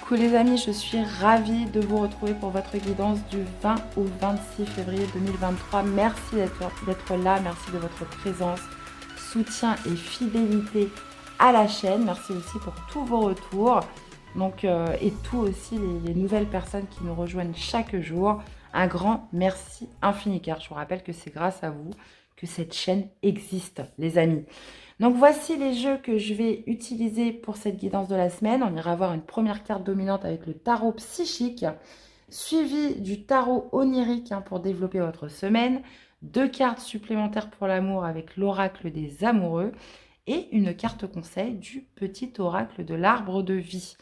Coucou les amis, je suis ravie de vous retrouver pour votre guidance du 20 au 26 février 2023. Merci d'être là, merci de votre présence, soutien et fidélité à la chaîne. Merci aussi pour tous vos retours et tout aussi les nouvelles personnes qui nous rejoignent chaque jour. Un grand merci infini car je vous rappelle que c'est grâce à vous que cette chaîne existe les amis. Donc voici les jeux que je vais utiliser pour cette guidance de la semaine. On ira voir une première carte dominante avec le tarot psychique, suivi du tarot onirique pour développer votre semaine, 2 cartes supplémentaires pour l'amour avec l'oracle des amoureux et une carte conseil du petit oracle de l'arbre de vie.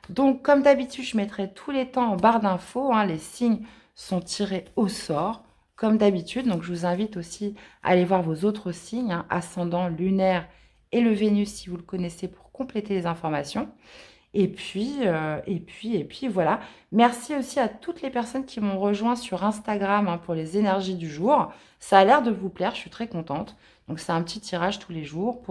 Donc comme d'habitude, je mettrai tous les temps en barre d'infos. Les signes sont tirés au sort comme d'habitude. Donc, je vous invite aussi à aller voir vos autres signes, ascendant, lunaire et le Vénus, si vous le connaissez, pour compléter les informations. Et puis, voilà. Merci aussi à toutes les personnes qui m'ont rejoint sur Instagram pour les énergies du jour. Ça a l'air de vous plaire, je suis très contente. Donc, c'est un petit tirage tous les jours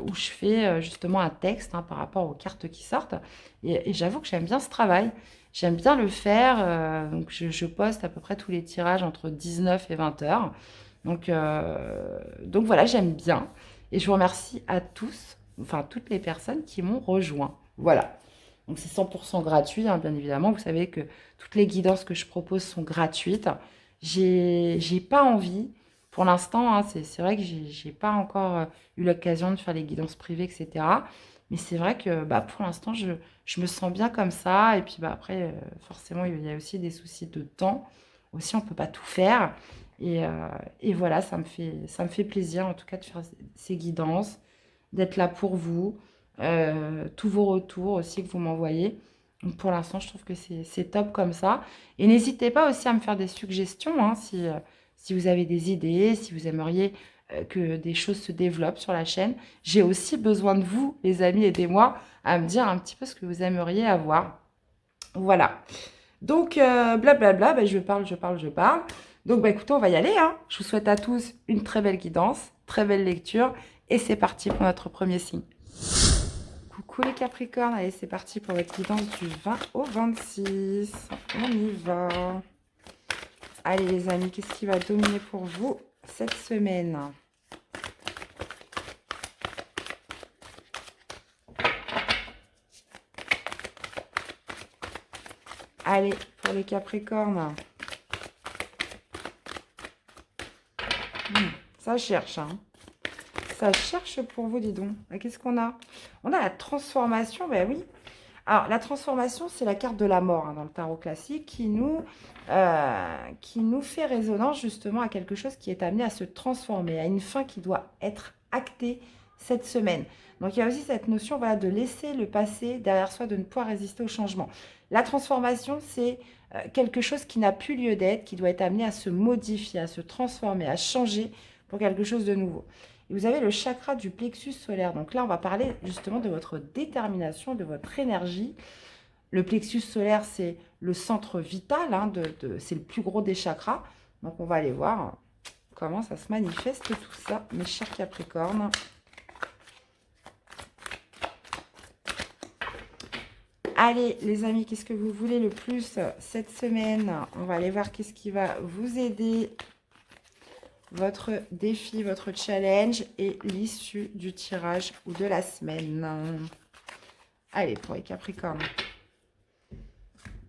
où je fais justement un texte par rapport aux cartes qui sortent. Et j'avoue que j'aime bien ce travail. J'aime bien le faire. Donc, je poste à peu près tous les tirages entre 19 et 20 heures. Donc voilà, j'aime bien. Et je vous remercie à tous, enfin toutes les personnes qui m'ont rejoint. Voilà. Donc c'est 100% gratuit, bien évidemment. Vous savez que toutes les guidances que je propose sont gratuites. J'ai pas envie, pour l'instant, c'est vrai que j'ai pas encore eu l'occasion de faire les guidances privées, etc. Mais c'est vrai que pour l'instant, je me sens bien comme ça. Et puis après, forcément, il y a aussi des soucis de temps. Aussi, on ne peut pas tout faire. Et voilà, ça me fait plaisir en tout cas de faire ces guidances, d'être là pour vous, tous vos retours aussi que vous m'envoyez. Donc pour l'instant, je trouve que c'est top comme ça. Et n'hésitez pas aussi à me faire des suggestions si vous avez des idées, si vous aimeriez que des choses se développent sur la chaîne. J'ai aussi besoin de vous, les amis, aidez-moi à me dire un petit peu ce que vous aimeriez avoir. Voilà. Donc, blablabla, je parle. Donc, écoutez, on va y aller. Je vous souhaite à tous une très belle guidance, très belle lecture. Et c'est parti pour notre premier signe. Coucou les Capricornes. Allez, c'est parti pour votre guidance du 20 au 26. On y va. Allez, les amis, qu'est-ce qui va dominer pour vous cette semaine ? Allez, pour les Capricornes. Ça cherche, Ça cherche pour vous, dis donc. Qu'est-ce qu'on a? On a la transformation, ben oui. Alors, la transformation, c'est la carte de la mort dans le tarot classique qui nous fait résonance justement à quelque chose qui est amené à se transformer, à une fin qui doit être actée cette semaine. Donc, il y a aussi cette notion de laisser le passé derrière soi, de ne pas résister au changement. La transformation, c'est quelque chose qui n'a plus lieu d'être, qui doit être amené à se modifier, à se transformer, à changer pour quelque chose de nouveau. Et vous avez le chakra du plexus solaire. Donc là, on va parler justement de votre détermination, de votre énergie. Le plexus solaire, c'est le centre vital, c'est le plus gros des chakras. Donc on va aller voir comment ça se manifeste tout ça, mes chers Capricornes. Allez, les amis, qu'est-ce que vous voulez le plus cette semaine? On va aller voir qu'est-ce qui va vous aider, votre défi, votre challenge et l'issue du tirage ou de la semaine. Allez, pour les Capricornes.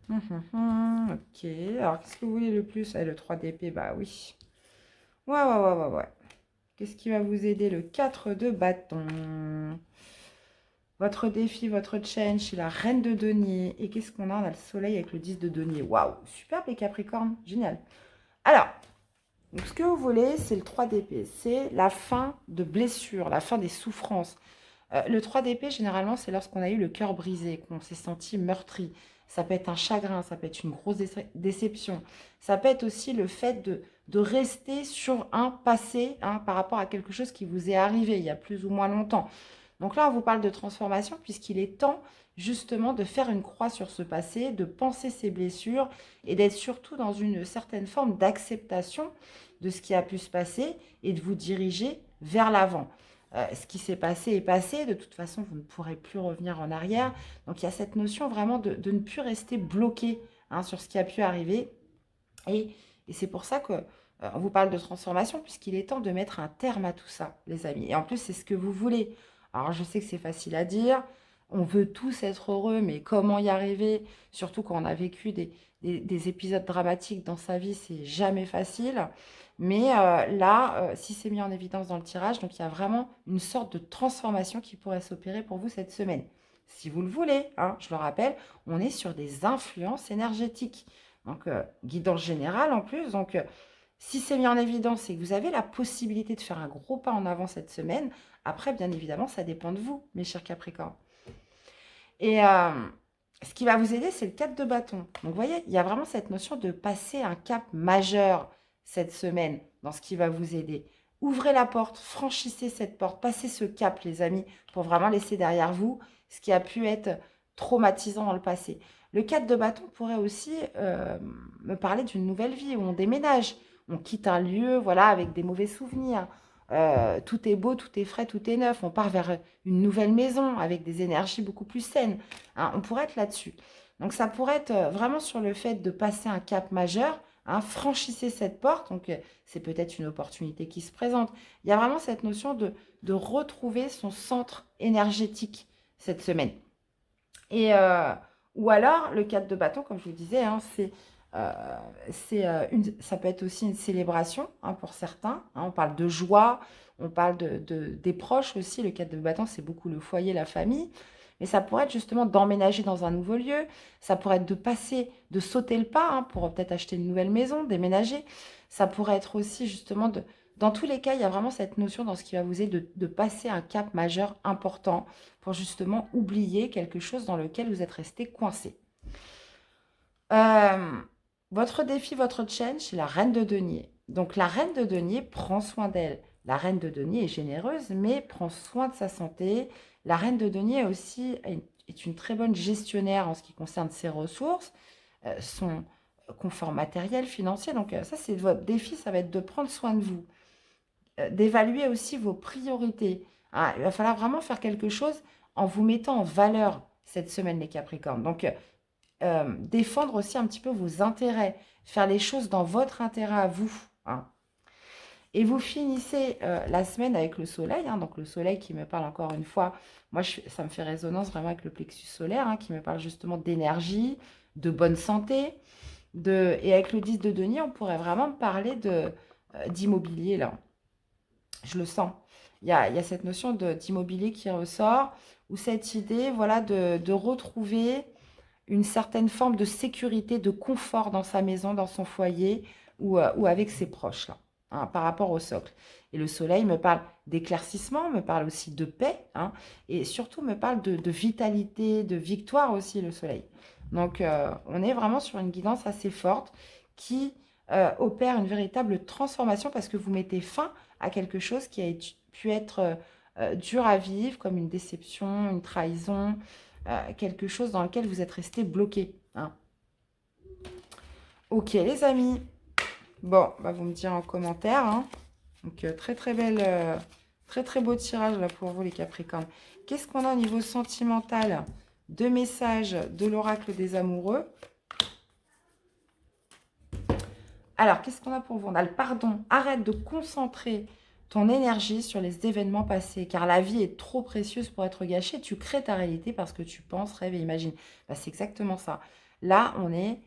Ok, alors qu'est-ce que vous voulez le plus? Le 3 d'épée, bah oui. Ouais. Qu'est-ce qui va vous aider? Le 4 de bâton. Votre défi, votre challenge, c'est la reine de denier. Et qu'est-ce qu'on a? On a le soleil avec le 10 de denier. Waouh, superbe les Capricornes, génial. Alors, donc ce que vous voulez, c'est le 3 d'épée. C'est la fin de blessure, la fin des souffrances. Le 3 d'épée, généralement, c'est lorsqu'on a eu le cœur brisé, qu'on s'est senti meurtri. Ça peut être un chagrin, ça peut être une grosse déception. Ça peut être aussi le fait de rester sur un passé par rapport à quelque chose qui vous est arrivé il y a plus ou moins longtemps. Donc là, on vous parle de transformation puisqu'il est temps justement de faire une croix sur ce passé, de penser ses blessures et d'être surtout dans une certaine forme d'acceptation de ce qui a pu se passer et de vous diriger vers l'avant. ce qui s'est passé est passé. De toute façon, vous ne pourrez plus revenir en arrière. Donc, il y a cette notion vraiment de ne plus rester bloqué hein, sur ce qui a pu arriver. Et c'est pour ça que on vous parle de transformation, puisqu'il est temps de mettre un terme à tout ça, les amis. Et en plus, c'est ce que vous voulez. Alors, je sais que c'est facile à dire. On veut tous être heureux, mais comment y arriver? Surtout quand on a vécu des épisodes dramatiques dans sa vie, c'est jamais facile. Mais là, si c'est mis en évidence dans le tirage, donc il y a vraiment une sorte de transformation qui pourrait s'opérer pour vous cette semaine. Si vous le voulez, hein, je le rappelle, on est sur des influences énergétiques. Donc, guidance générale en plus. Donc, si c'est mis en évidence, c'est que vous avez la possibilité de faire un gros pas en avant cette semaine. Après, bien évidemment, ça dépend de vous, mes chers Capricornes. Et ce qui va vous aider, c'est le 4 de bâton. Donc, vous voyez, il y a vraiment cette notion de passer un cap majeur cette semaine dans ce qui va vous aider. Ouvrez la porte, franchissez cette porte, passez ce cap, les amis, pour vraiment laisser derrière vous ce qui a pu être traumatisant dans le passé. Le 4 de bâton pourrait aussi me parler d'une nouvelle vie où on déménage. On quitte un lieu, voilà, avec des mauvais souvenirs. Tout est beau, tout est frais, tout est neuf. On part vers une nouvelle maison avec des énergies beaucoup plus saines. Hein, on pourrait être là-dessus. Donc, ça pourrait être vraiment sur le fait de passer un cap majeur. Hein, franchissez cette porte. Donc, c'est peut-être une opportunité qui se présente. Il y a vraiment cette notion de retrouver son centre énergétique cette semaine. Et, ou alors, le 4 de bâton, comme je vous disais, hein, ça peut être aussi une célébration hein, pour certains. Hein, on parle de joie, on parle des proches aussi. Le 4 de bâton, c'est beaucoup le foyer, la famille. Mais ça pourrait être justement d'emménager dans un nouveau lieu. Ça pourrait être de passer, de sauter le pas hein, pour peut-être acheter une nouvelle maison, déménager. Ça pourrait être aussi justement de... Dans tous les cas, il y a vraiment cette notion dans ce qui va vous aider de passer un cap majeur important pour justement oublier quelque chose dans lequel vous êtes resté coincé. Votre défi, votre challenge, c'est la reine de denier. Donc la reine de denier prend soin d'elle. La reine de denier est généreuse, mais prend soin de sa santé. La reine de denier aussi est une très bonne gestionnaire en ce qui concerne ses ressources, son confort matériel, financier. Donc ça, c'est votre défi, ça va être de prendre soin de vous, d'évaluer aussi vos priorités. Ah, il va falloir vraiment faire quelque chose en vous mettant en valeur cette semaine, les Capricornes. Donc, défendre aussi un petit peu vos intérêts, faire les choses dans votre intérêt à vous. Hein. Et vous finissez la semaine avec le soleil, hein, donc le soleil qui me parle encore une fois, moi ça me fait résonance vraiment avec le plexus solaire, hein, qui me parle justement d'énergie, de bonne santé, et avec le 10 de denier, on pourrait vraiment parler d'immobilier là. Je le sens. Il y a cette notion d'immobilier qui ressort, ou cette idée voilà, de retrouver une certaine forme de sécurité, de confort dans sa maison, dans son foyer ou avec ses proches, là, hein, par rapport au socle. Et le soleil me parle d'éclaircissement, me parle aussi de paix, hein, et surtout me parle de vitalité, de victoire aussi, le soleil. Donc, on est vraiment sur une guidance assez forte qui opère une véritable transformation parce que vous mettez fin à quelque chose qui a pu être dur à vivre, comme une déception, une trahison, quelque chose dans lequel vous êtes resté bloqué. Hein. Ok, les amis. Bon, bah vous me direz en commentaire. Hein. Donc, très, très belle, très, très beau tirage là pour vous, les Capricornes. Qu'est-ce qu'on a au niveau sentimental? Deux messages de l'oracle des amoureux. Alors, qu'est-ce qu'on a pour vous? On a le pardon. Arrête de concentrer ton énergie sur les événements passés, car la vie est trop précieuse pour être gâchée. Tu crées ta réalité parce que tu penses, rêves et imagines. Bah, c'est exactement ça. Là, on est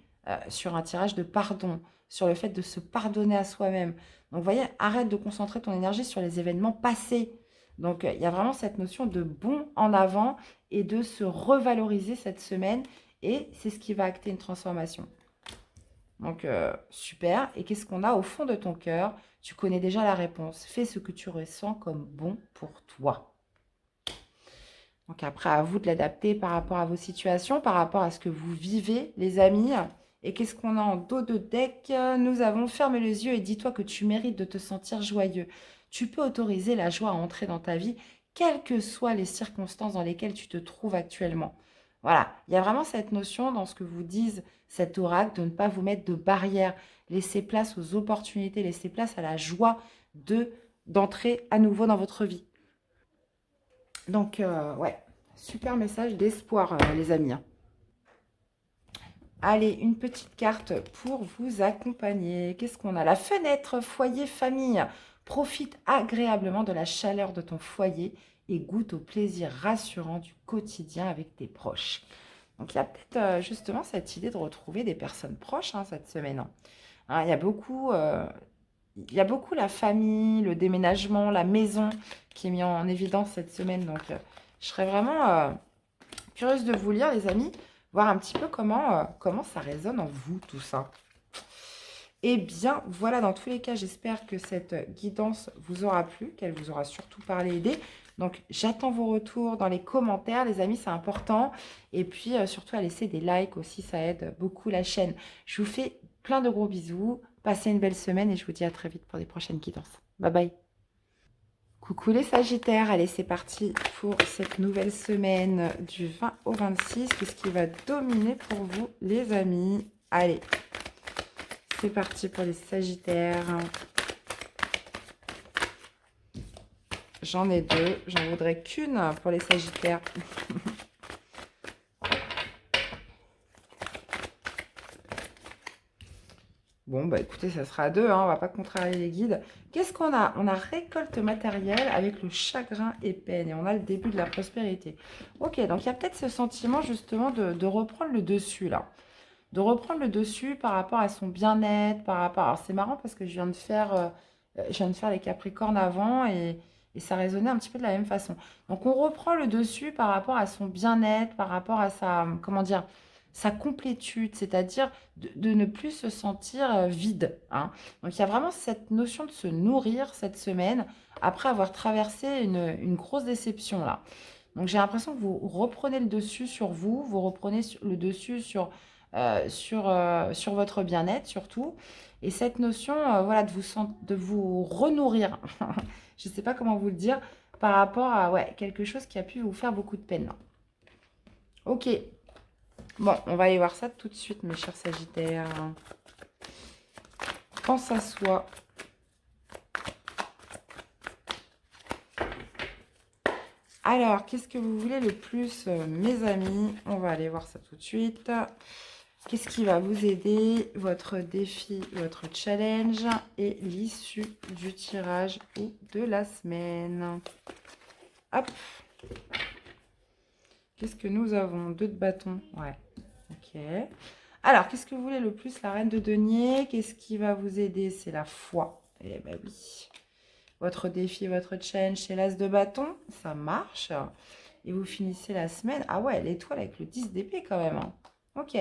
sur un tirage de pardon, sur le fait de se pardonner à soi-même. Donc, vous voyez, arrête de concentrer ton énergie sur les événements passés. Donc, il y a vraiment cette notion de bond en avant et de se revaloriser cette semaine. Et c'est ce qui va acter une transformation. Donc, super. Et qu'est-ce qu'on a au fond de ton cœur? Tu connais déjà la réponse. Fais ce que tu ressens comme bon pour toi. Donc, après, à vous de l'adapter par rapport à vos situations, par rapport à ce que vous vivez, les amis. Et qu'est-ce qu'on a en dos de deck? Nous avons fermé les yeux et dis-toi que tu mérites de te sentir joyeux. Tu peux autoriser la joie à entrer dans ta vie, quelles que soient les circonstances dans lesquelles tu te trouves actuellement. Voilà, il y a vraiment cette notion dans ce que vous disent cet oracle de ne pas vous mettre de barrières. Laissez place aux opportunités, laissez place à la joie d'entrer à nouveau dans votre vie. Donc, ouais, super message d'espoir, les amis, hein. Allez, une petite carte pour vous accompagner. Qu'est-ce qu'on a? La fenêtre foyer famille. Profite agréablement de la chaleur de ton foyer et goûte au plaisir rassurant du quotidien avec tes proches. Donc, il y a peut-être justement cette idée de retrouver des personnes proches, hein, cette semaine, hein. Hein, il y a beaucoup la famille, le déménagement, la maison qui est mis en évidence cette semaine. Donc, je serais vraiment curieuse de vous lire, les amis, voir un petit peu comment ça résonne en vous, tout ça. Eh bien, voilà, dans tous les cas, j'espère que cette guidance vous aura plu, qu'elle vous aura surtout parlé, aidé. Donc, j'attends vos retours dans les commentaires, les amis, c'est important. Et puis, surtout, à laisser des likes aussi, ça aide beaucoup la chaîne. Je vous fais plein de gros bisous, passez une belle semaine et je vous dis à très vite pour des prochaines guidances. Bye bye. Coucou les Sagittaires, allez c'est parti pour cette nouvelle semaine du 20 au 26. Qu'est-ce qui va dominer pour vous les amis? Allez, c'est parti pour les Sagittaires. J'en ai deux, j'en voudrais qu'une pour les Sagittaires. Bon, bah écoutez, ça sera à deux, hein, on va pas contrarier les guides. Qu'est-ce qu'on a? On a récolte matérielle avec le chagrin et peine, et on a le début de la prospérité. Ok, donc il y a peut-être ce sentiment justement de reprendre le dessus, là. De reprendre le dessus par rapport à son bien-être, par rapport... Alors c'est marrant parce que je viens de faire les Capricornes avant, et ça résonnait un petit peu de la même façon. Donc on reprend le dessus par rapport à son bien-être, par rapport à sa, comment dire, sa complétude, c'est-à-dire de ne plus se sentir vide, hein. Donc il y a vraiment cette notion de se nourrir cette semaine après avoir traversé une grosse déception là. Donc j'ai l'impression que vous reprenez le dessus sur vous, vous reprenez le dessus sur votre bien-être surtout. Et cette notion, voilà, de vous renourrir, je ne sais pas comment vous le dire, par rapport à ouais, quelque chose qui a pu vous faire beaucoup de peine. Ok, bon, on va aller voir ça tout de suite, mes chers Sagittaires. Pense à soi. Alors, qu'est-ce que vous voulez le plus, mes amis? On va aller voir ça tout de suite. Qu'est-ce qui va vous aider? Votre défi, votre challenge et l'issue du tirage ou de la semaine. Hop. Qu'est-ce que nous avons? 2 de bâton. Ouais. Ok. Alors, qu'est-ce que vous voulez le plus? La reine de denier. Qu'est-ce qui va vous aider? C'est la foi. Eh ben oui. Votre défi, votre challenge, c'est l'as de bâton. Ça marche. Et vous finissez la semaine. Ah ouais, l'étoile avec le 10 d'épée quand même, hein. Ok.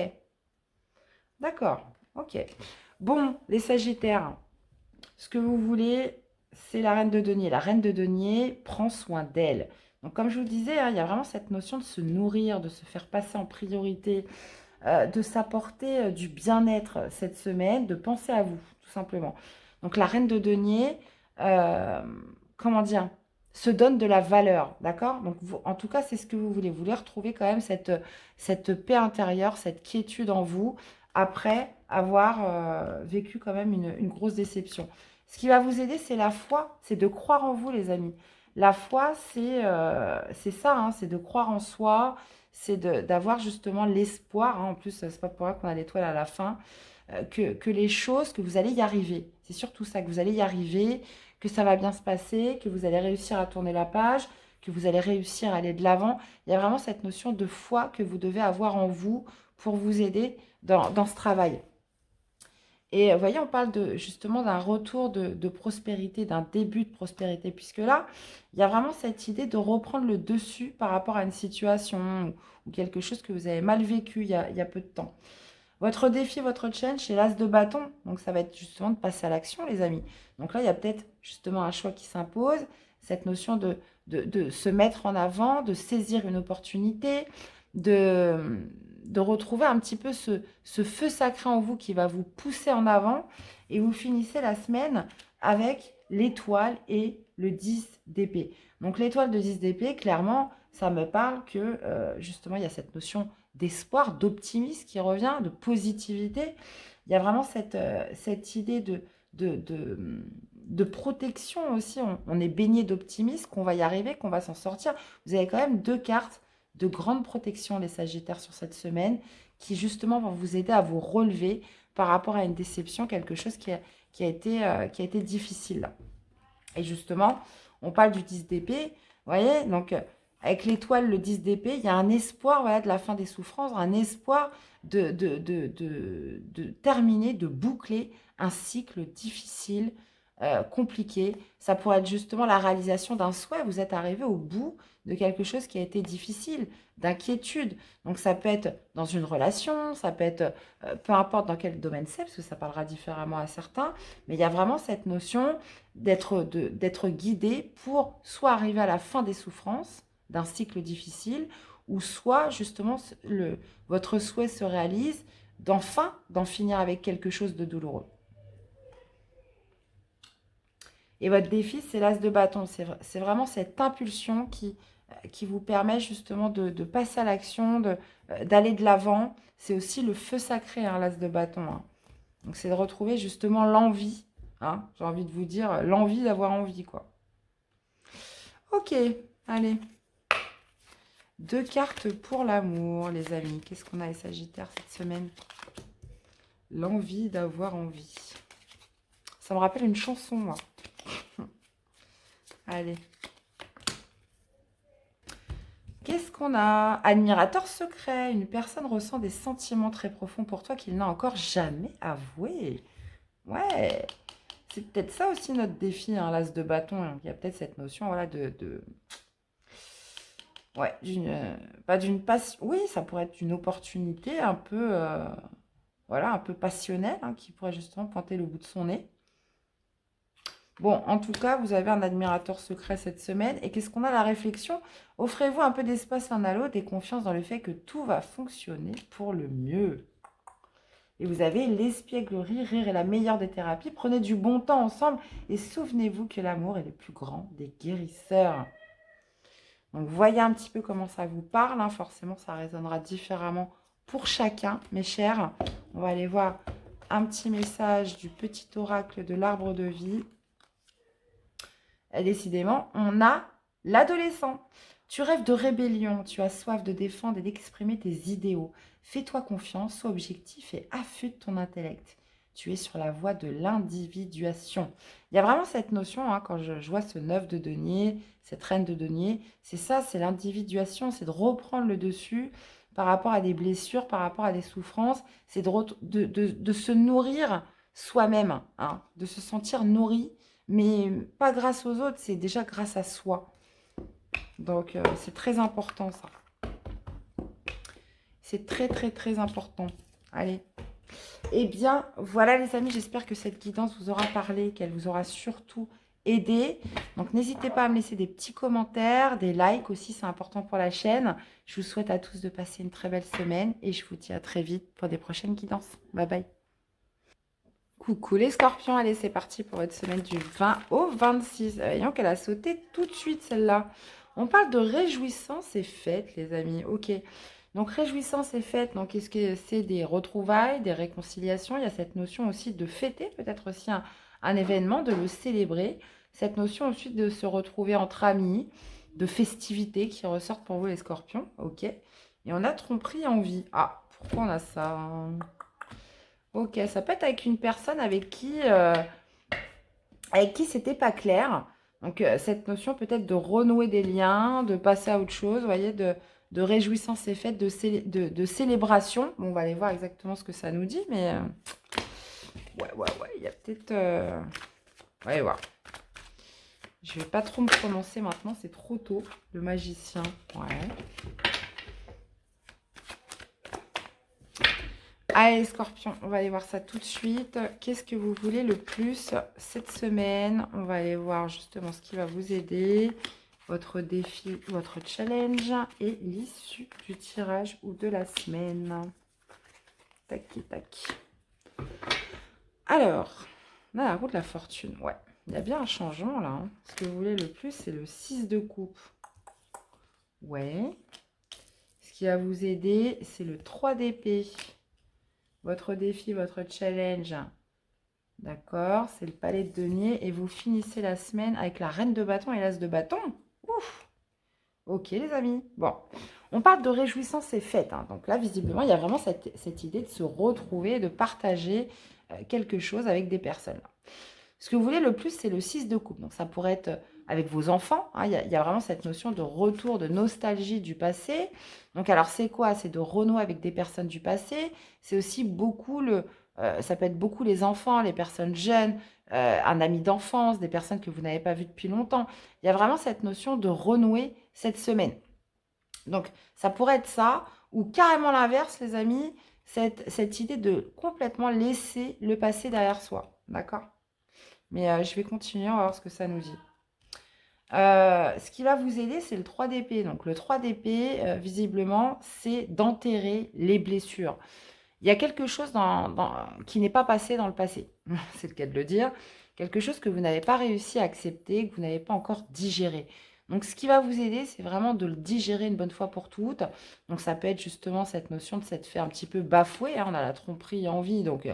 D'accord. Ok. Bon, les Sagittaires, ce que vous voulez, c'est la reine de denier. La reine de denier prend soin d'elle. Donc, comme je vous le disais, hein, il y a vraiment cette notion de se nourrir, de se faire passer en priorité, de s'apporter du bien-être cette semaine, de penser à vous, tout simplement. Donc, la reine de denier, euh, comment dire, se donne de la valeur, d'accord? Donc, vous, en tout cas, c'est ce que vous voulez. Vous voulez retrouver quand même cette paix intérieure, cette quiétude en vous, après avoir vécu quand même une grosse déception. Ce qui va vous aider, c'est la foi, c'est de croire en vous, les amis. La foi, c'est ça, hein, c'est de croire en soi, c'est d'avoir justement l'espoir, hein. En plus, c'est pas pour rien qu'on a l'étoile à la fin, que les choses, que vous allez y arriver. C'est surtout ça, que vous allez y arriver, que ça va bien se passer, que vous allez réussir à tourner la page, que vous allez réussir à aller de l'avant. Il y a vraiment cette notion de foi que vous devez avoir en vous pour vous aider dans ce travail. Et vous voyez, on parle justement d'un retour de prospérité, d'un début de prospérité, puisque là, il y a vraiment cette idée de reprendre le dessus par rapport à une situation ou quelque chose que vous avez mal vécu il y a peu de temps. Votre défi, votre challenge, c'est l'as de bâton. Donc, ça va être justement de passer à l'action, les amis. Donc là, il y a peut-être justement un choix qui s'impose, cette notion de se mettre en avant, de saisir une opportunité, de retrouver un petit peu ce feu sacré en vous qui va vous pousser en avant. Et vous finissez la semaine avec l'étoile et le 10 d'épée. Donc, l'étoile de 10 d'épée, clairement, ça me parle que justement, il y a cette notion d'espoir, d'optimisme qui revient, de positivité. Il y a vraiment cette idée de protection aussi. On est baigné d'optimisme, qu'on va y arriver, qu'on va s'en sortir. Vous avez quand même 2 cartes de grande protection, les Sagittaires, sur cette semaine, qui justement vont vous aider à vous relever par rapport à une déception, quelque chose qui a été difficile. Et justement, on parle du 10 d'épée, vous voyez, donc avec l'étoile, le 10 d'épée, il y a un espoir, voilà, de la fin des souffrances, un espoir de terminer, de boucler un cycle difficile, compliqué. Ça pourrait être justement la réalisation d'un souhait. Vous êtes arrivé au bout de quelque chose qui a été difficile, d'inquiétude. Donc ça peut être dans une relation, ça peut être, peu importe dans quel domaine c'est, parce que ça parlera différemment à certains, mais il y a vraiment cette notion d'être guidé pour soit arriver à la fin des souffrances d'un cycle difficile, ou soit justement votre souhait se réalise d'en finir avec quelque chose de douloureux. Et votre défi, c'est l'as de bâton. C'est vraiment cette impulsion qui vous permet justement de passer à l'action, d'aller de l'avant. C'est aussi le feu sacré, hein, l'as de bâton. Hein. Donc, c'est de retrouver justement l'envie. Hein, j'ai envie de vous dire, l'envie d'avoir envie, quoi. Ok, allez. 2 cartes pour l'amour, les amis. Qu'est-ce qu'on a les Sagittaires cette semaine? L'envie d'avoir envie. Ça me rappelle une chanson, moi. Allez. Qu'est-ce qu'on a? Admirateur secret. Une personne ressent des sentiments très profonds pour toi qu'il n'a encore jamais avoué. Ouais. C'est peut-être ça aussi notre défi, hein, l'as de bâton. Il y a peut-être cette notion, voilà, ouais, pas d'une passion. Oui, ça pourrait être une opportunité un peu, voilà, un peu passionnelle, hein, qui pourrait justement pointer le bout de son nez. Bon, en tout cas, vous avez un admirateur secret cette semaine. Et qu'est-ce qu'on a? La réflexion. Offrez-vous un peu d'espace l'un à l'autre et confiance dans le fait que tout va fonctionner pour le mieux. Et vous avez l'espièglerie, rire est la meilleure des thérapies. Prenez du bon temps ensemble et souvenez-vous que l'amour est le plus grand des guérisseurs. Donc, voyez un petit peu comment ça vous parle. Hein. Forcément, ça résonnera différemment pour chacun, mes chers. On va aller voir un petit message du petit oracle de l'arbre de vie. Et décidément, on a l'adolescent. Tu rêves de rébellion, tu as soif de défendre et d'exprimer tes idéaux. Fais-toi confiance, sois objectif et affûte ton intellect. Tu es sur la voie de l'individuation. Il y a vraiment cette notion, hein, quand je vois ce 9 de denier, cette reine de denier, c'est ça, c'est l'individuation, c'est de reprendre le dessus par rapport à des blessures, par rapport à des souffrances, c'est de se nourrir soi-même, hein, de se sentir nourri, mais pas grâce aux autres, c'est déjà grâce à soi. Donc, c'est très important, ça. C'est très, très, très important. Allez. Eh bien, voilà les amis, j'espère que cette guidance vous aura parlé, qu'elle vous aura surtout aidé. Donc, n'hésitez pas à me laisser des petits commentaires, des likes aussi, c'est important pour la chaîne. Je vous souhaite à tous de passer une très belle semaine et je vous dis à très vite pour des prochaines guidances. Bye bye. Coucou les scorpions, allez c'est parti pour votre semaine du 20 au 26. Voyons qu'elle a sauté tout de suite celle-là. On parle de réjouissance et fête les amis, ok. Donc réjouissance et fête, donc est-ce que c'est des retrouvailles, des réconciliations? Il y a cette notion aussi de fêter, peut-être aussi un événement, de le célébrer. Cette notion ensuite de se retrouver entre amis, de festivités qui ressortent pour vous les scorpions, ok. Et on a tromperie en vie. Ah, pourquoi on a ça? Ok, ça peut être avec une personne avec qui c'était pas clair. Donc, cette notion peut-être de renouer des liens, de passer à autre chose, vous voyez, de réjouissance et fête, de célébration. Bon, on va aller voir exactement ce que ça nous dit, mais ouais, il y a peut-être... On va aller voir. Je vais pas trop me prononcer maintenant, c'est trop tôt. Le magicien, ouais. Allez, scorpion, on va aller voir ça tout de suite. Qu'est-ce que vous voulez le plus cette semaine? On va aller voir justement ce qui va vous aider, votre défi, votre challenge et l'issue du tirage ou de la semaine. Tac, tac. Alors, on a la roue de la fortune. Ouais, il y a bien un changement là. Hein. Ce que vous voulez le plus, c'est le 6 de coupe. Ouais. Ce qui va vous aider, c'est le 3 d'épée. Votre défi, votre challenge, D'accord, c'est le palais de denier. Et vous finissez la semaine avec la reine de bâton et l'as de bâton. Ouf! Ok, les amis. Bon, on parle de réjouissance et fête, hein. Donc là, visiblement, il y a vraiment cette idée de se retrouver, de partager quelque chose avec des personnes. Ce que vous voulez le plus, c'est le 6 de coupe. Donc ça pourrait être avec vos enfants, hein. Il y a vraiment cette notion de retour, de nostalgie du passé. Donc alors, c'est quoi? C'est de renouer avec des personnes du passé. C'est aussi beaucoup ça peut être beaucoup les enfants, les personnes jeunes, un ami d'enfance, des personnes que vous n'avez pas vues depuis longtemps. Il y a vraiment cette notion de renouer cette semaine. Donc, ça pourrait être ça, ou carrément l'inverse, les amis, cette idée de complètement laisser le passé derrière soi. D'accord? Mais je vais continuer, on va voir ce que ça nous dit. Ce qui va vous aider, c'est le 3 d'épée. Donc, le 3 d'épée, visiblement, c'est d'enterrer les blessures. Il y a quelque chose qui n'est pas passé dans le passé. C'est le cas de le dire. Quelque chose que vous n'avez pas réussi à accepter, que vous n'avez pas encore digéré. Donc, ce qui va vous aider, c'est vraiment de le digérer une bonne fois pour toutes. Donc, ça peut être justement cette notion de s'être fait un petit peu bafouer, hein. On a la tromperie en vie, donc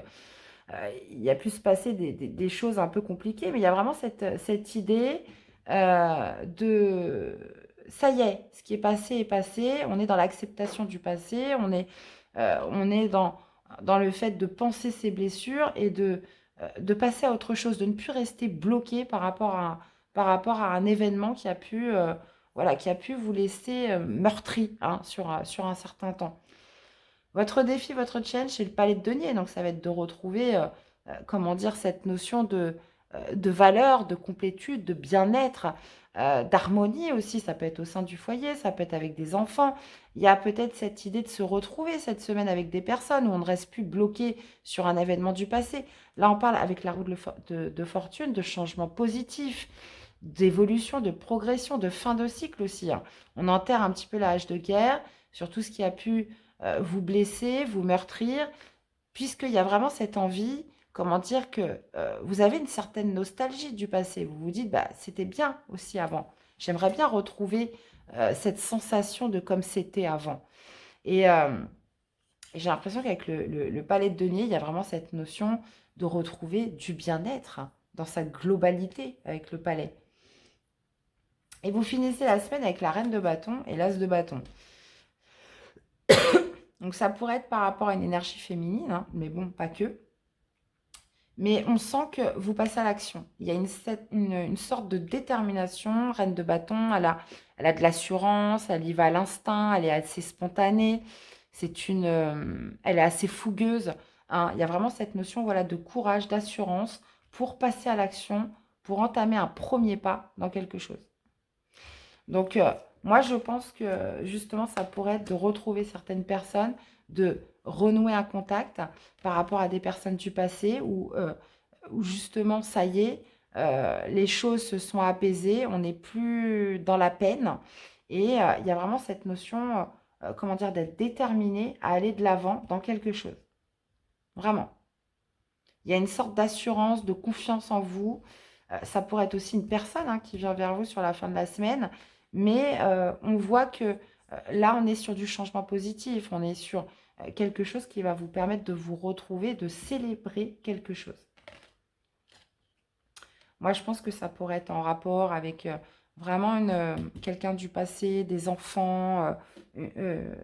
il a pu se passer des choses un peu compliquées, mais il y a vraiment cette idée de ça y est, ce qui est passé, on est dans l'acceptation du passé, on est dans le fait de penser ses blessures et de passer à autre chose, de ne plus rester bloqué par rapport à un événement voilà, qui a pu vous laisser meurtri, hein, sur un certain temps. Votre défi, votre challenge, c'est le palais de denier. Donc, ça va être de retrouver, comment dire, cette notion de valeur, de complétude, de bien-être, d'harmonie aussi. Ça peut être au sein du foyer, ça peut être avec des enfants. Il y a peut-être cette idée de se retrouver cette semaine avec des personnes où on ne reste plus bloqué sur un événement du passé. Là, on parle avec la roue de fortune, de changement positif, d'évolution, de progression, de fin de cycle aussi, hein. On enterre un petit peu la hache de guerre sur tout ce qui a pu vous blesser, vous meurtrir, puisqu'il y a vraiment cette envie, comment dire, que vous avez une certaine nostalgie du passé. Vous vous dites, bah, c'était bien aussi avant. J'aimerais bien retrouver cette sensation de comme c'était avant. Et j'ai l'impression qu'avec le palais de denier, il y a vraiment cette notion de retrouver du bien-être, hein, dans sa globalité avec le palais. Et vous finissez la semaine avec la reine de bâton et l'as de bâton. Donc ça pourrait être par rapport à une énergie féminine, hein, mais bon, pas que. Mais on sent que vous passez à l'action. Il y a une sorte de détermination. Reine de bâton, elle a de l'assurance, elle y va à l'instinct, elle est assez spontanée. Elle est assez fougueuse, hein. Il y a vraiment cette notion, voilà, de courage, d'assurance pour passer à l'action, pour entamer un premier pas dans quelque chose. Donc, moi, je pense que justement, ça pourrait être de retrouver certaines personnes, de renouer un contact par rapport à des personnes du passé où justement, ça y est, les choses se sont apaisées, on n'est plus dans la peine. Et il y a vraiment cette notion, comment dire, d'être déterminé à aller de l'avant dans quelque chose. Vraiment. Il y a une sorte d'assurance, de confiance en vous. Ça pourrait être aussi une personne, hein, qui vient vers vous sur la fin de la semaine. Mais on voit que là, on est sur du changement positif. On est sur quelque chose qui va vous permettre de vous retrouver, de célébrer quelque chose. Moi, je pense que ça pourrait être en rapport avec vraiment quelqu'un du passé, des enfants.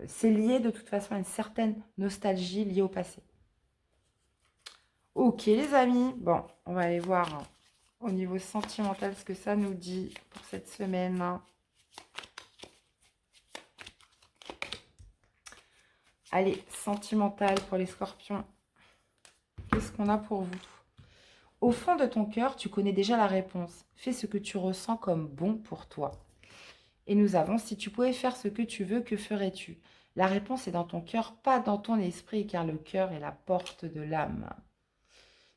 C'est lié de toute façon à une certaine nostalgie liée au passé. Ok les amis, bon, on va aller voir, hein, au niveau sentimental ce que ça nous dit pour cette semaine. Allez, sentimental pour les scorpions. Qu'est-ce qu'on a pour vous? Au fond de ton cœur, tu connais déjà la réponse. Fais ce que tu ressens comme bon pour toi. Et nous avons, si tu pouvais faire ce que tu veux, que ferais-tu? La réponse est dans ton cœur, pas dans ton esprit, car le cœur est la porte de l'âme.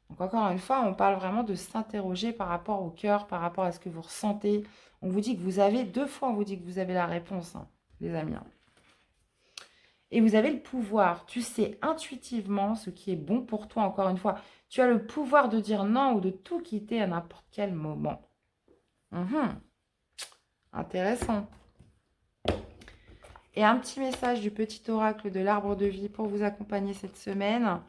Donc encore une fois, on parle vraiment de s'interroger par rapport au cœur, par rapport à ce que vous ressentez. On vous dit que vous avez, 2 fois on vous dit que vous avez la réponse, hein, les amis, hein. Et vous avez le pouvoir. Tu sais intuitivement ce qui est bon pour toi, encore une fois. Tu as le pouvoir de dire non ou de tout quitter à n'importe quel moment. Intéressant. Et un petit message du petit oracle de l'arbre de vie pour vous accompagner cette semaine.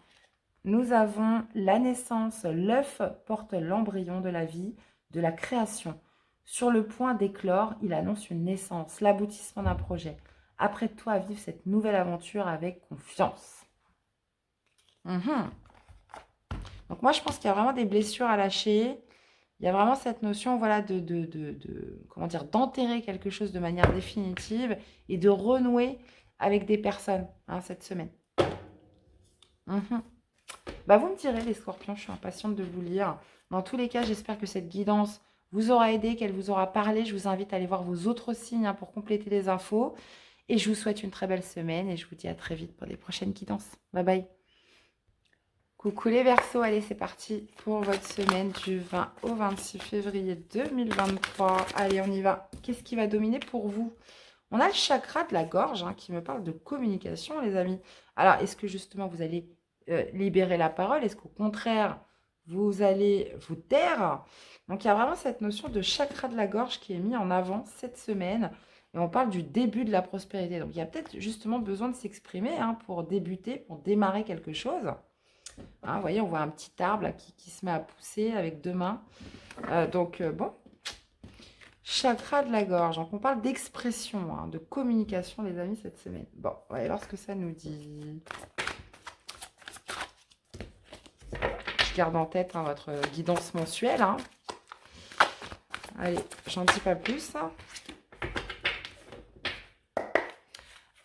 nous avons la naissance. L'œuf porte l'embryon de la vie, de la création. Sur le point d'éclore, il annonce une naissance, l'aboutissement d'un projet. Apprête-toi à vivre cette nouvelle aventure avec confiance. Mhm. Donc moi, je pense qu'il y a vraiment des blessures à lâcher. Il y a vraiment cette notion, voilà, comment dire, d'enterrer quelque chose de manière définitive et de renouer avec des personnes, hein, cette semaine. Mhm. Bah, vous me direz, les scorpions, je suis impatiente de vous lire. Dans tous les cas, j'espère que cette guidance vous aura aidé, qu'elle vous aura parlé. Je vous invite à aller voir vos autres signes, hein, pour compléter les infos. Et je vous souhaite une très belle semaine et je vous dis à très vite pour des prochaines guidances. Bye bye. Coucou les Verseaux, allez c'est parti pour votre semaine du 20 au 26 février 2023. Allez on y va. Qu'est-ce qui va dominer pour vous? On a le chakra de la gorge, hein, qui me parle de communication les amis. Alors est-ce que justement vous allez libérer la parole? Est-ce qu'au contraire vous allez vous taire? Donc il y a vraiment cette notion de chakra de la gorge qui est mis en avant cette semaine. Et on parle du début de la prospérité. Donc il y a peut-être justement besoin de s'exprimer, hein, pour débuter, pour démarrer quelque chose. Hein, vous voyez, on voit un petit arbre là, qui se met à pousser avec deux mains. Bon, chakra de la gorge. Donc, on parle d'expression, hein, de communication, les amis, cette semaine. Bon, on va aller voir ce que ça nous dit. Je garde en tête, hein, votre guidance mensuelle. Hein. Allez, j'en dis pas plus.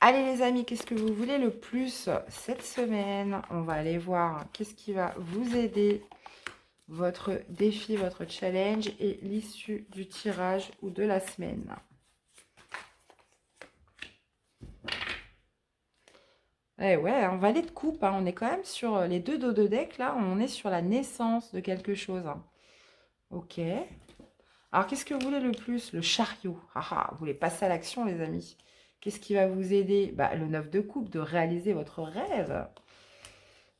Allez les amis, qu'est-ce que vous voulez le plus cette semaine? On va aller voir qu'est-ce qui va vous aider, votre défi, votre challenge et l'issue du tirage ou de la semaine. Eh ouais, un valet de coupe, hein, on est quand même sur les deux dos de deck, là, on est sur la naissance de quelque chose. Hein. Ok. Alors, qu'est-ce que vous voulez le plus? Le chariot. Ah, ah, vous voulez passer à l'action, les amis. Qu'est-ce qui va vous aider? Bah, le 9 de coupe, de réaliser votre rêve.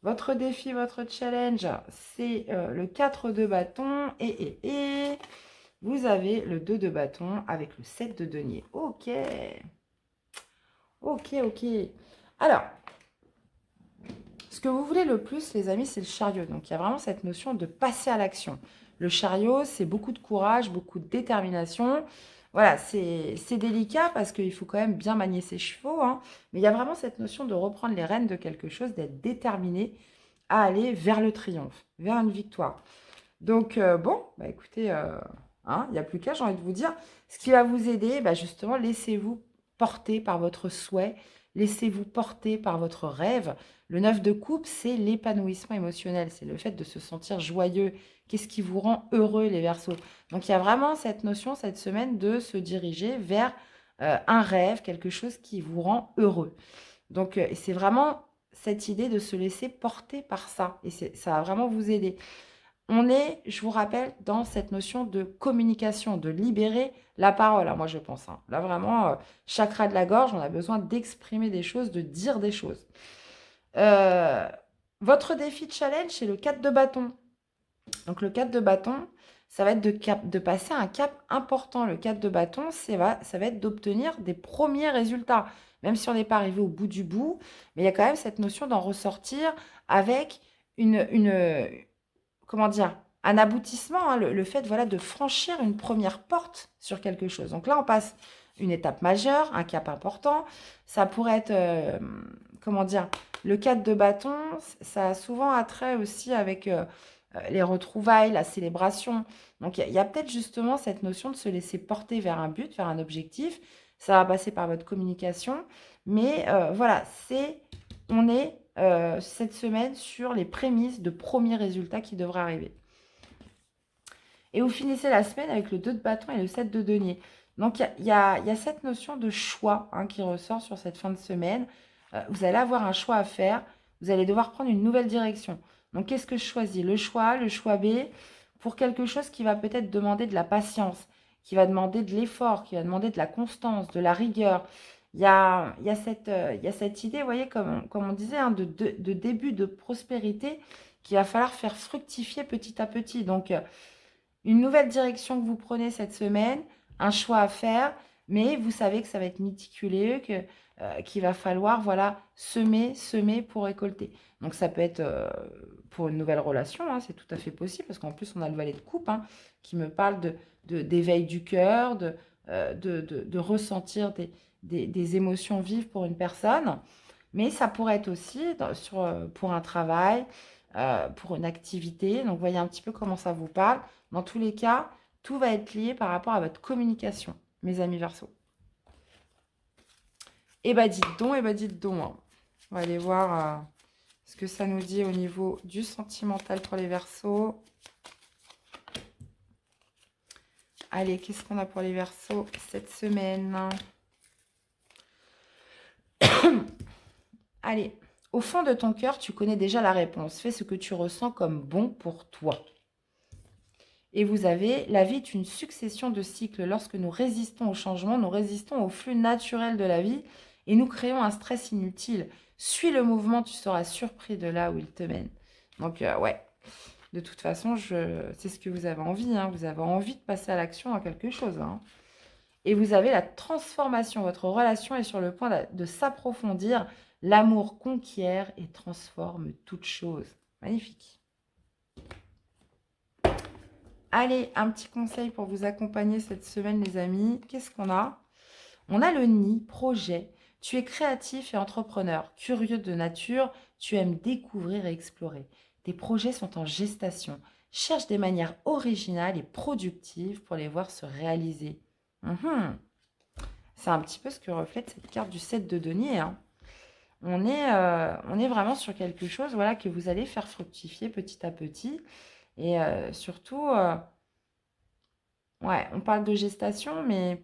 Votre défi, votre challenge, c'est le 4 de bâton. Et vous avez le 2 de bâton avec le 7 de denier. Ok. Ok, ok. Alors, ce que vous voulez le plus, les amis, c'est le chariot. Donc, il y a vraiment cette notion de passer à l'action. Le chariot, c'est beaucoup de courage, beaucoup de détermination. Voilà, c'est délicat parce qu'il faut quand même bien manier ses chevaux. Hein. Mais il y a vraiment cette notion de reprendre les rênes de quelque chose, d'être déterminé à aller vers le triomphe, vers une victoire. Donc, bon, bah écoutez, hein, il n'y a plus qu'à, j'ai envie de vous dire. Ce qui va vous aider, bah justement, laissez-vous porter par votre souhait, laissez-vous porter par votre rêve. Le 9 de coupe, c'est l'épanouissement émotionnel, c'est le fait de se sentir joyeux. Qu'est-ce qui vous rend heureux, les Verseaux? Donc, il y a vraiment cette notion, cette semaine, de se diriger vers un rêve, quelque chose qui vous rend heureux. Donc, c'est vraiment cette idée de se laisser porter par ça. Et ça va vraiment vous aider. On est, je vous rappelle, dans cette notion de communication, de libérer la parole, hein, moi je pense. Hein. Là vraiment, chakra de la gorge, on a besoin d'exprimer des choses, de dire des choses. Votre défi de challenge, c'est le 4 de bâton. Donc le 4 de bâton, ça va être de passer un cap important. Le 4 de bâton, ça va être d'obtenir des premiers résultats. Même si on n'est pas arrivé au bout du bout, mais il y a quand même cette notion d'en ressortir avec comment dire, un aboutissement, hein, le fait, voilà, de franchir une première porte sur quelque chose. Donc là, on passe une étape majeure, un cap important. Ça pourrait être, comment dire, le 4 de bâton, ça a souvent attrait aussi avec les retrouvailles, la célébration. Donc il y a peut-être justement cette notion de se laisser porter vers un but, vers un objectif. Ça va passer par votre communication. Mais voilà, on est cette semaine sur les prémices de premiers résultats qui devraient arriver. Et vous finissez la semaine avec le 2 de bâton et le 7 de denier. Donc, il y a cette notion de choix, hein, qui ressort sur cette fin de semaine. Vous allez avoir un choix à faire. Vous allez devoir prendre une nouvelle direction. Donc, qu'est-ce que je choisis? Le choix A, le choix B, pour quelque chose qui va peut-être demander de la patience, qui va demander de l'effort, qui va demander de la constance, de la rigueur. Il y a cette idée, vous voyez, comme on disait, hein, de début de prospérité qu'il va falloir faire fructifier petit à petit. Donc, une nouvelle direction que vous prenez cette semaine, un choix à faire, Mais vous savez que ça va être méticuleux, qu'il va falloir, voilà, semer pour récolter. Donc ça peut être pour une nouvelle relation, hein, c'est tout à fait possible, parce qu'en plus on a le valet de coupe hein, qui me parle d'éveil du cœur, de ressentir des émotions vives pour une personne. Mais ça pourrait être aussi pour un travail, pour une activité. Donc voyez un petit peu comment ça vous parle. Dans tous les cas, tout va être lié par rapport à votre communication, mes amis Verseau. Eh ben dites donc. Hein. On va aller voir ce que ça nous dit au niveau du sentimental pour les Verseaux. Allez, qu'est-ce qu'on a pour les Verseaux cette semaine? Allez, au fond de ton cœur, tu connais déjà la réponse. Fais ce que tu ressens comme bon pour toi. Et vous avez, la vie est une succession de cycles. Lorsque nous résistons au changement, nous résistons au flux naturel de la vie et nous créons un stress inutile. Suis le mouvement, tu seras surpris de là où il te mène. Donc, ouais, de toute façon, c'est ce que vous avez envie. Hein. Vous avez envie de passer à l'action dans quelque chose. Hein. Et vous avez la transformation. Votre relation est sur le point de s'approfondir. L'amour conquiert et transforme toute chose. Magnifique. Allez, un petit conseil pour vous accompagner cette semaine, les amis. Qu'est-ce qu'on a? On a le nid, projet. Tu es créatif et entrepreneur, curieux de nature. Tu aimes découvrir et explorer. Tes projets sont en gestation. Cherche des manières originales et productives pour les voir se réaliser. C'est un petit peu ce que reflète cette carte du 7 de denier. Hein. On est vraiment sur quelque chose voilà, que vous allez faire fructifier petit à petit. Et surtout, ouais, on parle de gestation, mais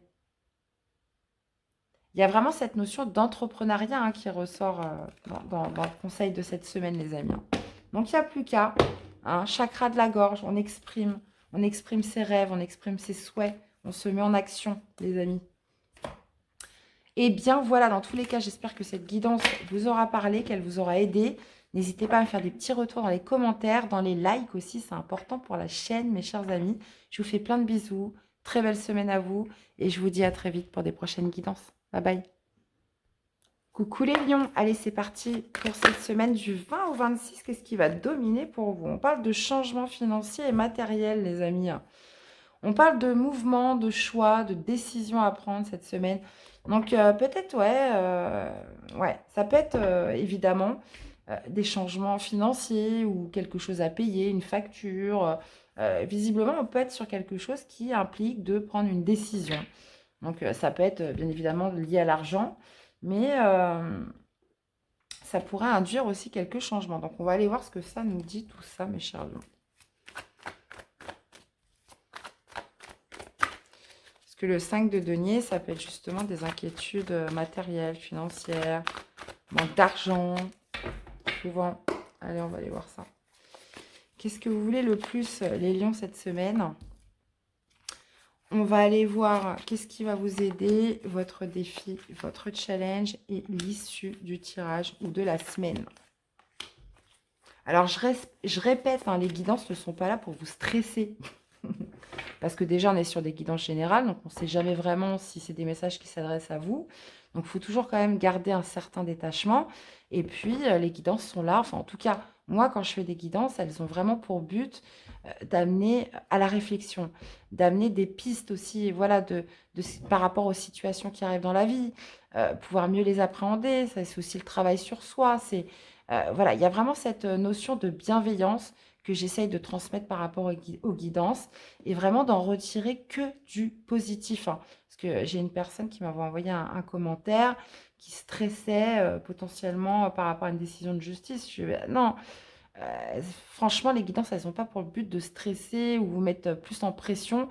il y a vraiment cette notion d'entrepreneuriat hein, qui ressort dans le conseil de cette semaine, les amis. Donc, il n'y a plus qu'à, hein, chakra de la gorge, on exprime ses rêves, on exprime ses souhaits, on se met en action, les amis. Et bien, voilà, dans tous les cas, j'espère que cette guidance vous aura parlé, qu'elle vous aura aidé. N'hésitez pas à me faire des petits retours dans les commentaires, dans les likes aussi, c'est important pour la chaîne, mes chers amis. Je vous fais plein de bisous, très belle semaine à vous et je vous dis à très vite pour des prochaines guidances. Bye bye. Coucou les lions, allez c'est parti pour cette semaine du 20 au 26, qu'est-ce qui va dominer pour vous? On parle de changement financier et matériel les amis. On parle de mouvement, de choix, de décisions à prendre cette semaine. Donc peut-être, ouais, ça peut être évidemment des changements financiers ou quelque chose à payer, une facture. Visiblement, on peut être sur quelque chose qui implique de prendre une décision. Donc ça peut être bien évidemment lié à l'argent, mais ça pourrait induire aussi quelques changements. Donc on va aller voir ce que ça nous dit tout ça, mes chers lions. Que le 5 de denier, ça peut être justement des inquiétudes matérielles, financières, manque d'argent, souvent. Allez, on va aller voir ça. Qu'est-ce que vous voulez le plus, les lions, cette semaine? On va aller voir qu'est-ce qui va vous aider, votre défi, votre challenge et l'issue du tirage ou de la semaine. Alors, je répète, hein, les guidances ne sont pas là pour vous stresser. Parce que déjà, on est sur des guidances générales, donc on ne sait jamais vraiment si c'est des messages qui s'adressent à vous. Donc, il faut toujours quand même garder un certain détachement. Et puis, les guidances sont là. Enfin, en tout cas, moi, quand je fais des guidances, elles ont vraiment pour but d'amener à la réflexion, d'amener des pistes aussi, voilà, par rapport aux situations qui arrivent dans la vie, pouvoir mieux les appréhender. Ça, c'est aussi le travail sur soi. Voilà, il y a vraiment cette notion de bienveillance que j'essaye de transmettre par rapport aux guidances et vraiment d'en retirer que du positif. Hein. Parce que j'ai une personne qui m'avait envoyé un commentaire qui stressait potentiellement par rapport à une décision de justice. Non, franchement, les guidances, elles n'ont pas pour le but de stresser ou vous mettre plus en pression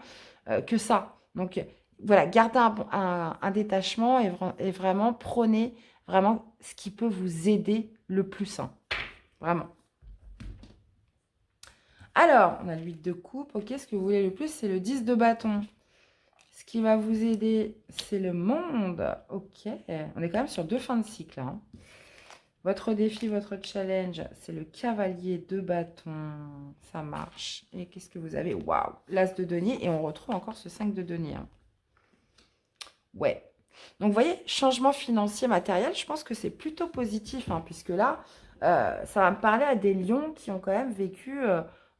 que ça. Donc, voilà, gardez un détachement et vraiment prenez vraiment ce qui peut vous aider le plus. Hein. Vraiment. Alors, on a le 8 de coupe. Ok, ce que vous voulez le plus, c'est le 10 de bâton. Ce qui va vous aider, c'est le monde. Ok, on est quand même sur 2 fins de cycle. Hein. Votre défi, votre challenge, c'est le cavalier de bâton. Ça marche. Et qu'est-ce que vous avez? Waouh, l'as de denier. Et on retrouve encore ce 5 de denier. Hein. Ouais. Donc, vous voyez, changement financier matériel, je pense que c'est plutôt positif, hein, puisque là, ça va me parler à des lions qui ont quand même vécu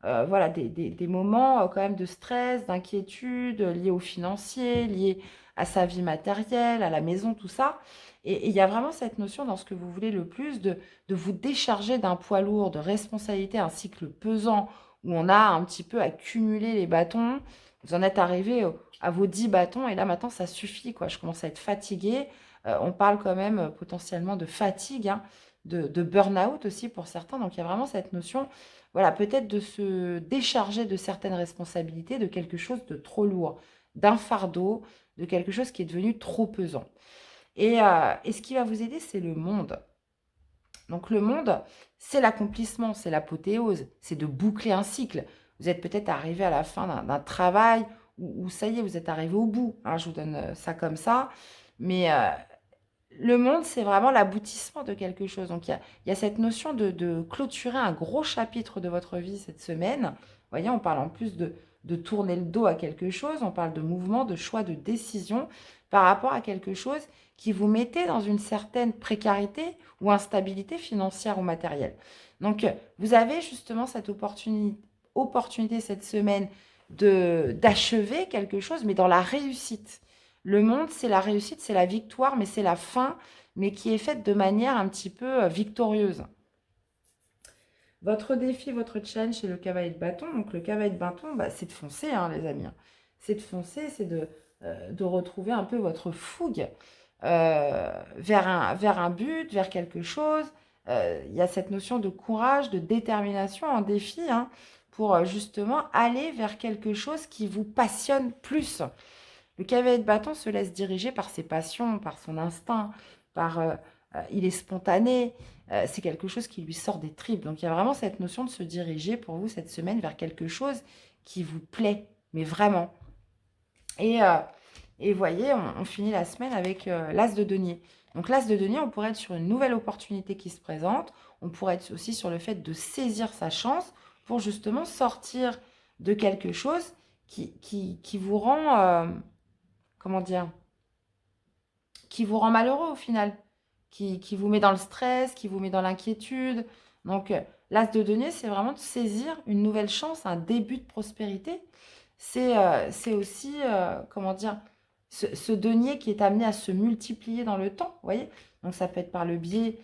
voilà, des moments quand même de stress, d'inquiétude liés au financier, liés à sa vie matérielle, à la maison, tout ça. Et il y a vraiment cette notion dans ce que vous voulez le plus de vous décharger d'un poids lourd, de responsabilité, un cycle pesant où on a un petit peu accumulé les bâtons. Vous en êtes arrivé à vos 10 bâtons et là maintenant ça suffit quoi. Je commence à être fatiguée. On parle quand même potentiellement de fatigue, hein, de burn-out aussi pour certains. Donc il y a vraiment cette notion, voilà, peut-être de se décharger de certaines responsabilités, de quelque chose de trop lourd, d'un fardeau, de quelque chose qui est devenu trop pesant. Et ce qui va vous aider, c'est le monde. Donc le monde, c'est l'accomplissement, c'est l'apothéose, c'est de boucler un cycle. Vous êtes peut-être arrivé à la fin d'un travail où ça y est, vous êtes arrivé au bout, hein, je vous donne ça comme ça. Mais le monde, c'est vraiment l'aboutissement de quelque chose. Donc il y a cette notion de clôturer un gros chapitre de votre vie cette semaine. Vous voyez, on parle en plus de tourner le dos à quelque chose, on parle de mouvement, de choix, de décision par rapport à quelque chose qui vous mettait dans une certaine précarité ou instabilité financière ou matérielle. Donc, vous avez justement cette opportunité cette semaine d'achever quelque chose, mais dans la réussite. Le monde, c'est la réussite, c'est la victoire, mais c'est la fin, mais qui est faite de manière un petit peu victorieuse. Votre défi, votre challenge, c'est le cavalier de bâton. Donc, le cavalier de bâton, bah, c'est de foncer, hein, les amis. C'est de foncer, c'est de retrouver un peu votre fougue vers un but, vers quelque chose. Il y a cette notion de courage, de détermination en défi, hein, pour justement aller vers quelque chose qui vous passionne plus. Le cavalier de bâton se laisse diriger par ses passions, par son instinct, il est spontané, c'est quelque chose qui lui sort des tripes. Donc il y a vraiment cette notion de se diriger pour vous cette semaine vers quelque chose qui vous plaît, mais vraiment. Et, euh, et voyez, on finit la semaine avec l'as de denier. Donc l'as de denier, on pourrait être sur une nouvelle opportunité qui se présente. On pourrait être aussi sur le fait de saisir sa chance pour justement sortir de quelque chose qui vous rend, comment dire, qui vous rend malheureux au final, qui vous met dans le stress, qui vous met dans l'inquiétude. Donc, l'as de denier, c'est vraiment de saisir une nouvelle chance, un début de prospérité. C'est aussi, comment dire, ce denier qui est amené à se multiplier dans le temps, vous voyez. Donc, ça peut être par le biais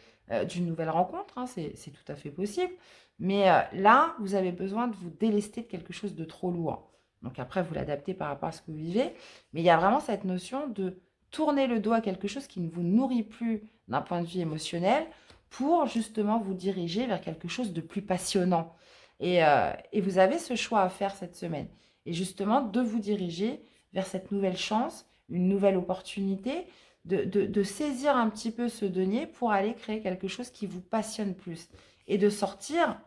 d'une nouvelle rencontre, hein, c'est tout à fait possible. Mais là, vous avez besoin de vous délester de quelque chose de trop lourd. Donc, après, vous l'adaptez par rapport à ce que vous vivez. Mais il y a vraiment cette notion de tourner le dos à quelque chose qui ne vous nourrit plus d'un point de vue émotionnel pour justement vous diriger vers quelque chose de plus passionnant. Et vous avez ce choix à faire cette semaine. Et justement, de vous diriger vers cette nouvelle chance, une nouvelle opportunité, de saisir un petit peu ce denier pour aller créer quelque chose qui vous passionne plus. Et de sortir,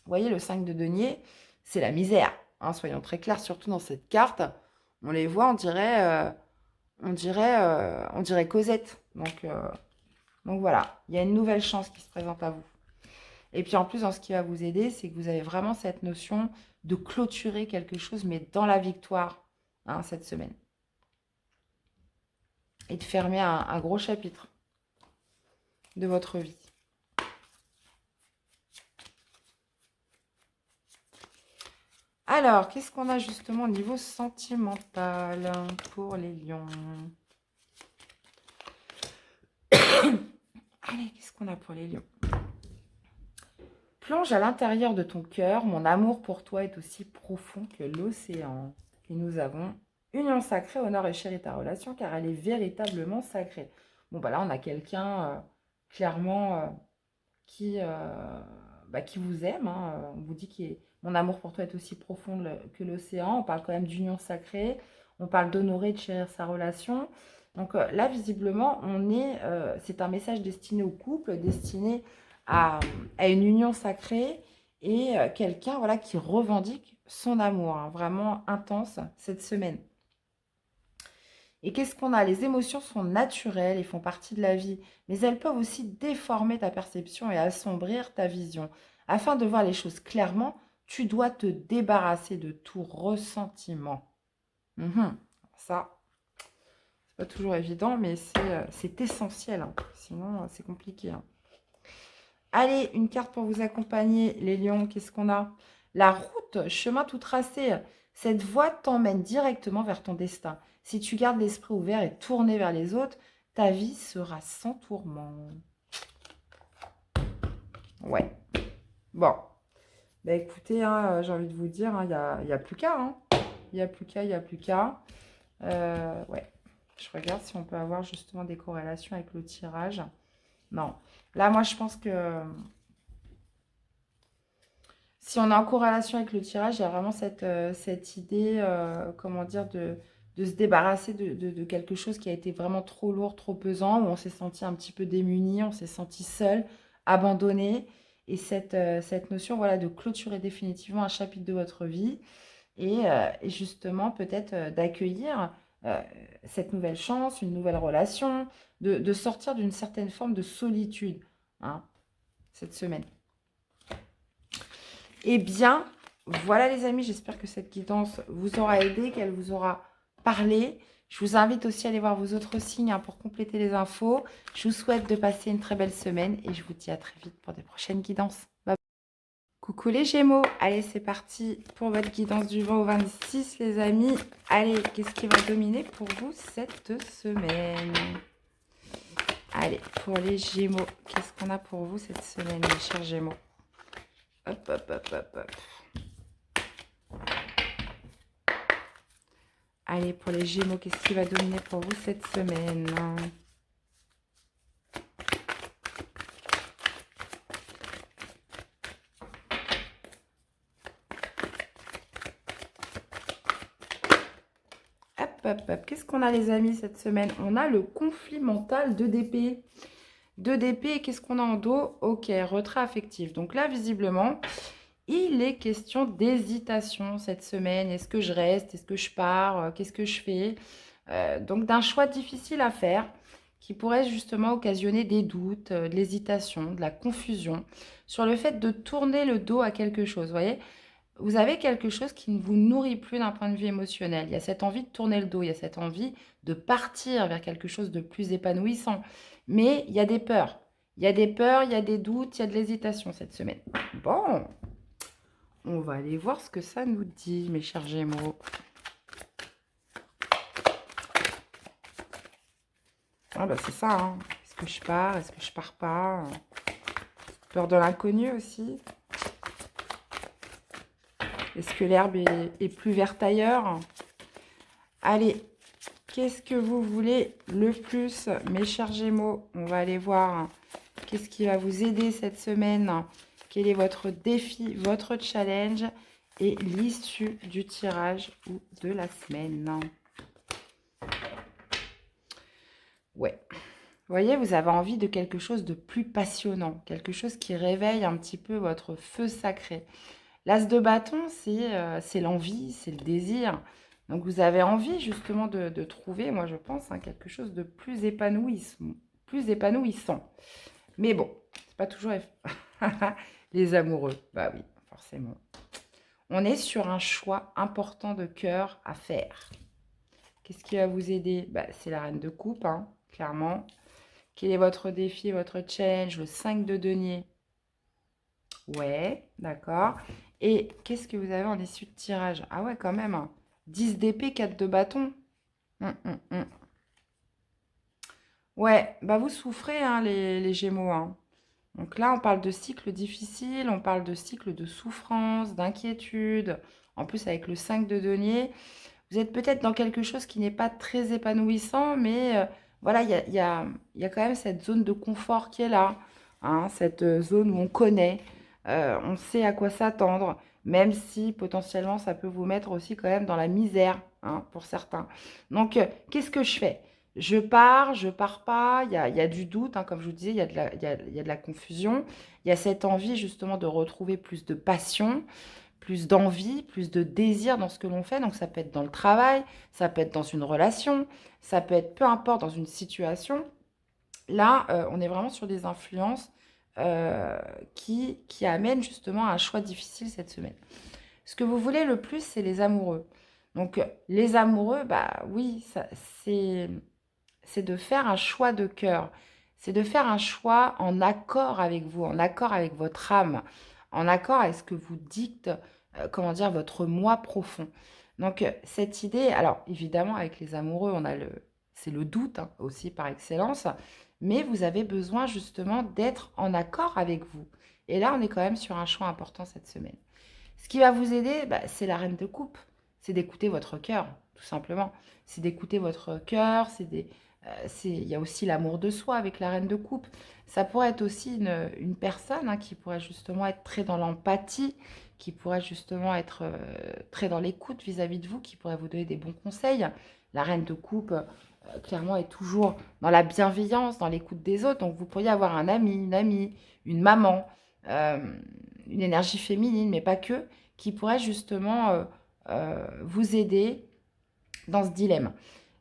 vous voyez, le 5 de denier, c'est la misère. Hein, soyons très clairs, surtout dans cette carte. On les voit, on dirait Cosette. Donc voilà, il y a une nouvelle chance qui se présente à vous. Et puis en plus, dans ce qui va vous aider, c'est que vous avez vraiment cette notion de clôturer quelque chose, mais dans la victoire, hein, cette semaine. Et de fermer un gros chapitre de votre vie. Alors, qu'est-ce qu'on a justement au niveau sentimental pour les lions? Allez, qu'est-ce qu'on a pour les lions? Plonge à l'intérieur de ton cœur. Mon amour pour toi est aussi profond que l'océan. Et nous avons union sacrée, honore et chérie ta relation, car elle est véritablement sacrée. Bon, bah là, on a quelqu'un, clairement, qui vous aime. Hein. On vous dit que mon amour pour toi est aussi profond que l'océan. On parle quand même d'union sacrée. On parle d'honorer, de chérir sa relation. Donc là, visiblement, c'est un message destiné au couple, destiné à une union sacrée et quelqu'un voilà, qui revendique son amour, hein, vraiment intense cette semaine. Et qu'est-ce qu'on a? Les émotions sont naturelles et font partie de la vie, mais elles peuvent aussi déformer ta perception et assombrir ta vision. Afin de voir les choses clairement, tu dois te débarrasser de tout ressentiment. Ça, c'est pas toujours évident, mais c'est essentiel, hein. Sinon, c'est compliqué, hein. Allez, une carte pour vous accompagner, les lions. Qu'est-ce qu'on a? La route, chemin tout tracé. Cette voie t'emmène directement vers ton destin. Si tu gardes l'esprit ouvert et tourné vers les autres, ta vie sera sans tourment. Ouais. Bon. Bah écoutez, hein, j'ai envie de vous dire, il y a plus qu'à. Hein. Il n'y a plus qu'à, il n'y a plus qu'à. Ouais. Je regarde si on peut avoir justement des corrélations avec le tirage. Non. Là, moi, je pense que si on est en corrélation avec le tirage, il y a vraiment cette idée, comment dire, de se débarrasser de quelque chose qui a été vraiment trop lourd, trop pesant, où on s'est senti un petit peu démuni, on s'est senti seul, abandonné. Et cette notion, voilà, de clôturer définitivement un chapitre de votre vie et justement peut-être d'accueillir euh, cette nouvelle chance, une nouvelle relation, de sortir d'une certaine forme de solitude, hein, cette semaine. Eh bien, voilà les amis, j'espère que cette guidance vous aura aidé, qu'elle vous aura parlé. Je vous invite aussi à aller voir vos autres signes, hein, pour compléter les infos. Je vous souhaite de passer une très belle semaine et je vous dis à très vite pour des prochaines guidances. Bye bye. Coucou les Gémeaux, allez c'est parti pour votre guidance du 20 au 26 les amis. Allez, qu'est-ce qui va dominer pour vous cette semaine? Allez, pour les Gémeaux, qu'est-ce qu'on a pour vous cette semaine, mes chers Gémeaux? Hop, hop, hop, hop, hop. Allez, pour les Gémeaux, qu'est-ce qui va dominer pour vous cette semaine? Hop, hop, hop. Qu'est-ce qu'on a les amis cette semaine? On a le conflit mental de d'épée. 2 d'épée, et qu'est-ce qu'on a en dos? Ok, retrait affectif. Donc là, visiblement, il est question d'hésitation cette semaine. Est-ce que je reste? Est-ce que je pars? Qu'est-ce que je fais? Donc d'un choix difficile à faire qui pourrait justement occasionner des doutes, de l'hésitation, de la confusion sur le fait de tourner le dos à quelque chose. Vous voyez, vous avez quelque chose qui ne vous nourrit plus d'un point de vue émotionnel. Il y a cette envie de tourner le dos, il y a cette envie de partir vers quelque chose de plus épanouissant. Mais il y a des peurs. Il y a des peurs, il y a des doutes, il y a de l'hésitation cette semaine. Bon, on va aller voir ce que ça nous dit, mes chers Gémeaux. Ah bah c'est ça, hein. Est-ce que je pars? Est-ce que je pars pas? Peur de l'inconnu aussi. Est-ce que l'herbe est plus verte ailleurs? Allez, qu'est-ce que vous voulez le plus, mes chers Gémeaux? On va aller voir qu'est-ce qui va vous aider cette semaine. Quel est votre défi, votre challenge et l'issue du tirage ou de la semaine? Ouais. Vous voyez, vous avez envie de quelque chose de plus passionnant, quelque chose qui réveille un petit peu votre feu sacré. L'as de bâton, c'est l'envie, c'est le désir. Donc, vous avez envie justement de trouver, moi je pense, hein, quelque chose de plus épanouissant. Plus épanouissant. Mais bon, c'est pas toujours les amoureux. Bah oui, forcément. On est sur un choix important de cœur à faire. Qu'est-ce qui va vous aider? Bah, c'est la reine de coupe, hein, clairement. Quel est votre défi, votre challenge? Le 5 de denier. Ouais, d'accord. Et qu'est-ce que vous avez en issue de tirage? Ah ouais, quand même, hein. 10 d'épée, 4 de bâton. Hum. Ouais, bah vous souffrez, hein, les Gémeaux, hein. Donc là, on parle de cycle difficile, on parle de cycle de souffrance, d'inquiétude. En plus, avec le 5 de denier, vous êtes peut-être dans quelque chose qui n'est pas très épanouissant, mais voilà, il y a quand même cette zone de confort qui est là, hein, cette zone où on connaît, on sait à quoi s'attendre, même si potentiellement ça peut vous mettre aussi quand même dans la misère, hein, pour certains. Donc, qu'est-ce que je fais? Je pars pas, il y a du doute, hein, comme je vous disais, il y a de la confusion, il y a cette envie justement de retrouver plus de passion, plus d'envie, plus de désir dans ce que l'on fait. Donc ça peut être dans le travail, ça peut être dans une relation, ça peut être peu importe dans une situation. Là, on est vraiment sur des influences qui amènent justement à un choix difficile cette semaine. Ce que vous voulez le plus, c'est les amoureux. Donc les amoureux, bah oui, c'est c'est de faire un choix de cœur. C'est de faire un choix en accord avec vous, en accord avec votre âme, en accord avec ce que vous dicte, comment dire, votre moi profond. Donc, cette idée, alors évidemment, avec les amoureux, c'est le doute hein, aussi par excellence, mais vous avez besoin justement d'être en accord avec vous. Et là, on est quand même sur un choix important cette semaine. Ce qui va vous aider, bah, c'est la reine de coupe. C'est d'écouter votre cœur, tout simplement. C'est d'écouter votre cœur. Il y a aussi l'amour de soi avec la reine de coupe. Ça pourrait être aussi une personne hein, qui pourrait justement être très dans l'empathie, qui pourrait justement être très dans l'écoute vis-à-vis de vous, qui pourrait vous donner des bons conseils. La reine de coupe, clairement, est toujours dans la bienveillance, dans l'écoute des autres. Donc, vous pourriez avoir un ami, une amie, une maman, euh, une énergie féminine, mais pas que, qui pourrait justement vous aider dans ce dilemme.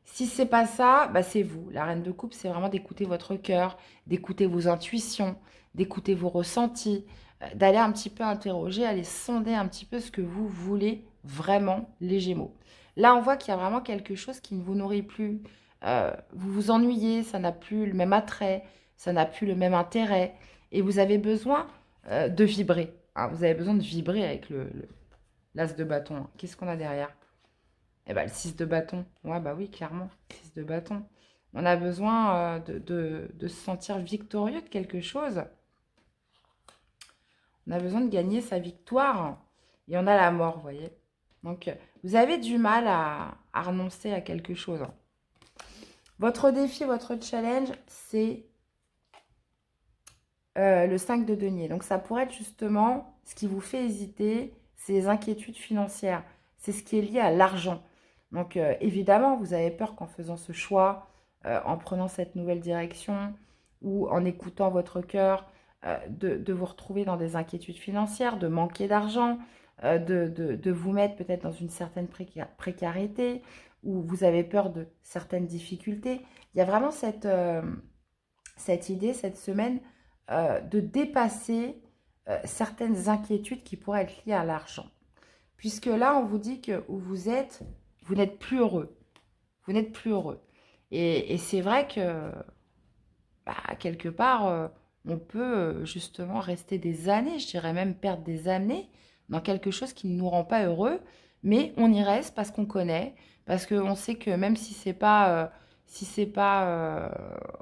Si c'est pas ça, bah c'est vous. La reine de coupe, c'est vraiment d'écouter votre cœur, d'écouter vos intuitions, d'écouter vos ressentis, d'aller un petit peu interroger, aller sonder un petit peu ce que vous voulez vraiment, les Gémeaux. Là, on voit qu'il y a vraiment quelque chose qui ne vous nourrit plus. Vous vous ennuyez, ça n'a plus le même attrait, ça n'a plus le même intérêt, et vous avez besoin de vibrer. Hein. Vous avez besoin de vibrer avec l'as de bâton. Qu'est-ce qu'on a derrière? Eh ben, le 6 de bâton. Ouais, bah oui, clairement. 6 de bâton. On a besoin de se sentir victorieux de quelque chose. On a besoin de gagner sa victoire. Et on a la mort, vous voyez. Donc, vous avez du mal à renoncer à quelque chose. Votre défi, votre challenge, c'est le 5 de denier. Donc, ça pourrait être justement ce qui vous fait hésiter, c'est les inquiétudes financières. C'est ce qui est lié à l'argent. Donc, évidemment, vous avez peur qu'en faisant ce choix, en prenant cette nouvelle direction ou en écoutant votre cœur, de vous retrouver dans des inquiétudes financières, de manquer d'argent, de vous mettre peut-être dans une certaine précarité ou vous avez peur de certaines difficultés. Il y a vraiment cette idée, cette semaine, de dépasser certaines inquiétudes qui pourraient être liées à l'argent. Puisque là, on vous dit que où vous êtes, vous n'êtes plus heureux. Vous n'êtes plus heureux. Et c'est vrai que, bah, quelque part, on peut justement rester des années, je dirais même perdre des années dans quelque chose qui ne nous rend pas heureux, mais on y reste parce qu'on connaît, parce qu'on sait que même si c'est pas,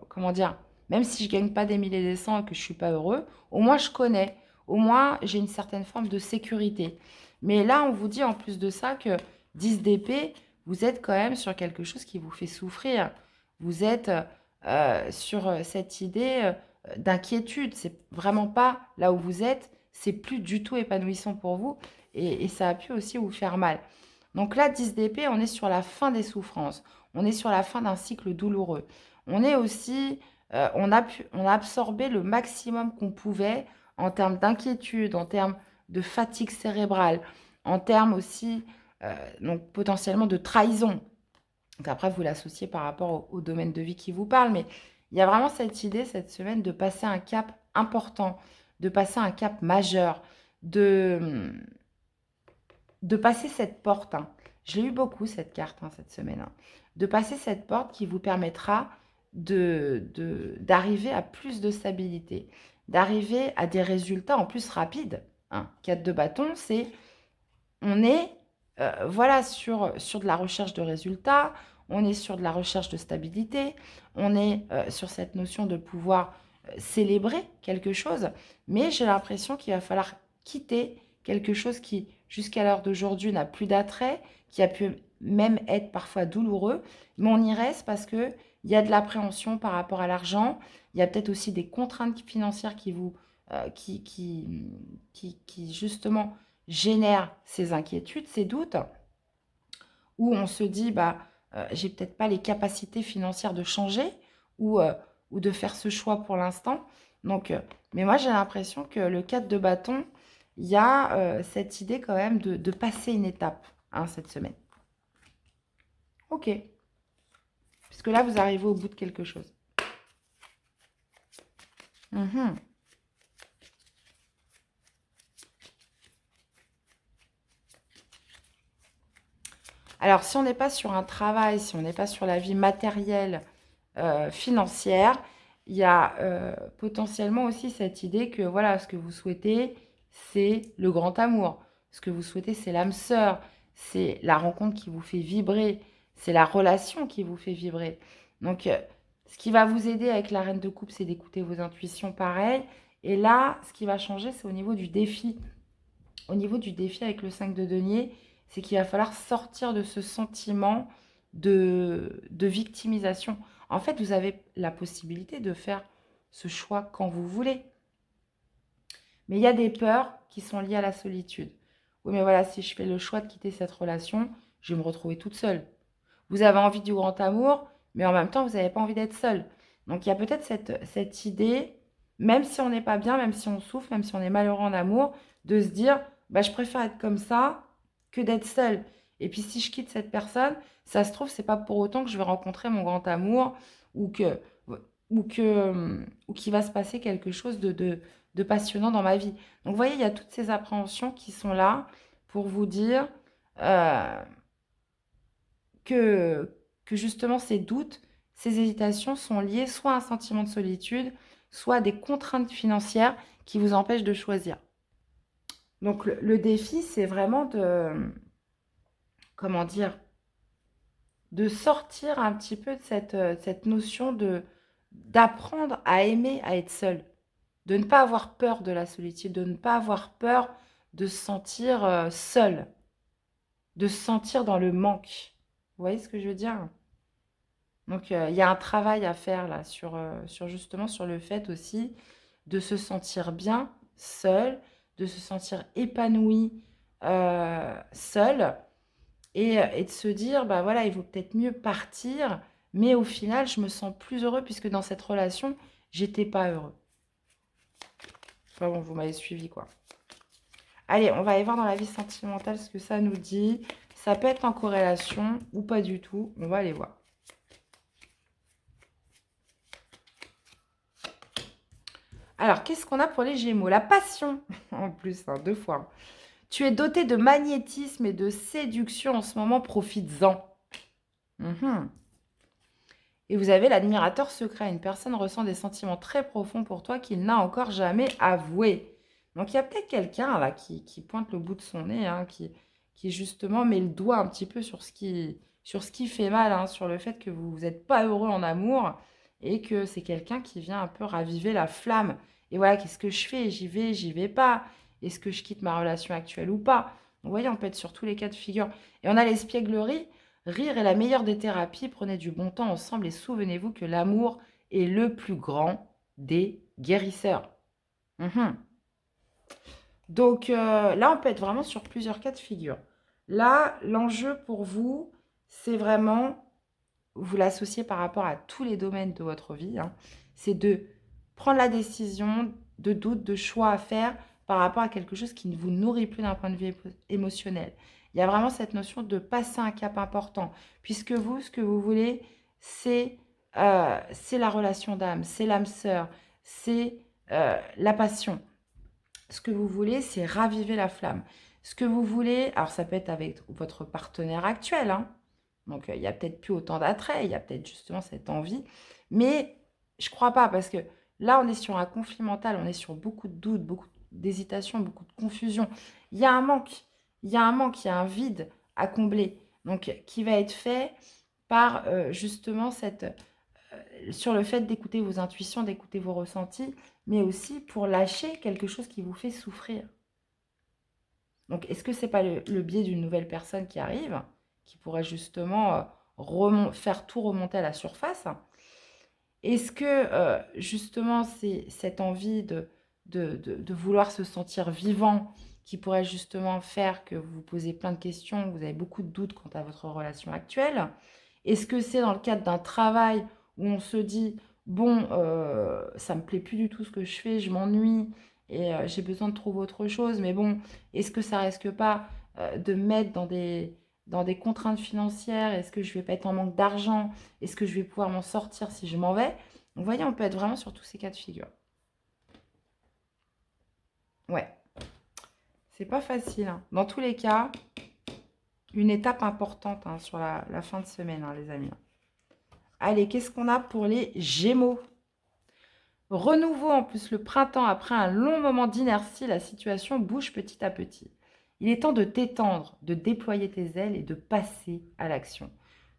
comment dire, même si je gagne pas des milliers et des cents et que je suis pas heureux, au moins je connais, au moins j'ai une certaine forme de sécurité. Mais là, on vous dit en plus de ça que 10 d'épée, vous êtes quand même sur quelque chose qui vous fait souffrir. Vous êtes sur cette idée d'inquiétude. C'est vraiment pas là où vous êtes, c'est plus du tout épanouissant pour vous et ça a pu aussi vous faire mal. Donc là, 10 d'épée, on est sur la fin des souffrances, on est sur la fin d'un cycle douloureux. On est aussi, on a absorbé le maximum qu'on pouvait en termes d'inquiétude, en termes de fatigue cérébrale, en termes aussi, donc potentiellement de trahison. Donc après, vous l'associez par rapport au domaine de vie qui vous parle, mais il y a vraiment cette idée cette semaine de passer un cap important, de passer un cap majeur, de, de passer cette porte. Hein. Je l'ai eu beaucoup cette carte hein, cette semaine. Hein. De passer cette porte qui vous permettra d'arriver à plus de stabilité, d'arriver à des résultats en plus rapides. Hein. 4 de bâton, c'est on est voilà, sur de la recherche de résultats, on est sur de la recherche de stabilité, on est sur cette notion de pouvoir célébrer quelque chose, mais j'ai l'impression qu'il va falloir quitter quelque chose qui, jusqu'à l'heure d'aujourd'hui, n'a plus d'attrait, qui a pu même être parfois douloureux, mais on y reste parce qu'il y a de l'appréhension par rapport à l'argent, il y a peut-être aussi des contraintes financières qui vous, qui justement génère ces inquiétudes, ces doutes, où on se dit, bah, j'ai peut-être pas les capacités financières de changer ou de faire ce choix pour l'instant. Donc, mais moi, j'ai l'impression que le 4 de bâton, il y a cette idée quand même de passer une étape hein, cette semaine. Ok. Puisque là, vous arrivez au bout de quelque chose. Alors, si on n'est pas sur un travail, si on n'est pas sur la vie matérielle, financière. Il y a potentiellement aussi cette idée que voilà, ce que vous souhaitez, c'est le grand amour. Ce que vous souhaitez, c'est l'âme sœur. C'est la rencontre qui vous fait vibrer. C'est la relation qui vous fait vibrer. Donc, ce qui va vous aider avec la reine de coupe, c'est d'écouter vos intuitions pareil. Et là, ce qui va changer, c'est au niveau du défi. Au niveau du défi avec le 5 de denier, c'est qu'il va falloir sortir de ce sentiment de victimisation. En fait, vous avez la possibilité de faire ce choix quand vous voulez. Mais il y a des peurs qui sont liées à la solitude. Oui, mais voilà, si je fais le choix de quitter cette relation, je vais me retrouver toute seule. Vous avez envie du grand amour, mais en même temps, vous n'avez pas envie d'être seule. Donc, il y a peut-être cette idée, même si on n'est pas bien, même si on souffre, même si on est malheureux en amour, de se dire, bah, je préfère être comme ça que d'être seule. Et puis, si je quitte cette personne, ça se trouve, c'est pas pour autant que je vais rencontrer mon grand amour ou ou qu'il va se passer quelque chose de passionnant dans ma vie. Donc, vous voyez, il y a toutes ces appréhensions qui sont là pour vous dire euh, que, que justement ces doutes, ces hésitations sont liées soit à un sentiment de solitude, soit à des contraintes financières qui vous empêchent de choisir. Donc, le défi, c'est vraiment comment dire, de sortir un petit peu de cette notion d'apprendre à aimer, à être seul. De ne pas avoir peur de la solitude, de ne pas avoir peur de se sentir seul, de se sentir dans le manque. Vous voyez ce que je veux dire? Donc, il y a un travail à faire là sur justement sur le fait aussi de se sentir bien seul, de se sentir épanoui seul et de se dire, bah voilà, il vaut peut-être mieux partir, mais au final, je me sens plus heureux puisque dans cette relation, j'étais pas heureux. Enfin bon, vous m'avez suivi quoi. Allez, on va aller voir dans la vie sentimentale ce que ça nous dit. Ça peut être en corrélation ou pas du tout. On va aller voir. Alors, qu'est-ce qu'on a pour les Gémeaux? La passion, en plus, hein, 2 fois. Tu es doté de magnétisme et de séduction en ce moment, profites-en. Mhm. Et vous avez l'admirateur secret. Une personne ressent des sentiments très profonds pour toi qu'il n'a encore jamais avoués. Donc, il y a peut-être quelqu'un là qui pointe le bout de son nez, hein, qui justement met le doigt un petit peu sur ce qui fait mal, hein, sur le fait que vous n'êtes pas heureux en amour et que c'est quelqu'un qui vient un peu raviver la flamme. Et voilà, qu'est-ce que je fais? J'y vais pas. Est-ce que je quitte ma relation actuelle ou pas? Vous voyez, on peut être sur tous les cas de figure. Et on a l'espièglerie. Rire est la meilleure des thérapies. Prenez du bon temps ensemble et souvenez-vous que l'amour est le plus grand des guérisseurs. Mhm. Donc là, on peut être vraiment sur plusieurs cas de figure. Là, l'enjeu pour vous, c'est vraiment, vous l'associez par rapport à tous les domaines de votre vie, hein, c'est de prendre la décision de doute, de choix à faire par rapport à quelque chose qui ne vous nourrit plus d'un point de vue émotionnel. Il y a vraiment cette notion de passer un cap important, puisque vous, ce que vous voulez, c'est la relation d'âme, c'est l'âme sœur, c'est la passion. Ce que vous voulez, c'est raviver la flamme. Ce que vous voulez, alors ça peut être avec votre partenaire actuel, hein. Donc il n'y a peut-être plus autant d'attrait, il y a peut-être justement cette envie, mais je crois pas parce que là on est sur un conflit mental, on est sur beaucoup de doutes, beaucoup d'hésitations, beaucoup de confusion. Il y a un manque, il y a un manque, il y a un vide à combler, donc qui va être fait par justement sur le fait d'écouter vos intuitions, d'écouter vos ressentis, mais aussi pour lâcher quelque chose qui vous fait souffrir. Donc, est-ce que ce n'est pas le biais d'une nouvelle personne qui arrive, qui pourrait justement faire tout remonter à la surface? Est-ce que justement c'est cette envie de vouloir se sentir vivant qui pourrait justement faire que vous vous posez plein de questions, que vous avez beaucoup de doutes quant à votre relation actuelle? Est-ce que c'est dans le cadre d'un travail où on se dit, bon, ça me plaît plus du tout ce que je fais, je m'ennuie et j'ai besoin de trouver autre chose, mais bon, est-ce que ça risque pas de me mettre dans des contraintes financières? Est-ce que je vais pas être en manque d'argent? Est-ce que je vais pouvoir m'en sortir si je m'en vais? Donc, vous voyez, on peut être vraiment sur tous ces cas de figure. Ouais, c'est pas facile, hein. Dans tous les cas, une étape importante, hein, sur la fin de semaine, hein, les amis. Allez, qu'est-ce qu'on a pour les Gémeaux? Renouveau en plus le printemps, après un long moment d'inertie, la situation bouge petit à petit. Il est temps de t'étendre, de déployer tes ailes et de passer à l'action.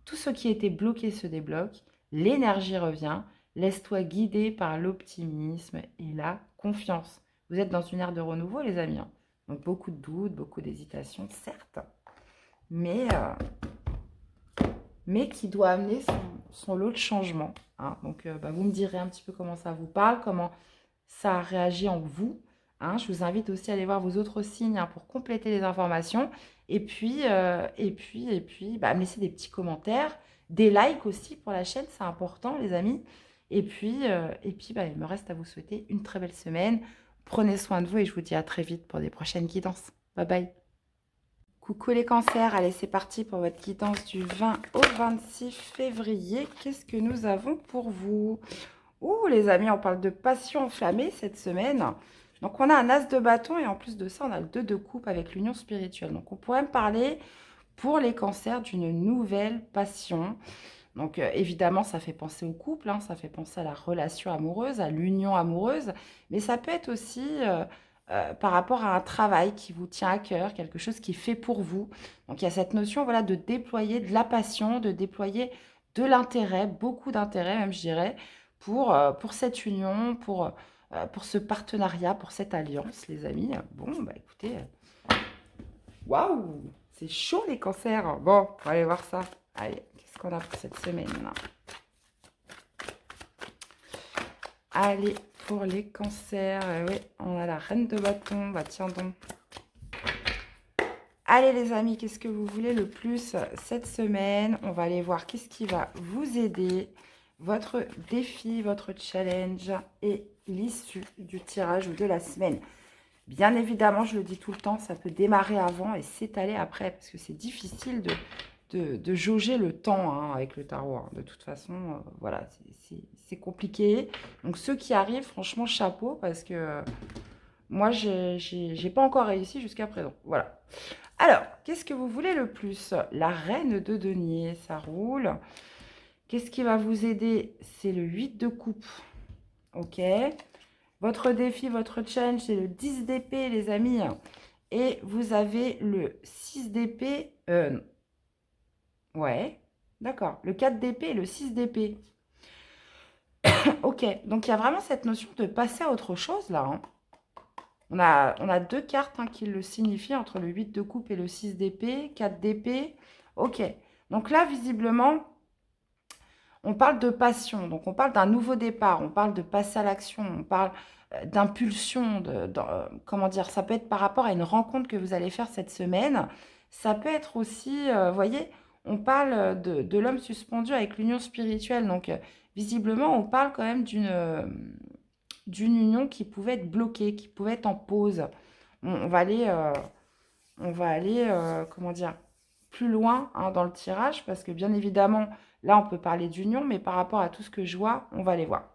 Tout ce qui était bloqué se débloque, l'énergie revient, laisse-toi guider par l'optimisme et la confiance. Vous êtes dans une ère de renouveau, les amis, hein. Donc beaucoup de doutes, beaucoup d'hésitations, certes, mais, qui doit amener son lot de changement, hein. Donc, vous me direz un petit peu comment ça vous parle, comment ça réagit en vous, hein. Je vous invite aussi à aller voir vos autres signes, hein, pour compléter les informations. Et puis, me laisser des petits commentaires, des likes aussi pour la chaîne, c'est important, les amis. Et puis, il me reste à vous souhaiter une très belle semaine. Prenez soin de vous et je vous dis à très vite pour des prochaines guidances. Bye bye. Coucou les cancers, allez c'est parti pour votre guidance du 20 au 26 février. Qu'est-ce que nous avons pour vous? Ouh les amis, on parle de passion enflammée cette semaine. Donc on a un as de bâton et en plus de ça, on a le 2 de coupe avec l'union spirituelle. Donc on pourrait me parler pour les cancers d'une nouvelle passion. Donc évidemment, ça fait penser au couple, hein, ça fait penser à la relation amoureuse, à l'union amoureuse, mais ça peut être aussi par rapport à un travail qui vous tient à cœur, quelque chose qui est fait pour vous. Donc il y a cette notion, voilà, de déployer de la passion, de déployer de l'intérêt, beaucoup d'intérêt même, je dirais, pour cette union, pour ce partenariat, pour cette alliance, les amis. Bon, bah écoutez, waouh, c'est chaud les cancers. Bon, on va aller voir ça. Allez, qu'est-ce qu'on a pour cette semaine là? Allez, pour les cancers, oui, on a la reine de bâton. Bah tiens donc. Allez les amis, qu'est-ce que vous voulez le plus cette semaine? On va aller voir qu'est-ce qui va vous aider, votre défi, votre challenge et l'issue du tirage de la semaine. Bien évidemment, je le dis tout le temps, ça peut démarrer avant et s'étaler après parce que c'est difficile de jauger le temps, hein, avec le tarot, hein. De toute façon, voilà, c'est compliqué. Donc ceux qui arrivent, franchement, chapeau parce que moi, j'ai pas encore réussi jusqu'à présent. Voilà. Alors, qu'est-ce que vous voulez le plus? La reine de denier, ça roule. Qu'est-ce qui va vous aider? C'est le 8 de coupe. Ok. Votre défi, votre challenge, c'est le 10 d'épée, les amis. Et vous avez le 6 d'épée. Ouais, d'accord. Le 4 d'épée et le 6 d'épée. Ok, donc il y a vraiment cette notion de passer à autre chose, là, hein. On a deux cartes, hein, qui le signifient, entre le 8 de coupe et le 6 d'épée, 4 d'épée. Ok, donc là, visiblement, on parle de passion, donc on parle d'un nouveau départ, on parle de passer à l'action, on parle d'impulsion, comment dire, ça peut être par rapport à une rencontre que vous allez faire cette semaine. Ça peut être aussi, vous voyez, on parle de l'homme suspendu avec l'union spirituelle. Donc, visiblement, on parle quand même d'une union qui pouvait être bloquée, qui pouvait être en pause. On va aller, comment dire, plus loin, hein, dans le tirage, parce que bien évidemment, là, on peut parler d'union, mais par rapport à tout ce que je vois, on va aller voir.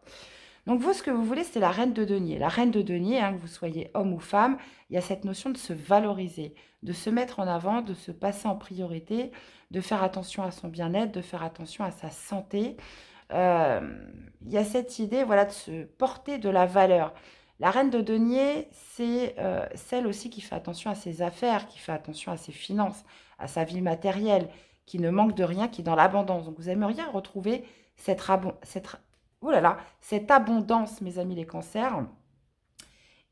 Donc vous, ce que vous voulez, c'est la reine de denier. La reine de denier, hein, que vous soyez homme ou femme, il y a cette notion de se valoriser, de se mettre en avant, de se passer en priorité, de faire attention à son bien-être, de faire attention à sa santé. Il y a cette idée, voilà, de se porter de la valeur. La reine de denier, c'est celle aussi qui fait attention à ses affaires, qui fait attention à ses finances, à sa vie matérielle, qui ne manque de rien, qui est dans l'abondance. Donc vous aimeriez retrouver oh là là, cette abondance, mes amis les cancers.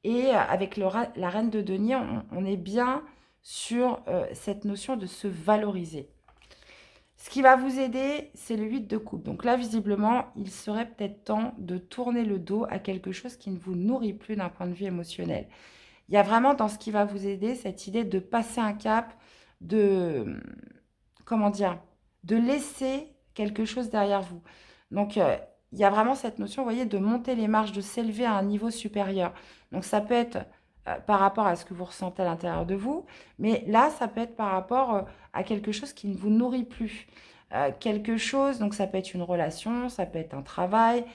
Et avec la reine de denier, on est bien sur cette notion de se valoriser. Ce qui va vous aider, c'est le 8 de coupe. Donc là, visiblement, il serait peut-être temps de tourner le dos à quelque chose qui ne vous nourrit plus d'un point de vue émotionnel. Il y a vraiment dans ce qui va vous aider cette idée de passer un cap, de, comment dire, de laisser quelque chose derrière vous. Donc, il y a vraiment cette notion, vous voyez, de monter les marches, de s'élever à un niveau supérieur. Donc, ça peut être par rapport à ce que vous ressentez à l'intérieur de vous, mais là, ça peut être par rapport à quelque chose qui ne vous nourrit plus. Quelque chose, donc ça peut être une relation, ça peut être un travail.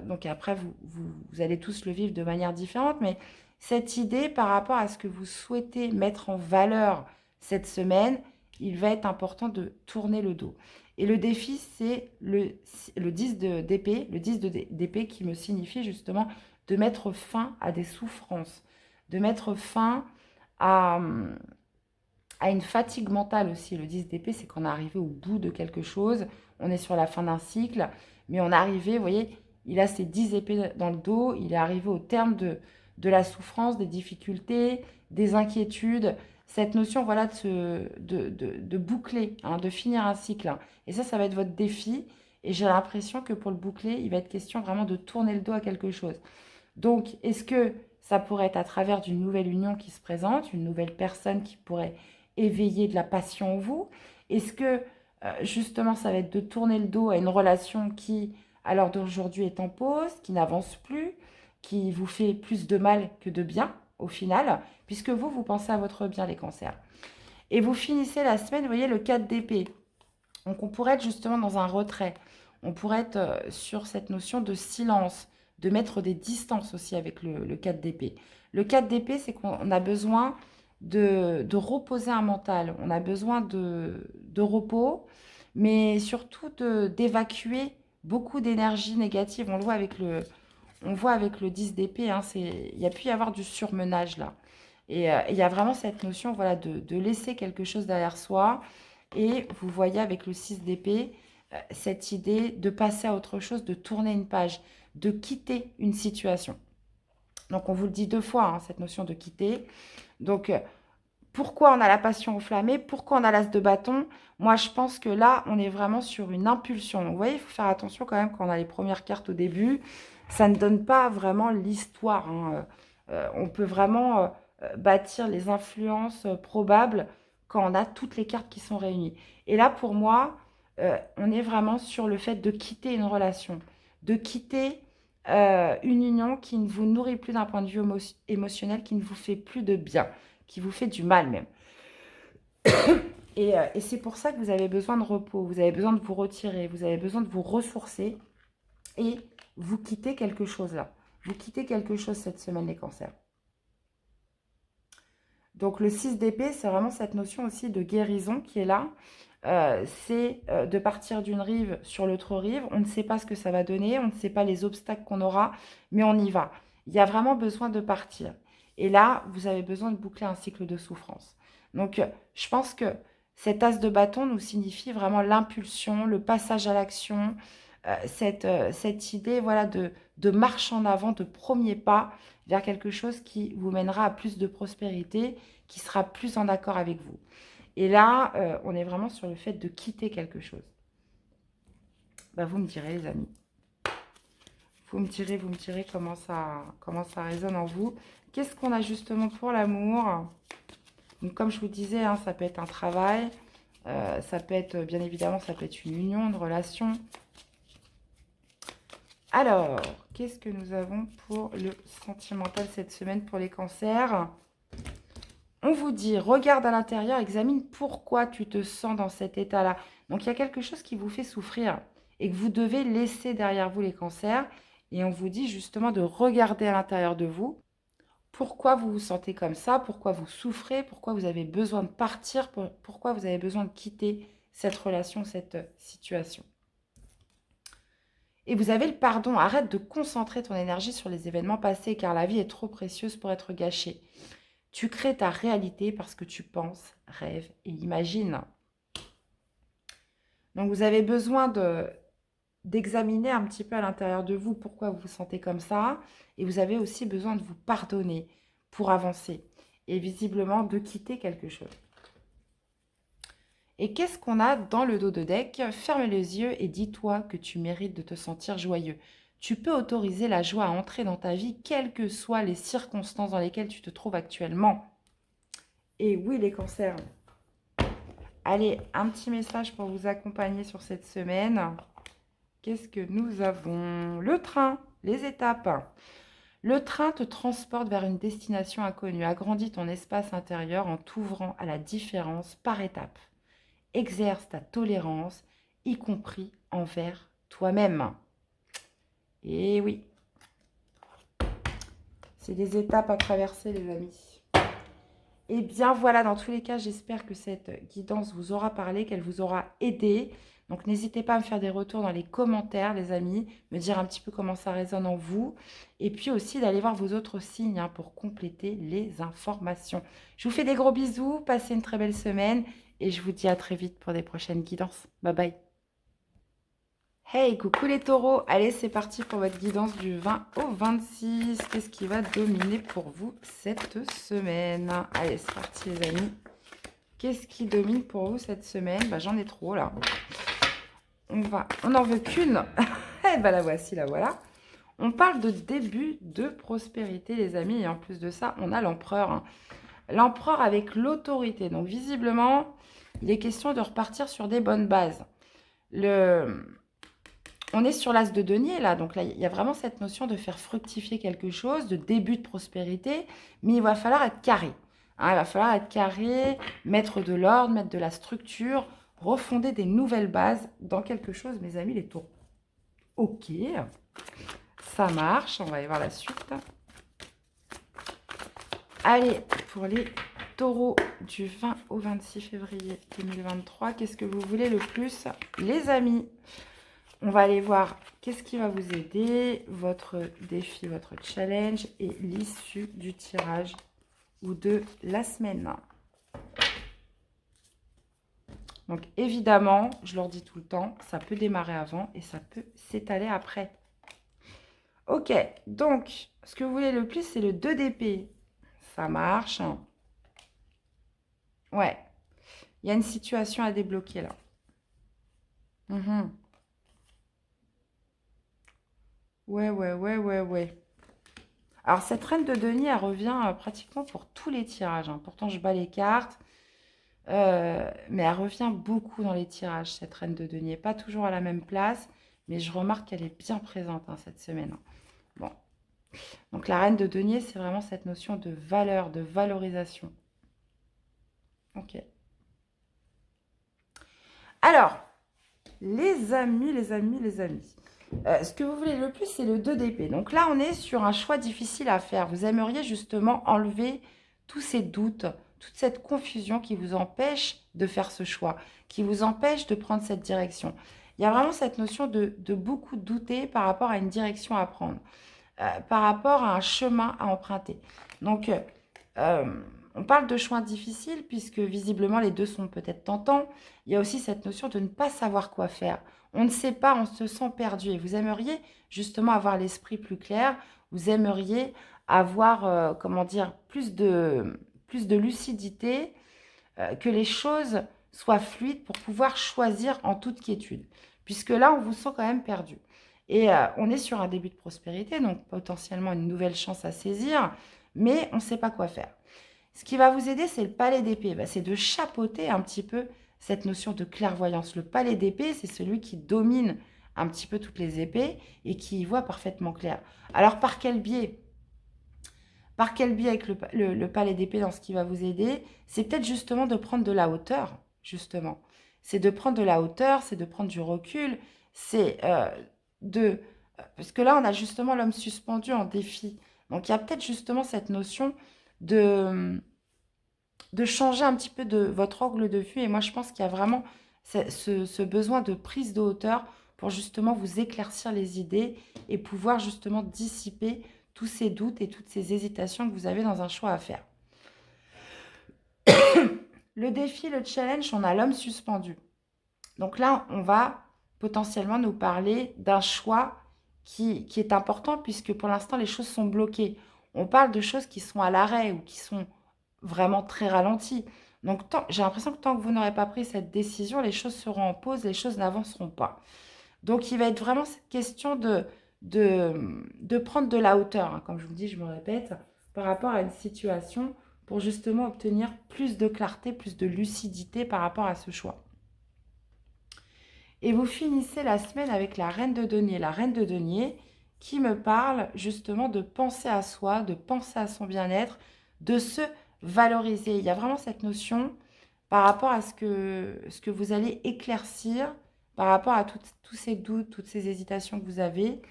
Donc après, vous allez tous le vivre de manière différente, mais cette idée par rapport à ce que vous souhaitez mettre en valeur cette semaine, il va être important de tourner le dos. Et le défi, c'est le 10 d'épée, le 10 d'épée qui me signifie justement de mettre fin à des souffrances, de mettre fin à, une fatigue mentale aussi. Le 10 d'épée, c'est qu'on est arrivé au bout de quelque chose, on est sur la fin d'un cycle, mais on est arrivé, vous voyez, il a ses 10 épées dans le dos, il est arrivé au terme de la souffrance, des difficultés, des inquiétudes, cette notion voilà, de boucler, hein, de finir un cycle. Hein. Et ça va être votre défi. Et j'ai l'impression que pour le boucler, il va être question vraiment de tourner le dos à quelque chose. Donc, est-ce que ça pourrait être à travers d'une nouvelle union qui se présente, une nouvelle personne qui pourrait éveiller de la passion en vous? Est-ce que justement ça va être de tourner le dos à une relation qui, à l'heure d'aujourd'hui, est en pause, qui n'avance plus, qui vous fait plus de mal que de bien au final, puisque vous pensez à votre bien, les cancers. Et vous finissez la semaine, vous voyez, le 4 d'épée. Donc on pourrait être justement dans un retrait. On pourrait être sur cette notion de silence, de mettre des distances aussi avec le 4 d'épée. Le 4 d'épée, c'est qu'on a besoin de reposer un mental. On a besoin de repos, mais surtout d'évacuer beaucoup d'énergie négative. On le voit avec le 10 d'épée. Hein, il y a pu y avoir du surmenage là. Et il y a vraiment cette notion voilà, de laisser quelque chose derrière soi. Et vous voyez avec le 6 d'épée, cette idée de passer à autre chose, de tourner une page, de quitter une situation. Donc on vous le dit 2 fois, hein, cette notion de quitter. Donc pourquoi on a la passion enflammée? Pourquoi on a l'as de bâton? Moi je pense que là on est vraiment sur une impulsion. Donc, vous voyez, il faut faire attention quand même quand on a les premières cartes au début. Ça ne donne pas vraiment l'histoire. Hein. On peut vraiment bâtir les influences probables quand on a toutes les cartes qui sont réunies. Et là, pour moi, on est vraiment sur le fait de quitter une relation, de quitter une union qui ne vous nourrit plus d'un point de vue émotionnel, qui ne vous fait plus de bien, qui vous fait du mal même. Et c'est pour ça que vous avez besoin de repos, vous avez besoin de vous retirer, vous avez besoin de vous ressourcer et vous quittez quelque chose là. Vous quittez quelque chose cette semaine, les cancers. Donc le 6 d'épée, c'est vraiment cette notion aussi de guérison qui est là. C'est de partir d'une rive sur l'autre rive. On ne sait pas ce que ça va donner, on ne sait pas les obstacles qu'on aura, mais on y va. Il y a vraiment besoin de partir. Et là, vous avez besoin de boucler un cycle de souffrance. Donc je pense que cet as de bâton nous signifie vraiment l'impulsion, le passage à l'action, cette idée voilà, de marche en avant, de premier pas vers quelque chose qui vous mènera à plus de prospérité, qui sera plus en accord avec vous. Et là, on est vraiment sur le fait de quitter quelque chose. Bah, vous me direz, les amis. Vous me direz comment ça résonne en vous. Qu'est-ce qu'on a justement pour l'amour? Donc, comme je vous disais, hein, ça peut être un travail. Ça peut être, bien évidemment, ça peut être une union, une relation. Alors, qu'est-ce que nous avons pour le sentimental cette semaine pour les cancers? On vous dit, regarde à l'intérieur, examine pourquoi tu te sens dans cet état-là. Donc, il y a quelque chose qui vous fait souffrir et que vous devez laisser derrière vous, les cancers. Et on vous dit justement de regarder à l'intérieur de vous pourquoi vous vous sentez comme ça, pourquoi vous souffrez, pourquoi vous avez besoin de partir, pourquoi vous avez besoin de quitter cette relation, cette situation. Et vous avez le pardon. Arrête de concentrer ton énergie sur les événements passés car la vie est trop précieuse pour être gâchée. Tu crées ta réalité parce que tu penses, rêves et imagines. Donc vous avez besoin d'examiner un petit peu à l'intérieur de vous pourquoi vous vous sentez comme ça. Et vous avez aussi besoin de vous pardonner pour avancer. Et visiblement de quitter quelque chose. Et qu'est-ce qu'on a dans le dos de deck? Ferme les yeux et dis-toi que tu mérites de te sentir joyeux. Tu peux autoriser la joie à entrer dans ta vie, quelles que soient les circonstances dans lesquelles tu te trouves actuellement. Et oui, les cancers. Allez, un petit message pour vous accompagner sur cette semaine. Qu'est-ce que nous avons? Le train, les étapes. Le train te transporte vers une destination inconnue. Agrandis ton espace intérieur en t'ouvrant à la différence par étapes. Exerce ta tolérance, y compris envers toi-même. Et oui, c'est des étapes à traverser, les amis. Et bien voilà, dans tous les cas, j'espère que cette guidance vous aura parlé, qu'elle vous aura aidé. Donc, n'hésitez pas à me faire des retours dans les commentaires, les amis, me dire un petit peu comment ça résonne en vous. Et puis aussi d'aller voir vos autres signes hein, pour compléter les informations. Je vous fais des gros bisous, passez une très belle semaine et je vous dis à très vite pour des prochaines guidances. Bye bye. Hey, coucou les taureaux. Allez, c'est parti pour votre guidance du 20 au 26. Qu'est-ce qui va dominer pour vous cette semaine? Allez, c'est parti les amis. Qu'est-ce qui domine pour vous cette semaine? Bah, j'en ai trop là. On n'en veut qu'une. Eh ben la voici, la voilà. On parle de début de prospérité les amis. Et en plus de ça, on a l'empereur. Hein. L'empereur avec l'autorité. Donc visiblement, il est question de repartir sur des bonnes bases. On est sur l'as de denier là. Donc là, il y a vraiment cette notion de faire fructifier quelque chose, de début de prospérité. Mais il va falloir être carré. Hein, il va falloir être carré, mettre de l'ordre, mettre de la structure, refonder des nouvelles bases dans quelque chose, mes amis les taureaux. Ok, ça marche. On va aller voir la suite. Allez, pour les taureaux du 20 au 26 février 2023, qu'est-ce que vous voulez le plus, les amis? On va aller voir qu'est-ce qui va vous aider, votre défi, votre challenge et l'issue du tirage ou de la semaine. Donc évidemment, je leur dis tout le temps, ça peut démarrer avant et ça peut s'étaler après. Ok, donc ce que vous voulez le plus, c'est le 2 d'épée. Ça marche. Ouais, il y a une situation à débloquer là. Ouais. Alors cette reine de denier, elle revient pratiquement pour tous les tirages. Hein. Pourtant, je bats les cartes. Mais elle revient beaucoup dans les tirages, cette reine de denier. Pas toujours à la même place, mais je remarque qu'elle est bien présente hein, cette semaine. Bon. Donc la reine de denier, c'est vraiment cette notion de valeur, de valorisation. Ok. Alors, les amis. Ce que vous voulez le plus, c'est le 2 d'épée. Donc là, on est sur un choix difficile à faire. Vous aimeriez justement enlever tous ces doutes, toute cette confusion qui vous empêche de faire ce choix, qui vous empêche de prendre cette direction. Il y a vraiment cette notion de beaucoup douter par rapport à une direction à prendre, par rapport à un chemin à emprunter. Donc, on parle de choix difficiles puisque visiblement les deux sont peut-être tentants. Il y a aussi cette notion de ne pas savoir quoi faire. On ne sait pas, on se sent perdu. Et vous aimeriez justement avoir l'esprit plus clair. Vous aimeriez avoir, comment dire, plus de lucidité, que les choses soient fluides pour pouvoir choisir en toute quiétude. Puisque là, on vous sent quand même perdu. Et on est sur un début de prospérité, donc potentiellement une nouvelle chance à saisir, mais on ne sait pas quoi faire. Ce qui va vous aider, c'est le palais d'épée. Bah, c'est de chapeauter un petit peu cette notion de clairvoyance. Le palais d'épée, c'est celui qui domine un petit peu toutes les épées et qui y voit parfaitement clair. Alors, par quel biais? Par quel biais avec le palais d'épée dans ce qui va vous aider? C'est peut-être justement de prendre de la hauteur, justement. C'est de prendre de la hauteur, c'est de prendre du recul, c'est de... Parce que là, on a justement l'homme suspendu en défi. Donc, il y a peut-être justement cette notion de changer un petit peu de votre angle de vue. Et moi, je pense qu'il y a vraiment ce besoin de prise de hauteur pour justement vous éclaircir les idées et pouvoir justement dissiper tous ces doutes et toutes ces hésitations que vous avez dans un choix à faire. Le défi, le challenge, on a l'homme suspendu. Donc là, on va potentiellement nous parler d'un choix qui est important puisque pour l'instant, les choses sont bloquées. On parle de choses qui sont à l'arrêt ou qui sont vraiment très ralenties. Donc j'ai l'impression que tant que vous n'aurez pas pris cette décision, les choses seront en pause, les choses n'avanceront pas. Donc il va être vraiment cette question de prendre de la hauteur, hein, comme je vous dis, je me répète, par rapport à une situation pour justement obtenir plus de clarté, plus de lucidité par rapport à ce choix. Et vous finissez la semaine avec la reine de denier. La reine de denier qui me parle justement de penser à soi, de penser à son bien-être, de se valoriser. Il y a vraiment cette notion par rapport à ce que vous allez éclaircir, par rapport à tous ces doutes, toutes ces hésitations que vous avez,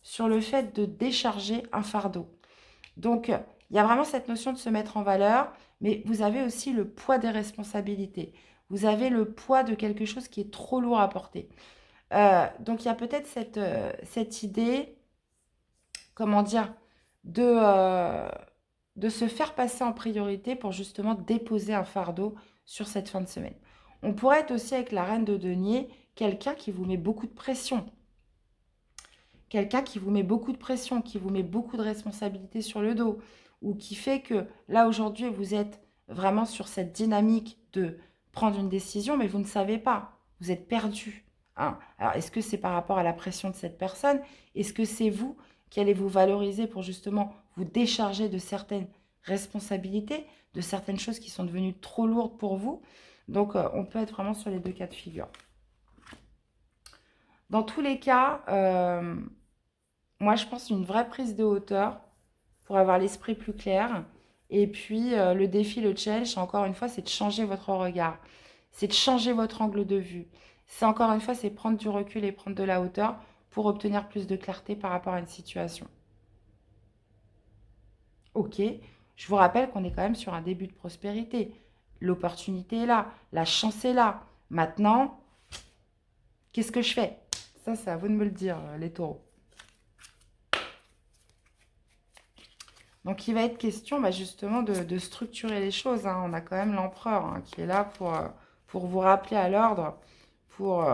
sur le fait de décharger un fardeau. Donc, il y a vraiment cette notion de se mettre en valeur, mais vous avez aussi le poids des responsabilités. vous avez le poids de quelque chose qui est trop lourd à porter. Donc, il y a peut-être cette idée, comment dire, de se faire passer en priorité pour justement déposer un fardeau sur cette fin de semaine. On pourrait être aussi avec la reine de denier, quelqu'un qui vous met beaucoup de pression. Quelqu'un qui vous met beaucoup de pression, qui vous met beaucoup de responsabilités sur le dos, ou qui fait que là aujourd'hui vous êtes vraiment sur cette dynamique de prendre une décision, mais vous ne savez pas, vous êtes perdu. Hein. Alors est-ce que c'est par rapport à la pression de cette personne? Est-ce que c'est vous qui allez vous valoriser pour justement vous décharger de certaines responsabilités, de certaines choses qui sont devenues trop lourdes pour vous? Donc on peut être vraiment sur les deux cas de figure. Dans tous les cas, moi je pense une vraie prise de hauteur pour avoir l'esprit plus clair. Et puis le défi, le challenge, encore une fois, c'est de changer votre regard. C'est de changer votre angle de vue. C'est encore une fois, c'est prendre du recul et prendre de la hauteur pour obtenir plus de clarté par rapport à une situation. Ok, je vous rappelle qu'on est quand même sur un début de prospérité. L'opportunité est là, la chance est là. Maintenant, qu'est-ce que je fais? Ça, c'est à vous de me le dire, les taureaux. Donc, il va être question justement de structurer les choses. Hein. On a quand même l'empereur qui est là pour vous rappeler à l'ordre, pour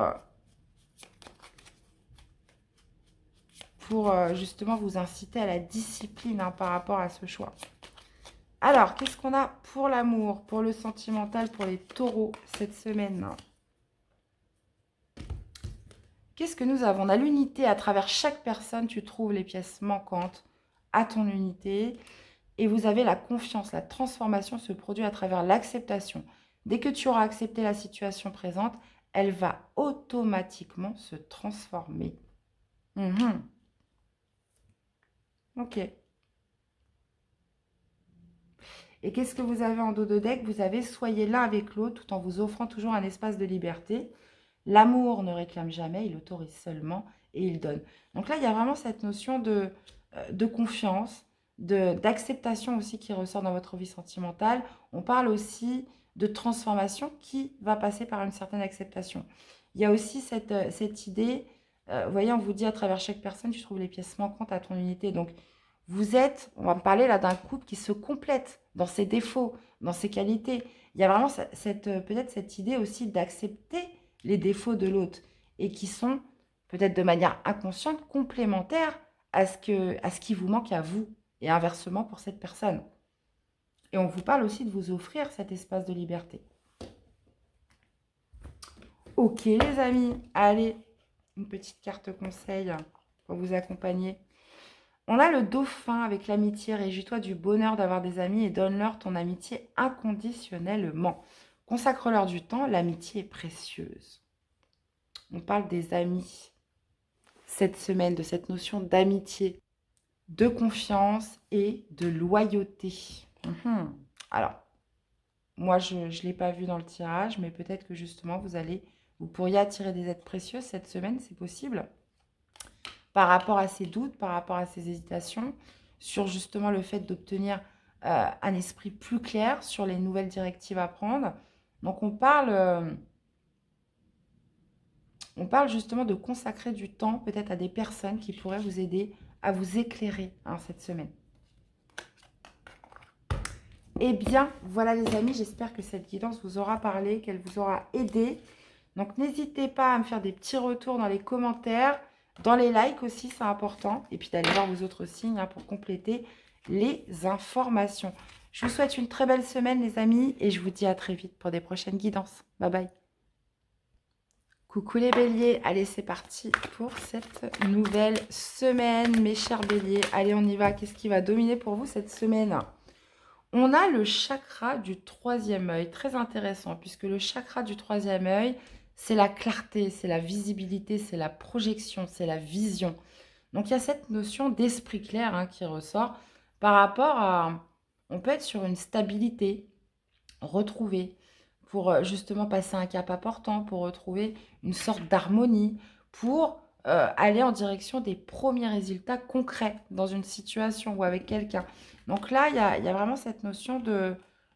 justement vous inciter à la discipline par rapport à ce choix. Alors, qu'est-ce qu'on a pour l'amour, pour le sentimental, pour les taureaux cette semaine? Qu'est-ce que nous avons? On a l'unité. À travers chaque personne, tu trouves les pièces manquantes à ton unité. Et vous avez la confiance. La transformation se produit à travers l'acceptation. Dès que tu auras accepté la situation présente, elle va automatiquement se transformer. Ok. Et qu'est-ce que vous avez en dos de deck? Vous avez soyez l'un avec l'autre tout en vous offrant toujours un espace de liberté. L'amour ne réclame jamais, il autorise seulement et il donne. Donc là, il y a vraiment cette notion de confiance, d'acceptation aussi qui ressort dans votre vie sentimentale. On parle aussi de transformation qui va passer par une certaine acceptation. Il y a aussi cette idée, vous voyez, on vous dit à travers chaque personne, tu trouves les pièces manquantes à ton unité. Donc, vous êtes, on va parler là d'un couple qui se complète dans ses défauts, dans ses qualités. Il y a vraiment peut-être cette idée aussi d'accepter les défauts de l'autre et qui sont peut-être de manière inconsciente complémentaires à ce qui vous manque à vous et inversement pour cette personne. Et on vous parle aussi de vous offrir cet espace de liberté. Ok les amis, allez, une petite carte conseil pour vous accompagner. On a le dauphin avec l'amitié. Réjouis-toi du bonheur d'avoir des amis et donne-leur ton amitié inconditionnellement. Consacre-leur du temps, l'amitié est précieuse. On parle des amis cette semaine, de cette notion d'amitié, de confiance et de loyauté. Alors, moi, je ne l'ai pas vu dans le tirage, mais peut-être que justement, vous pourriez attirer des êtres précieux cette semaine, c'est possible. Par rapport à ces doutes, par rapport à ces hésitations, sur justement le fait d'obtenir un esprit plus clair sur les nouvelles directives à prendre. Donc, on parle justement de consacrer du temps peut-être à des personnes qui pourraient vous aider à vous éclairer cette semaine. Eh bien, voilà les amis, j'espère que cette guidance vous aura parlé, qu'elle vous aura aidé. Donc, n'hésitez pas à me faire des petits retours dans les commentaires, dans les likes aussi, c'est important. Et puis d'aller voir vos autres signes pour compléter les informations. Je vous souhaite une très belle semaine les amis et je vous dis à très vite pour des prochaines guidances. Bye bye. Coucou les béliers, allez c'est parti pour cette nouvelle semaine mes chers béliers. Allez on y va, qu'est-ce qui va dominer pour vous cette semaine? On a le chakra du troisième œil, très intéressant puisque le chakra du troisième œil, c'est la clarté, c'est la visibilité, c'est la projection, c'est la vision. Donc il y a cette notion d'esprit clair qui ressort par rapport à, on peut être sur une stabilité retrouvée, pour justement passer un cap important, pour retrouver une sorte d'harmonie, pour aller en direction des premiers résultats concrets dans une situation ou avec quelqu'un. Donc là, il y a vraiment cette notion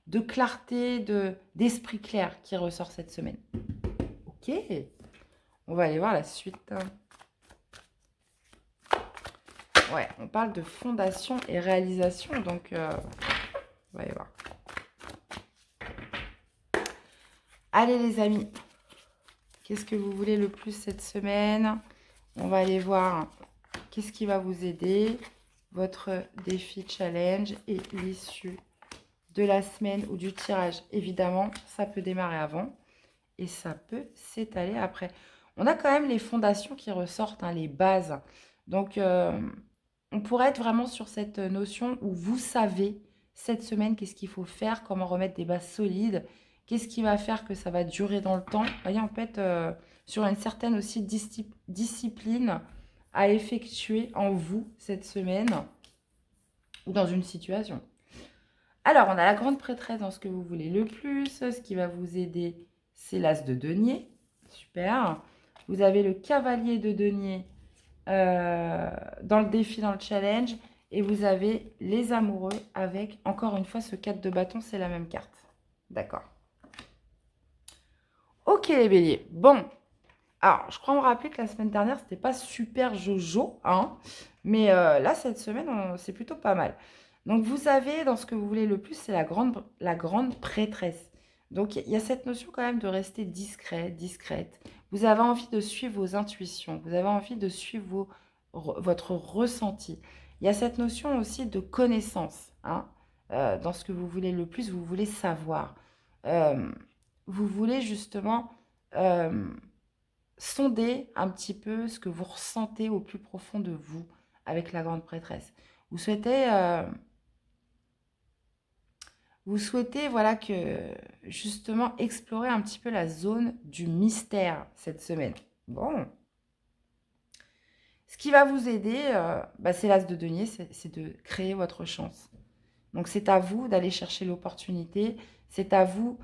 de clarté, d'esprit clair qui ressort cette semaine. Ok, on va aller voir la suite. Ouais, on parle de fondation et réalisation, donc on va aller voir. Allez les amis, qu'est-ce que vous voulez le plus cette semaine? On va aller voir qu'est-ce qui va vous aider, votre défi challenge et l'issue de la semaine ou du tirage. Évidemment, ça peut démarrer avant et ça peut s'étaler après. On a quand même les fondations qui ressortent, hein, les bases. Donc, on pourrait être vraiment sur cette notion où vous savez cette semaine qu'est-ce qu'il faut faire, comment remettre des bases solides, qu'est-ce qui va faire que ça va durer dans le temps. Vous voyez, on peut être sur une certaine aussi discipline à effectuer en vous cette semaine ou dans une situation. Alors, on a la grande prêtresse dans ce que vous voulez le plus. Ce qui va vous aider, c'est l'as de denier. Super. Vous avez le cavalier de denier dans le défi, dans le challenge. Et vous avez les amoureux avec, encore une fois, ce 4 de bâton, c'est la même carte. D'accord. Ok les béliers. Bon. Alors, je crois me rappeler que la semaine dernière, c'était pas super jojo, hein. Mais là, cette semaine, c'est plutôt pas mal. Donc, vous avez, dans ce que vous voulez le plus, c'est la grande prêtresse. Donc, il y a cette notion quand même de rester discret, discrète. Vous avez envie de suivre vos intuitions. Vous avez envie de suivre votre ressenti. Il y a cette notion aussi de connaissance, hein. Dans ce que vous voulez le plus, vous voulez savoir. Vous voulez justement sonder un petit peu ce que vous ressentez au plus profond de vous avec la grande prêtresse. Vous souhaitez voilà, que justement explorer un petit peu la zone du mystère cette semaine. Bon. Ce qui va vous aider, c'est l'as de denier, c'est de créer votre chance. Donc, c'est à vous d'aller chercher l'opportunité. C'est à vous,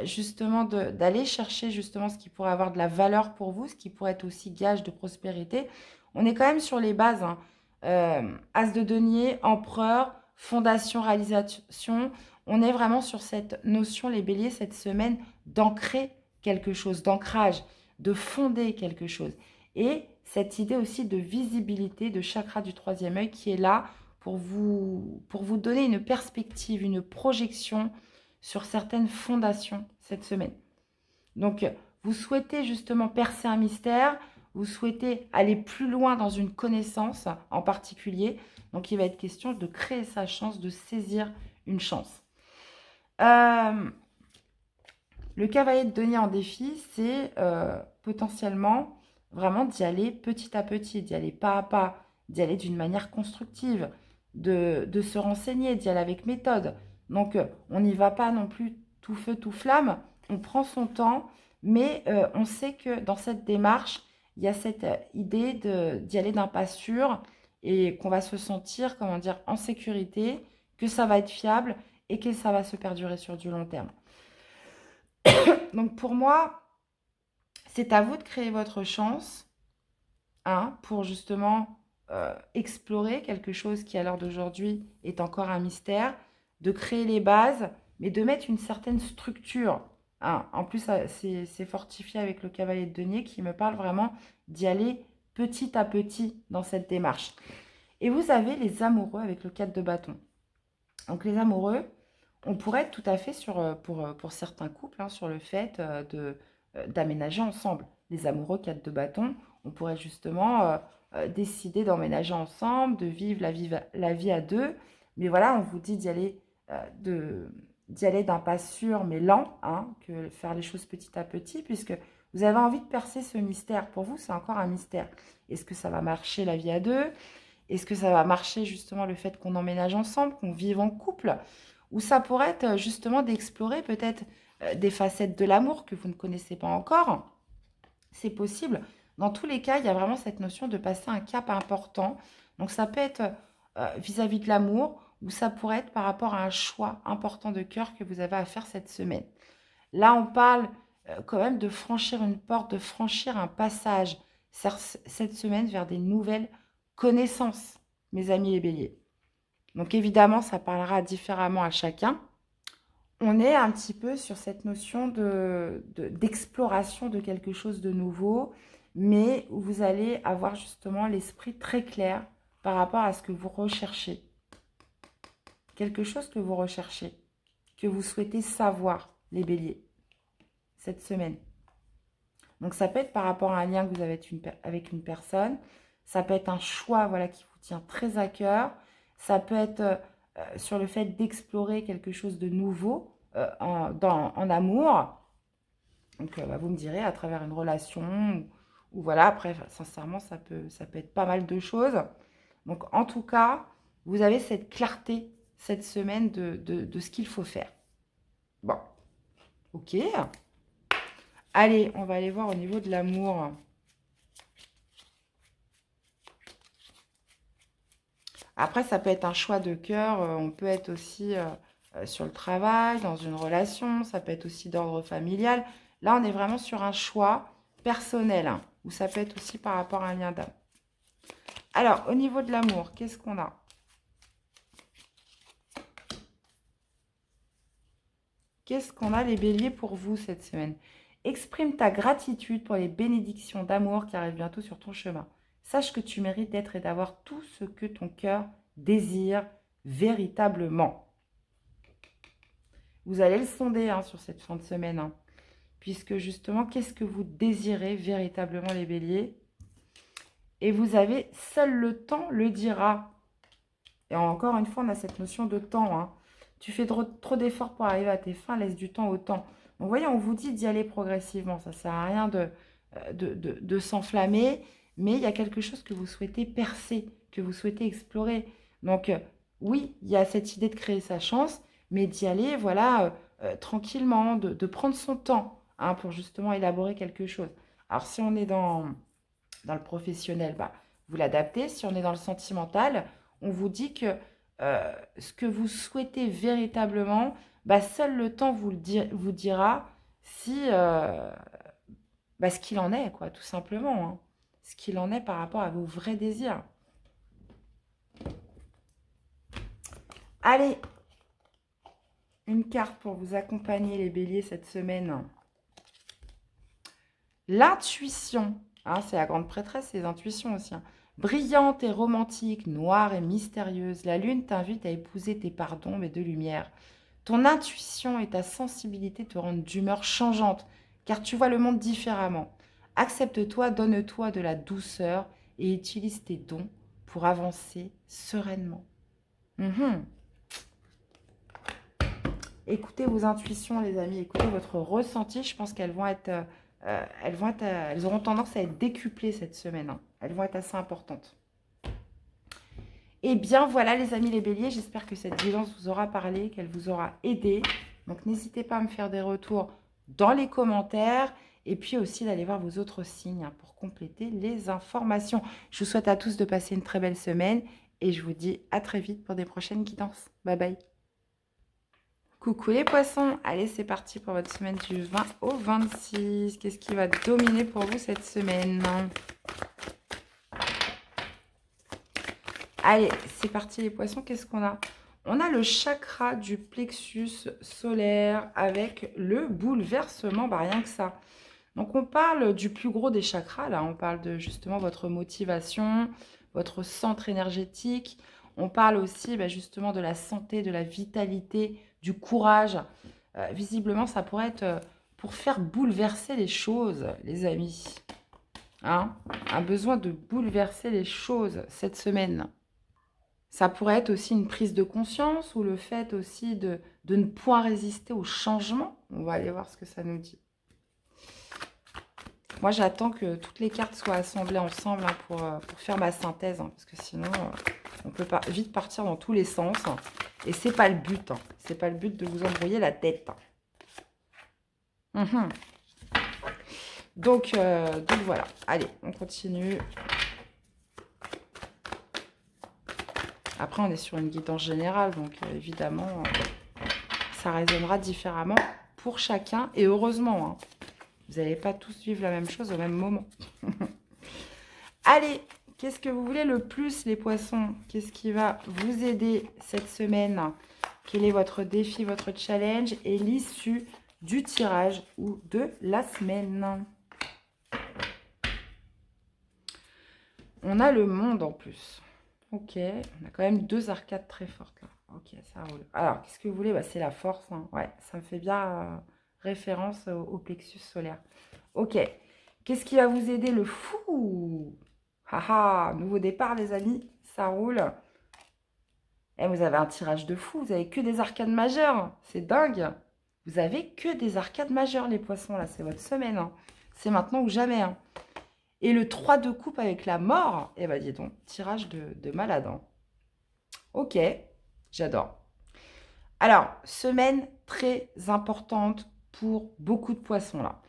justement, d'aller chercher justement ce qui pourrait avoir de la valeur pour vous, ce qui pourrait être aussi gage de prospérité. On est quand même sur les bases, hein. As de denier, empereur, fondation, réalisation. On est vraiment sur cette notion, les béliers, cette semaine, d'ancrer quelque chose, d'ancrage, de fonder quelque chose. Et cette idée aussi de visibilité, de chakra du troisième œil qui est là pour vous donner une perspective, une projection sur certaines fondations cette semaine. Donc, vous souhaitez justement percer un mystère, vous souhaitez aller plus loin dans une connaissance en particulier. Donc, il va être question de créer sa chance, de saisir une chance. Le cavalier de denier en défi, c'est potentiellement vraiment d'y aller petit à petit, d'y aller pas à pas, d'y aller d'une manière constructive, de se renseigner, d'y aller avec méthode. Donc, on n'y va pas non plus tout feu, tout flamme. On prend son temps, mais on sait que dans cette démarche, il y a cette idée d'y aller d'un pas sûr et qu'on va se sentir, comment dire, en sécurité, que ça va être fiable et que ça va se perdurer sur du long terme. Donc, pour moi, c'est à vous de créer votre chance, hein, pour justement explorer quelque chose qui, à l'heure d'aujourd'hui, est encore un mystère, de créer les bases, mais de mettre une certaine structure, hein. En plus, c'est fortifié avec le cavalier de denier qui me parle vraiment d'y aller petit à petit dans cette démarche. Et vous avez les amoureux avec le 4 de bâton. Donc, les amoureux, on pourrait être tout à fait pour certains couples, hein, sur le fait d'aménager ensemble. Les amoureux 4 de bâton, on pourrait justement décider d'emménager ensemble, de vivre la vie à deux. Mais voilà, on vous dit d'y aller d'un pas sûr mais lent, hein, que faire les choses petit à petit, puisque vous avez envie de percer ce mystère. Pour vous, c'est encore un mystère. Est-ce que ça va marcher la vie à deux? Est-ce que ça va marcher justement le fait qu'on emménage ensemble, qu'on vive en couple? Ou ça pourrait être justement d'explorer peut-être des facettes de l'amour que vous ne connaissez pas encore. C'est possible. Dans tous les cas, il y a vraiment cette notion de passer un cap important. Donc ça peut être vis-à-vis de l'amour ou ça pourrait être par rapport à un choix important de cœur que vous avez à faire cette semaine. Là, on parle quand même de franchir une porte, de franchir un passage cette semaine vers des nouvelles connaissances, mes amis les béliers. Donc évidemment, ça parlera différemment à chacun. on est un petit peu sur cette notion d'exploration de quelque chose de nouveau, mais où vous allez avoir justement l'esprit très clair par rapport à ce que vous recherchez. Quelque chose que vous recherchez, que vous souhaitez savoir, les béliers, cette semaine. Donc, ça peut être par rapport à un lien que vous avez avec une personne. Ça peut être un choix, voilà, qui vous tient très à cœur. Ça peut être sur le fait d'explorer quelque chose de nouveau en amour. Donc, vous me direz, à travers une relation, ou voilà, après, sincèrement, ça peut être pas mal de choses. Donc, en tout cas, vous avez cette clarté cette semaine de ce qu'il faut faire. Bon, ok. Allez, on va aller voir au niveau de l'amour. Après, ça peut être un choix de cœur. On peut être aussi sur le travail, dans une relation. Ça peut être aussi d'ordre familial. Là, on est vraiment sur un choix personnel, hein, ou ça peut être aussi par rapport à un lien d'âme. Alors, au niveau de l'amour, qu'est-ce qu'on a? Qu'est-ce qu'on a, les béliers, pour vous cette semaine? Exprime ta gratitude pour les bénédictions d'amour qui arrivent bientôt sur ton chemin. Sache que tu mérites d'être et d'avoir tout ce que ton cœur désire véritablement. Vous allez le sonder hein, sur cette fin de semaine. Hein, puisque justement, qu'est-ce que vous désirez véritablement, les béliers? Et vous avez seul le temps le dira. Et encore une fois, on a cette notion de temps. Hein. Tu fais trop d'efforts pour arriver à tes fins, laisse du temps au temps. Donc, vous voyez, on vous dit d'y aller progressivement. Ça ne sert à rien de s'enflammer. Mais il y a quelque chose que vous souhaitez percer, que vous souhaitez explorer. Donc, oui, il y a cette idée de créer sa chance, mais d'y aller, voilà, tranquillement, de prendre son temps hein, pour justement élaborer quelque chose. Alors, si on est dans le professionnel, bah, vous l'adaptez. Si on est dans le sentimental, on vous dit que ce que vous souhaitez véritablement, bah, seul le temps vous dira si bah, ce qu'il en est, quoi, tout simplement. Hein. Ce qu'il en est par rapport à vos vrais désirs. Allez, une carte pour vous accompagner, les béliers, cette semaine. L'intuition. Hein, c'est la grande prêtresse, les intuitions aussi. Hein. Brillante et romantique, noire et mystérieuse, la lune t'invite à épouser tes parts d'ombre et de lumière. Ton intuition et ta sensibilité te rendent d'humeur changeante, car tu vois le monde différemment. Accepte-toi, donne-toi de la douceur et utilise tes dons pour avancer sereinement. Écoutez vos intuitions, les amis. Écoutez votre ressenti. Je pense qu'elles vont être... elles auront tendance à être décuplées cette semaine. Hein. Elles vont être assez importantes. Eh bien, voilà les amis les béliers. J'espère que cette guidance vous aura parlé, qu'elle vous aura aidé. Donc, n'hésitez pas à me faire des retours dans les commentaires. Et puis aussi d'aller voir vos autres signes hein, pour compléter les informations. Je vous souhaite à tous de passer une très belle semaine. Et je vous dis à très vite pour des prochaines guidances. Bye bye. Coucou les poissons, allez c'est parti pour votre semaine du 20 au 26. Qu'est-ce qui va dominer pour vous cette semaine? Allez, c'est parti les poissons, qu'est-ce qu'on a? On a le chakra du plexus solaire avec le bouleversement, bah rien que ça. Donc on parle du plus gros des chakras, là on parle de justement votre motivation, votre centre énergétique. On parle aussi bah, justement de la santé, de la vitalité, du courage. Visiblement, ça pourrait être pour faire bouleverser les choses, les amis. Hein? Un besoin de bouleverser les choses cette semaine. Ça pourrait être aussi une prise de conscience ou le fait aussi de ne point résister au changement. On va aller voir ce que ça nous dit. Moi, j'attends que toutes les cartes soient assemblées ensemble hein, pour faire ma synthèse. Hein, parce que sinon, on peut pas, vite partir dans tous les sens. Hein, et c'est pas le but. Hein, c'est pas le but de vous embrouiller la tête. Donc voilà. Allez, on continue. Après, on est sur une guidance générale. Donc, évidemment, ça résonnera différemment pour chacun. Et heureusement, hein. Vous n'allez pas tous vivre la même chose au même moment. Allez, qu'est-ce que vous voulez le plus, les poissons? Qu'est-ce qui va vous aider cette semaine? Quel est votre défi, votre challenge et l'issue du tirage ou de la semaine? On a le monde en plus. Ok, on a quand même 2 arcades très fortes là. Ok, ça roule. Alors, qu'est-ce que vous voulez? Bah, c'est la force, hein. Ouais, ça me fait bien référence au plexus solaire. Ok, qu'est-ce qui va vous aider? Le fou. Haha, nouveau départ les amis, ça roule. Et vous avez un tirage de fou, vous avez que des arcades majeures. C'est dingue. Vous avez que des arcades majeures les poissons là, c'est votre semaine, hein. C'est maintenant ou jamais, hein. Et le 3 de coupe avec la mort, eh ben dis donc, tirage de malade, hein. Ok, j'adore. Alors, semaine très importante pour beaucoup de poissons là.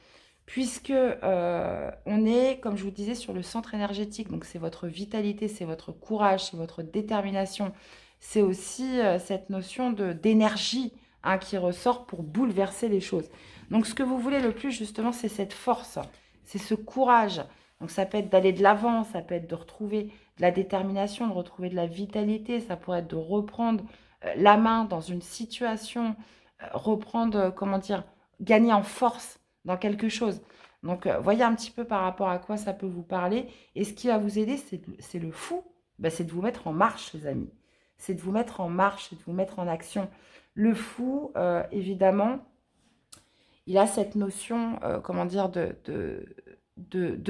Puisque on est, comme je vous disais, sur le centre énergétique. Donc, c'est votre vitalité, c'est votre courage, c'est votre détermination. C'est aussi cette notion d'énergie, hein, qui ressort pour bouleverser les choses. Donc, ce que vous voulez le plus, justement, c'est cette force, c'est ce courage. Donc, ça peut être d'aller de l'avant, ça peut être de retrouver de la détermination, de retrouver de la vitalité. Ça pourrait être de reprendre la main dans une situation, reprendre, comment dire, gagner en force dans quelque chose. Donc, voyez un petit peu par rapport à quoi ça peut vous parler. Et ce qui va vous aider, c'est le fou. Ben, c'est de vous mettre en marche, les amis. C'est de vous mettre en marche, c'est de vous mettre en action. Le fou, évidemment, il a cette notion, comment dire, de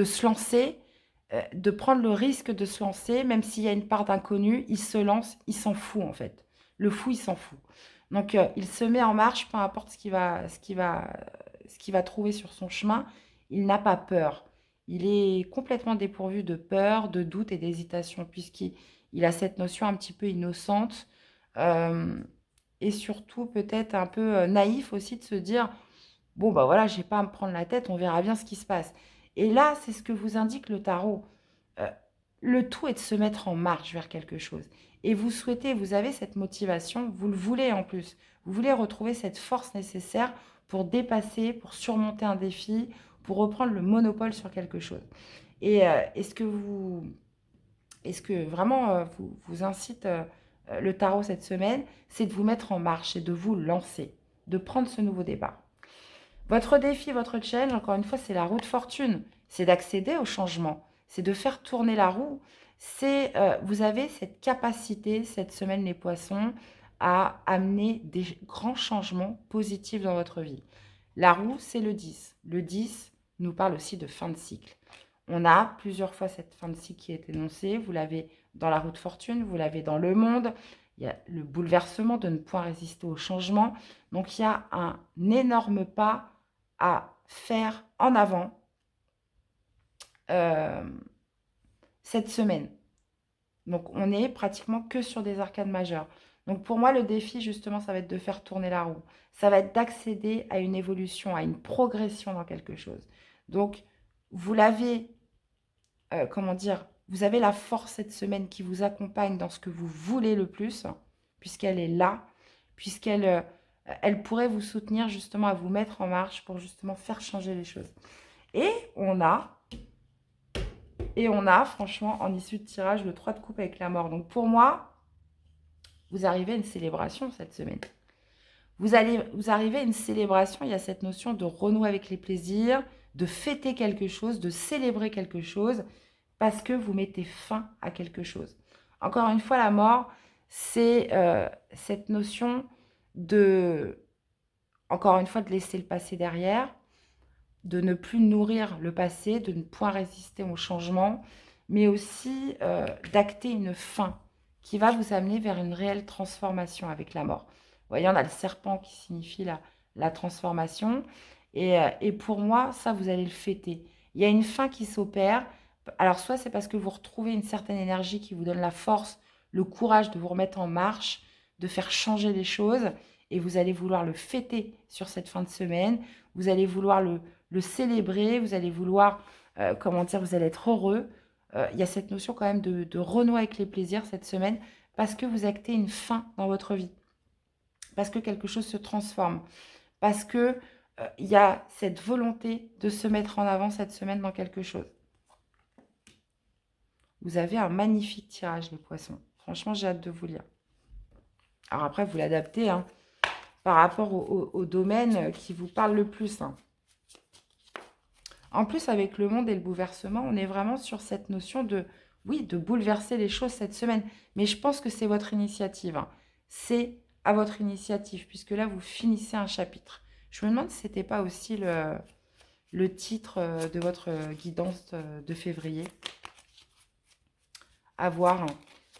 se lancer, de prendre le risque de se lancer, même s'il y a une part d'inconnu, il se lance, il s'en fout en fait. Le fou, il s'en fout. Donc, il se met en marche, peu importe ce qu'il va trouver sur son chemin, il n'a pas peur. Il est complètement dépourvu de peur, de doute et d'hésitation, puisqu'il a cette notion un petit peu innocente, euh, et surtout peut-être un peu naïf aussi de se dire, bon, bah voilà, j'ai pas à me prendre la tête, on verra bien ce qui se passe. Et là, c'est ce que vous indique le tarot. Euh, le tout est de se mettre en marche vers quelque chose. Et vous souhaitez, vous avez cette motivation, vous le voulez en plus. Vous voulez retrouver cette force nécessaire pour dépasser, pour surmonter un défi, pour reprendre le monopole sur quelque chose. Et est-ce que vraiment vous incite le tarot cette semaine, c'est de vous mettre en marche et de vous lancer, de prendre ce nouveau départ. Votre défi, votre challenge, encore une fois, c'est la roue de fortune. C'est d'accéder au changement. C'est de faire tourner la roue. Vous avez cette capacité, cette semaine, les poissons, à amener des grands changements positifs dans votre vie. La roue, c'est le 10. Le 10 nous parle aussi de fin de cycle. On a plusieurs fois cette fin de cycle qui est énoncée. Vous l'avez dans la roue de fortune, vous l'avez dans le monde. Il y a le bouleversement de ne point résister au changement. Donc, il y a un énorme pas à faire en avant cette semaine. Donc, on est pratiquement que sur des arcades majeures. Donc, pour moi, le défi, justement, ça va être de faire tourner la roue. Ça va être d'accéder à une évolution, à une progression dans quelque chose. Donc, vous l'avez, comment dire, vous avez la force cette semaine qui vous accompagne dans ce que vous voulez le plus, puisqu'elle est là, puisqu'elle elle pourrait vous soutenir justement à vous mettre en marche pour justement faire changer les choses. Et on a, franchement, en issue de tirage, le 3 de coupe avec la mort. Donc pour moi, vous arrivez à une célébration cette semaine. Vous arrivez à une célébration, il y a cette notion de renouer avec les plaisirs, de fêter quelque chose, de célébrer quelque chose, parce que vous mettez fin à quelque chose. Encore une fois, la mort, c'est cette notion de, encore une fois, de laisser le passé derrière, de ne plus nourrir le passé, de ne point résister au changement, mais aussi d'acter une fin qui va vous amener vers une réelle transformation avec la mort. Vous voyez, on a le serpent qui signifie la transformation. Et pour moi, ça, vous allez le fêter. Il y a une fin qui s'opère. Alors, soit c'est parce que vous retrouvez une certaine énergie qui vous donne la force, le courage de vous remettre en marche, de faire changer les choses, et vous allez vouloir le fêter sur cette fin de semaine. Vous allez vouloir le célébrer, vous allez vouloir, comment dire, vous allez être heureux. Il y a cette notion quand même de renouer avec les plaisirs cette semaine parce que vous actez une fin dans votre vie, parce que quelque chose se transforme, parce que il y a cette volonté de se mettre en avant cette semaine dans quelque chose. Vous avez un magnifique tirage, les poissons. Franchement, j'ai hâte de vous lire. Alors après, vous l'adaptez hein, par rapport au domaine qui vous parle le plus. Hein. En plus, avec le monde et le bouleversement, on est vraiment sur cette notion de, oui, de bouleverser les choses cette semaine. Mais je pense que c'est votre initiative. Hein. C'est à votre initiative, puisque là, vous finissez un chapitre. Je me demande si ce n'était pas aussi le titre de votre guidance de février. À voir. Hein.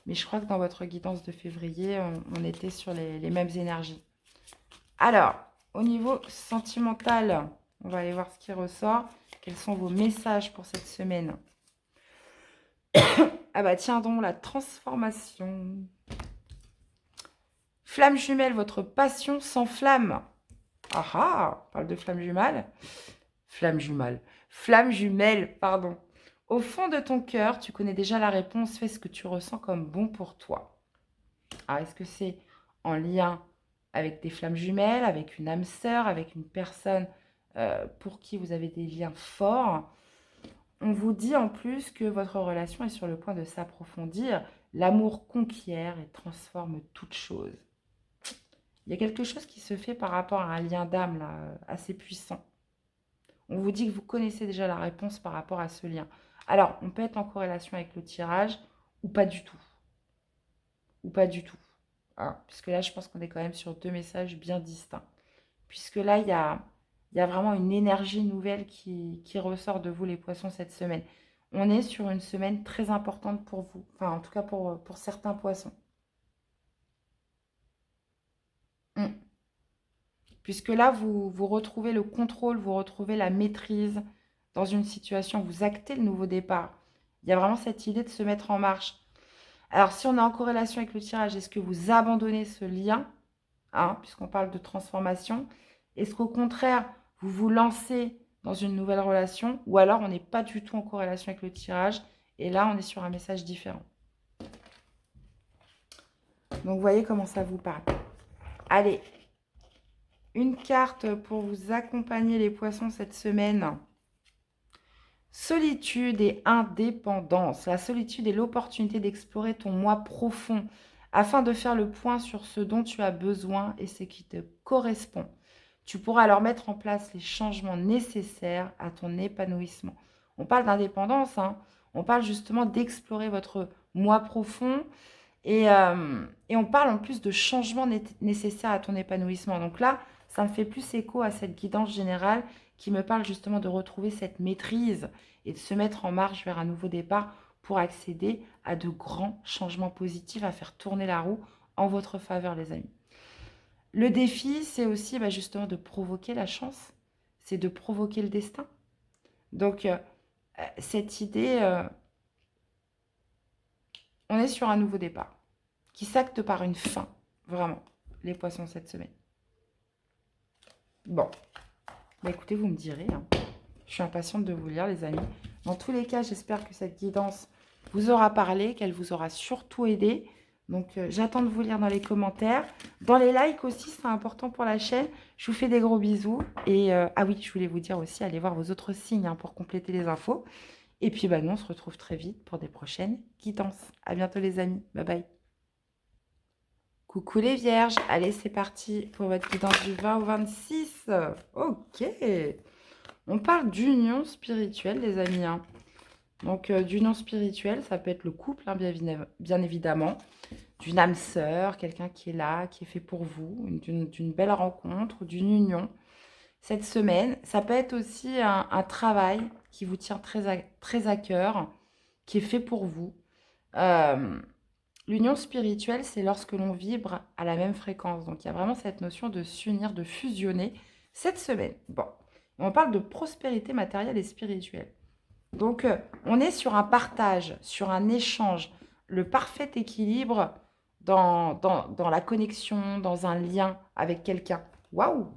Mais je crois que dans votre guidance de février, on était sur les mêmes énergies. Alors, au niveau sentimental, on va aller voir ce qui ressort. Quels sont vos messages pour cette semaine? Ah bah tiens donc, la transformation. Flamme jumelle, votre passion s'enflamme. Ah ah, on parle de flamme jumelle. Flamme jumelle, pardon. Au fond de ton cœur, tu connais déjà la réponse. Fais ce que tu ressens comme bon pour toi. Alors, est-ce que c'est en lien avec des flammes jumelles, avec une âme sœur, avec une personne pour qui vous avez des liens forts? On vous dit en plus que votre relation est sur le point de s'approfondir. L'amour conquiert et transforme toute chose. Il y a quelque chose qui se fait par rapport à un lien d'âme là, assez puissant. On vous dit que vous connaissez déjà la réponse par rapport à ce lien. Alors, on peut être en corrélation avec le tirage ou pas du tout. Ou pas du tout. Hein, puisque là, je pense qu'on est quand même sur deux messages bien distincts. Puisque là, il y a vraiment une énergie nouvelle qui ressort de vous, les poissons, cette semaine. On est sur une semaine très importante pour vous. Enfin, en tout cas, pour certains poissons. Puisque là, vous retrouvez le contrôle, vous retrouvez la maîtrise dans une situation. Vous actez le nouveau départ. Il y a vraiment cette idée de se mettre en marche. Alors, si on est en corrélation avec le tirage, est-ce que vous abandonnez ce lien hein, puisqu'on parle de transformation? Est-ce qu'au contraire, vous vous lancez dans une nouvelle relation? Ou alors, on n'est pas du tout en corrélation avec le tirage. Et là, on est sur un message différent. Donc, vous voyez comment ça vous parle. Allez, une carte pour vous accompagner les poissons cette semaine. Solitude et indépendance. La solitude est l'opportunité d'explorer ton moi profond afin de faire le point sur ce dont tu as besoin et ce qui te correspond. Tu pourras alors mettre en place les changements nécessaires à ton épanouissement. On parle d'indépendance, hein. On parle justement d'explorer votre moi profond et on parle en plus de changements nécessaires à ton épanouissement. Donc là, ça me fait plus écho à cette guidance générale qui me parle justement de retrouver cette maîtrise et de se mettre en marche vers un nouveau départ pour accéder à de grands changements positifs, à faire tourner la roue en votre faveur, les amis. Le défi, c'est aussi justement de provoquer la chance, c'est de provoquer le destin. Donc, cette idée, on est sur un nouveau départ qui s'acte par une fin, vraiment, les poissons cette semaine. Bon, écoutez, vous me direz, hein. Je suis impatiente de vous lire, les amis. Dans tous les cas, j'espère que cette guidance vous aura parlé, qu'elle vous aura surtout aidé. Donc, j'attends de vous lire dans les commentaires. Dans les likes aussi, c'est important pour la chaîne. Je vous fais des gros bisous. Et ah oui, je voulais vous dire aussi, allez voir vos autres signes hein, pour compléter les infos. Et puis, nous, on se retrouve très vite pour des prochaines guidances. À bientôt, les amis. Bye bye. Coucou les vierges. Allez, c'est parti pour votre guidance du 20 au 26. Ok. On parle d'union spirituelle, les amis. Hein. Donc, d'union spirituelle, ça peut être le couple, hein, bien évidemment. D'une âme sœur, quelqu'un qui est là, qui est fait pour vous. D'une belle rencontre, d'une union. Cette semaine, ça peut être aussi un travail qui vous tient très à cœur, qui est fait pour vous. L'union spirituelle, c'est lorsque l'on vibre à la même fréquence. Donc, il y a vraiment cette notion de s'unir, de fusionner cette semaine. Bon. On parle de prospérité matérielle et spirituelle. Donc, on est sur un partage, sur un échange, le parfait équilibre dans la connexion, dans un lien avec quelqu'un. Waouh!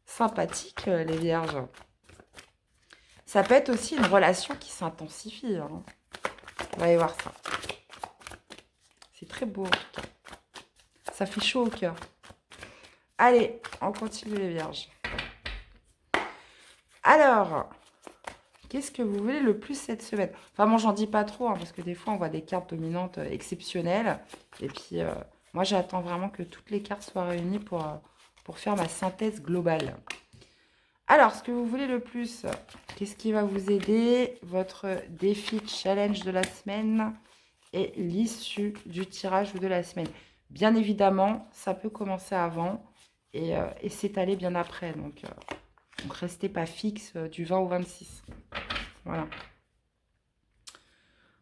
Sympathique, les vierges. Ça peut être aussi une relation qui s'intensifie. Hein. On va aller voir ça. C'est très beau, en tout cas. Ça fait chaud au cœur. Allez, on continue, les vierges. Alors, qu'est-ce que vous voulez le plus cette semaine? Enfin, bon, j'en dis pas trop, hein, parce que des fois, on voit des cartes dominantes exceptionnelles. Et puis, moi, j'attends vraiment que toutes les cartes soient réunies pour faire ma synthèse globale. Alors, ce que vous voulez le plus, qu'est-ce qui va vous aider? Votre défi challenge de la semaine et l'issue du tirage de la semaine. Bien évidemment, ça peut commencer avant et s'étaler bien après. Donc restez pas fixe du 20 au 26. Voilà.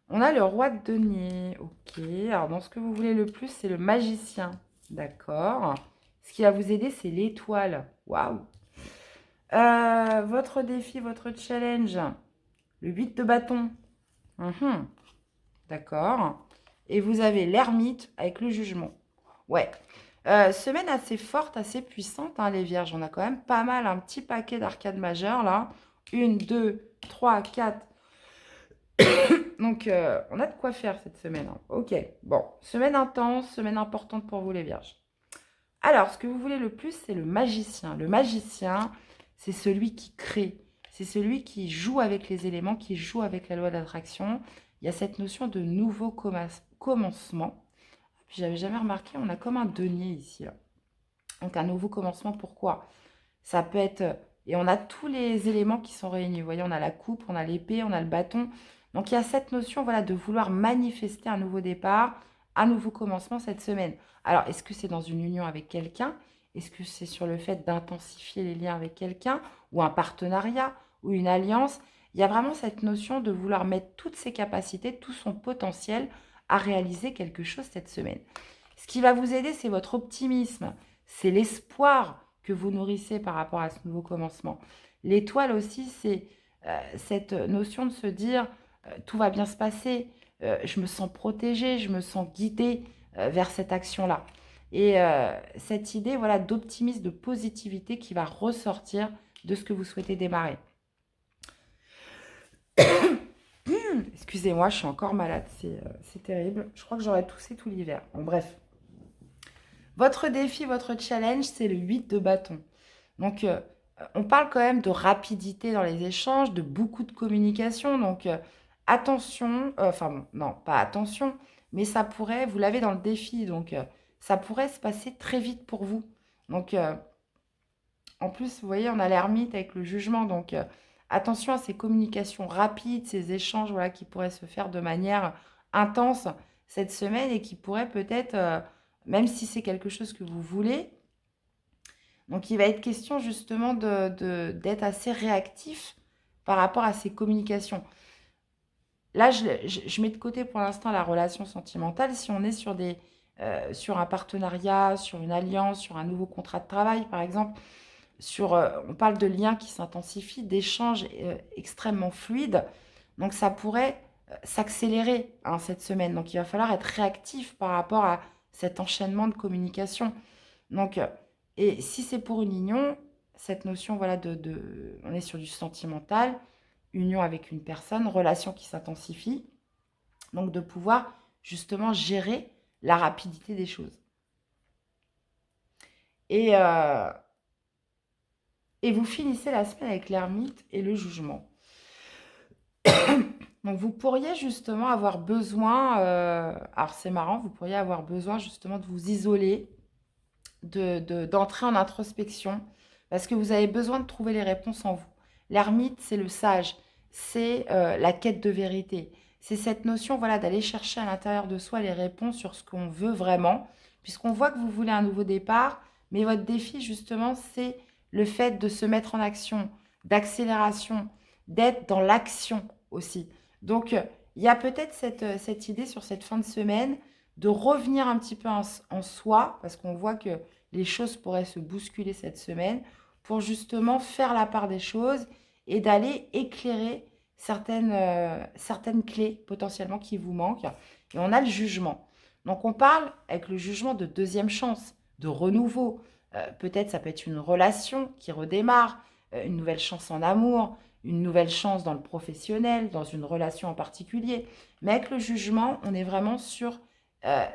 On a le roi de denier. Ok. Alors, dans ce que vous voulez le plus, c'est le magicien. D'accord. Ce qui va vous aider, c'est l'étoile. Waouh. Votre défi, votre challenge. Le 8 de bâton. D'accord. Et vous avez l'ermite avec le jugement. Ouais. Semaine assez forte, assez puissante, hein, les vierges. On a quand même pas mal, un petit paquet d'arcades majeures, là. 1, 2, 3, 4. Donc, on a de quoi faire cette semaine. Hein. Ok. Bon. Semaine intense, semaine importante pour vous, les vierges. Alors, ce que vous voulez le plus, c'est le magicien. Le magicien, c'est celui qui crée. C'est celui qui joue avec les éléments, qui joue avec la loi d'attraction. Il y a cette notion de nouveau commencement. Puis, j'avais jamais remarqué, on a comme un denier ici. Là. Donc, un nouveau commencement, pourquoi? Ça peut être... Et on a tous les éléments qui sont réunis. Vous voyez, on a la coupe, on a l'épée, on a le bâton. Donc, il y a cette notion voilà, de vouloir manifester un nouveau départ, un nouveau commencement cette semaine. Alors, est-ce que c'est dans une union avec quelqu'un? Est-ce que c'est sur le fait d'intensifier les liens avec quelqu'un? Ou un partenariat? Ou une alliance? Il y a vraiment cette notion de vouloir mettre toutes ses capacités, tout son potentiel à réaliser quelque chose cette semaine. Ce qui va vous aider, c'est votre optimisme. C'est l'espoir que vous nourrissez par rapport à ce nouveau commencement. L'étoile aussi, c'est cette notion de se dire tout va bien se passer, je me sens protégée, je me sens guidée vers cette action-là. Et cette idée voilà, d'optimisme, de positivité qui va ressortir de ce que vous souhaitez démarrer. Excusez-moi, je suis encore malade, c'est terrible. Je crois que j'aurais toussé tout l'hiver. Bon, bref. Votre défi, votre challenge, c'est le 8 de bâton. Donc, on parle quand même de rapidité dans les échanges, de beaucoup de communication. Donc, attention, enfin bon, non, pas attention, mais ça pourrait, vous l'avez dans le défi, donc ça pourrait se passer très vite pour vous. Donc, en plus, vous voyez, on a l'ermite avec le jugement. Donc, attention à ces communications rapides, ces échanges voilà, qui pourraient se faire de manière intense cette semaine et qui pourraient peut-être, même si c'est quelque chose que vous voulez, donc il va être question justement d'être assez réactif par rapport à ces communications. Là, je mets de côté pour l'instant la relation sentimentale. Si on est sur un partenariat, sur une alliance, sur un nouveau contrat de travail, par exemple, on parle de liens qui s'intensifient, d'échanges extrêmement fluides. Donc, ça pourrait s'accélérer hein, cette semaine. Donc, il va falloir être réactif par rapport à cet enchaînement de communication. Donc, et si c'est pour une union, cette notion, voilà, on est sur du sentimental, union avec une personne, relation qui s'intensifie. Donc, de pouvoir justement gérer la rapidité des choses. Et vous finissez la semaine avec l'ermite et le jugement. Donc, vous pourriez justement avoir besoin, alors c'est marrant, vous pourriez avoir besoin justement de vous isoler, d'entrer en introspection, parce que vous avez besoin de trouver les réponses en vous. L'ermite, c'est le sage, c'est la quête de vérité. C'est cette notion voilà, d'aller chercher à l'intérieur de soi les réponses sur ce qu'on veut vraiment, puisqu'on voit que vous voulez un nouveau départ, mais votre défi, justement, c'est le fait de se mettre en action, d'accélération, d'être dans l'action aussi. Donc, il y a peut-être cette idée sur cette fin de semaine de revenir un petit peu en soi, parce qu'on voit que les choses pourraient se bousculer cette semaine, pour justement faire la part des choses et d'aller éclairer certaines clés potentiellement qui vous manquent. Et on a le jugement. Donc on parle avec le jugement de deuxième chance, de renouveau. Peut-être ça peut être une relation qui redémarre, une nouvelle chance en amour, une nouvelle chance dans le professionnel, dans une relation en particulier. Mais avec le jugement, on est vraiment sur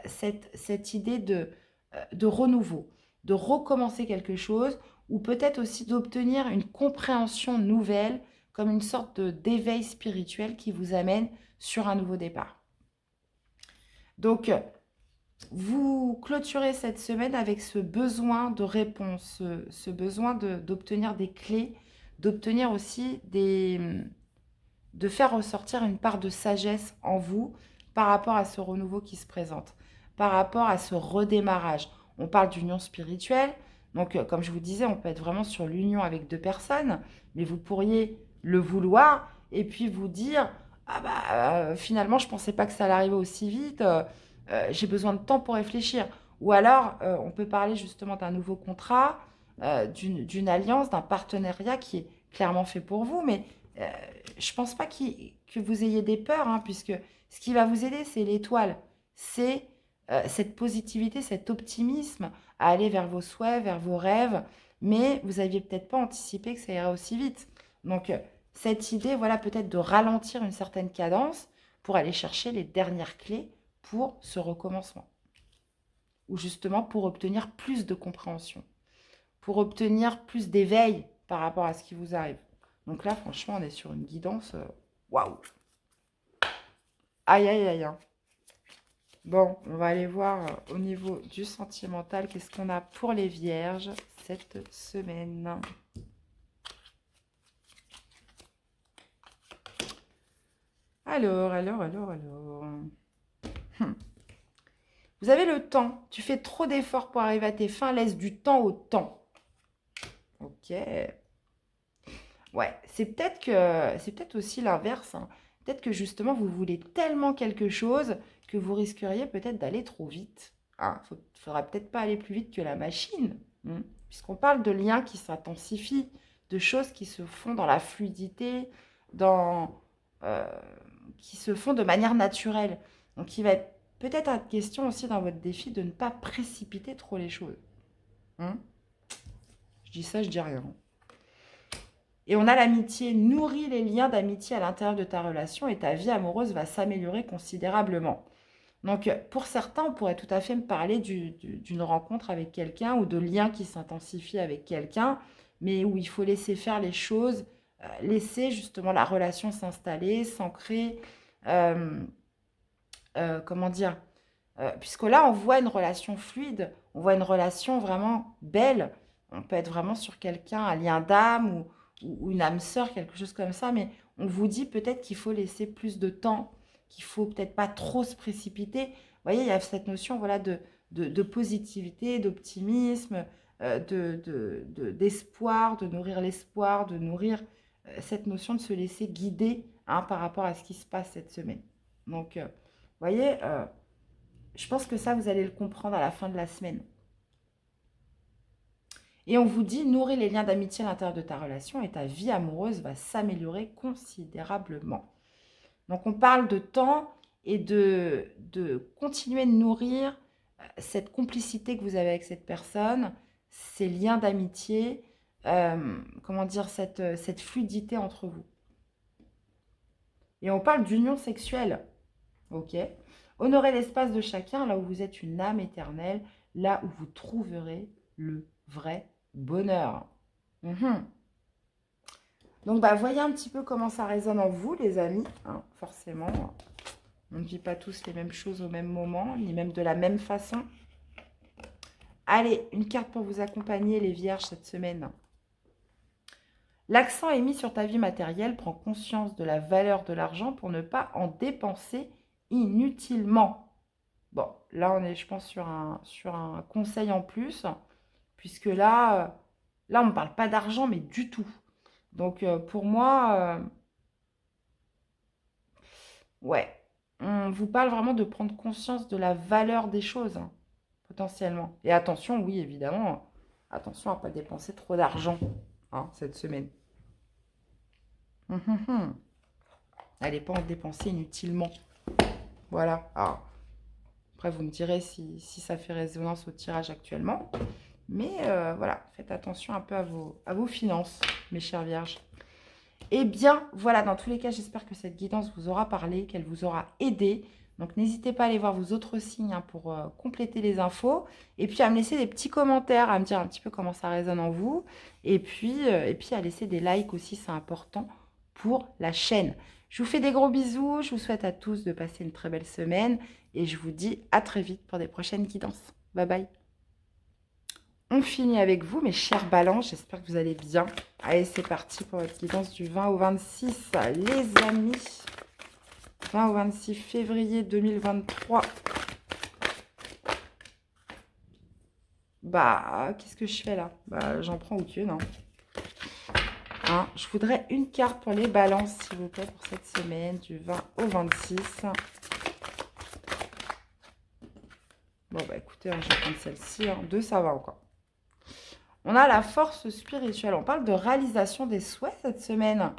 cette idée de renouveau, de recommencer quelque chose, ou peut-être aussi d'obtenir une compréhension nouvelle, comme une sorte d'éveil spirituel qui vous amène sur un nouveau départ. Donc, vous clôturez cette semaine avec ce besoin de réponse, ce besoin d'obtenir des clés, d'obtenir aussi de faire ressortir une part de sagesse en vous par rapport à ce renouveau qui se présente, par rapport à ce redémarrage. On parle d'union spirituelle, donc comme je vous disais, on peut être vraiment sur l'union avec deux personnes, mais vous pourriez le vouloir et puis vous dire « Ah bah finalement, je ne pensais pas que ça allait arriver aussi vite, j'ai besoin de temps pour réfléchir. » Ou alors, on peut parler justement d'un nouveau contrat, d'une alliance, d'un partenariat qui est clairement fait pour vous, mais je ne pense pas que vous ayez des peurs, hein, puisque ce qui va vous aider, c'est l'étoile. C'est cette positivité, cet optimisme à aller vers vos souhaits, vers vos rêves, mais vous n'aviez peut-être pas anticipé que ça irait aussi vite. Donc, cette idée, voilà, peut-être de ralentir une certaine cadence pour aller chercher les dernières clés pour ce recommencement. Ou justement pour obtenir plus de compréhension, pour obtenir plus d'éveil par rapport à ce qui vous arrive. Donc là, franchement, on est sur une guidance. Waouh! Aïe, aïe, aïe. Hein. Bon, on va aller voir au niveau du sentimental, qu'est-ce qu'on a pour les vierges cette semaine. Alors. Vous avez le temps. Tu fais trop d'efforts pour arriver à tes fins. Laisse du temps au temps. Ok. Ouais, c'est peut-être aussi l'inverse. Hein. Peut-être que justement, vous voulez tellement quelque chose que vous risqueriez peut-être d'aller trop vite. Hein. Faudra peut-être pas aller plus vite que la machine. Puisqu'on parle de liens qui s'intensifient, de choses qui se font dans la fluidité, qui se font de manière naturelle. Donc, il va peut-être être question aussi dans votre défi de ne pas précipiter trop les choses. Je dis ça, je dis rien. Et on a l'amitié, nourrit les liens d'amitié à l'intérieur de ta relation et ta vie amoureuse va s'améliorer considérablement. Donc, pour certains, on pourrait tout à fait me parler d'une rencontre avec quelqu'un ou de liens qui s'intensifient avec quelqu'un, mais où il faut laisser faire les choses, laisser justement la relation s'installer, s'ancrer, comment dire, puisque là, on voit une relation fluide, on voit une relation vraiment belle. On peut être vraiment sur quelqu'un, un lien d'âme ou une âme sœur, quelque chose comme ça, mais on vous dit peut-être qu'il faut laisser plus de temps, qu'il faut peut-être pas trop se précipiter. Vous voyez, il y a cette notion voilà, de positivité, d'optimisme, d'espoir, de nourrir l'espoir, de nourrir cette notion de se laisser guider hein, par rapport à ce qui se passe cette semaine. Donc, vous voyez, je pense que ça, vous allez le comprendre à la fin de la semaine. Et on vous dit, nourris les liens d'amitié à l'intérieur de ta relation et ta vie amoureuse va s'améliorer considérablement. Donc, on parle de temps et de continuer de nourrir cette complicité que vous avez avec cette personne, ces liens d'amitié, comment dire, cette fluidité entre vous. Et on parle d'union sexuelle, ok ? Honorez l'espace de chacun, là où vous êtes une âme éternelle, là où vous trouverez le vrai bonheur. Donc, voyez un petit peu comment ça résonne en vous, les amis. Hein, forcément, on ne vit pas tous les mêmes choses au même moment, ni même de la même façon. Allez, une carte pour vous accompagner, les vierges, cette semaine. L'accent est mis sur ta vie matérielle. Prends conscience de la valeur de l'argent pour ne pas en dépenser inutilement. Bon, là, on est, je pense, sur un conseil en plus, puisque là on ne parle pas d'argent, mais du tout. Donc, pour moi, ouais, on vous parle vraiment de prendre conscience de la valeur des choses, hein, potentiellement. Et attention, oui, évidemment, attention à ne pas dépenser trop d'argent hein, cette semaine. N'allez pas en dépenser inutilement. Voilà. Alors, après, vous me direz si ça fait résonance au tirage actuellement. Mais voilà, faites attention un peu à vos finances, mes chères vierges. Eh bien, voilà, dans tous les cas, j'espère que cette guidance vous aura parlé, qu'elle vous aura aidé. Donc, n'hésitez pas à aller voir vos autres signes hein, pour compléter les infos. Et puis, à me laisser des petits commentaires, à me dire un petit peu comment ça résonne en vous. Et puis à laisser des likes aussi, c'est important pour la chaîne. Je vous fais des gros bisous. Je vous souhaite à tous de passer une très belle semaine. Et je vous dis à très vite pour des prochaines guidances. Bye bye. On finit avec vous, mes chers balances. J'espère que vous allez bien. Allez, c'est parti pour votre guidance du 20 au 26. Les amis, 20 au 26 février 2023. Bah, qu'est-ce que je fais là? Bah, j'en prends aucune. Hein, je voudrais une carte pour les balances, s'il vous plaît, pour cette semaine, du 20 au 26. Bon, bah écoutez, je vais prendre celle-ci. 2, ça va encore. On a la force spirituelle. On parle de réalisation des souhaits cette semaine.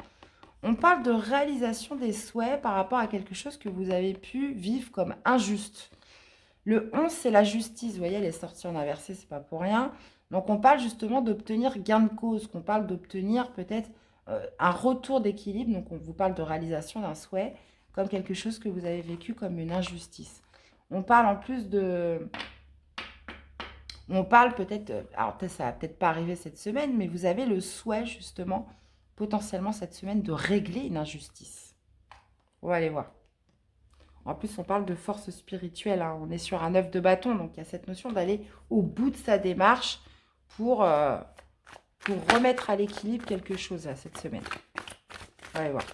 On parle de réalisation des souhaits par rapport à quelque chose que vous avez pu vivre comme injuste. Le 11, c'est la justice. Vous voyez, elle est sortie en inversé, c'est pas pour rien. Donc, on parle justement d'obtenir gain de cause, qu'on parle d'obtenir peut-être un retour d'équilibre. Donc, on vous parle de réalisation d'un souhait comme quelque chose que vous avez vécu comme une injustice. On parle en plus de... On parle peut-être, alors peut-être ça va peut-être pas arriver cette semaine, mais vous avez le souhait justement, potentiellement cette semaine, de régler une injustice. On va aller voir. En plus, on parle de force spirituelle. Hein. On est sur un 9 de bâton, donc il y a cette notion d'aller au bout de sa démarche pour remettre à l'équilibre quelque chose là, cette semaine. On va aller voir.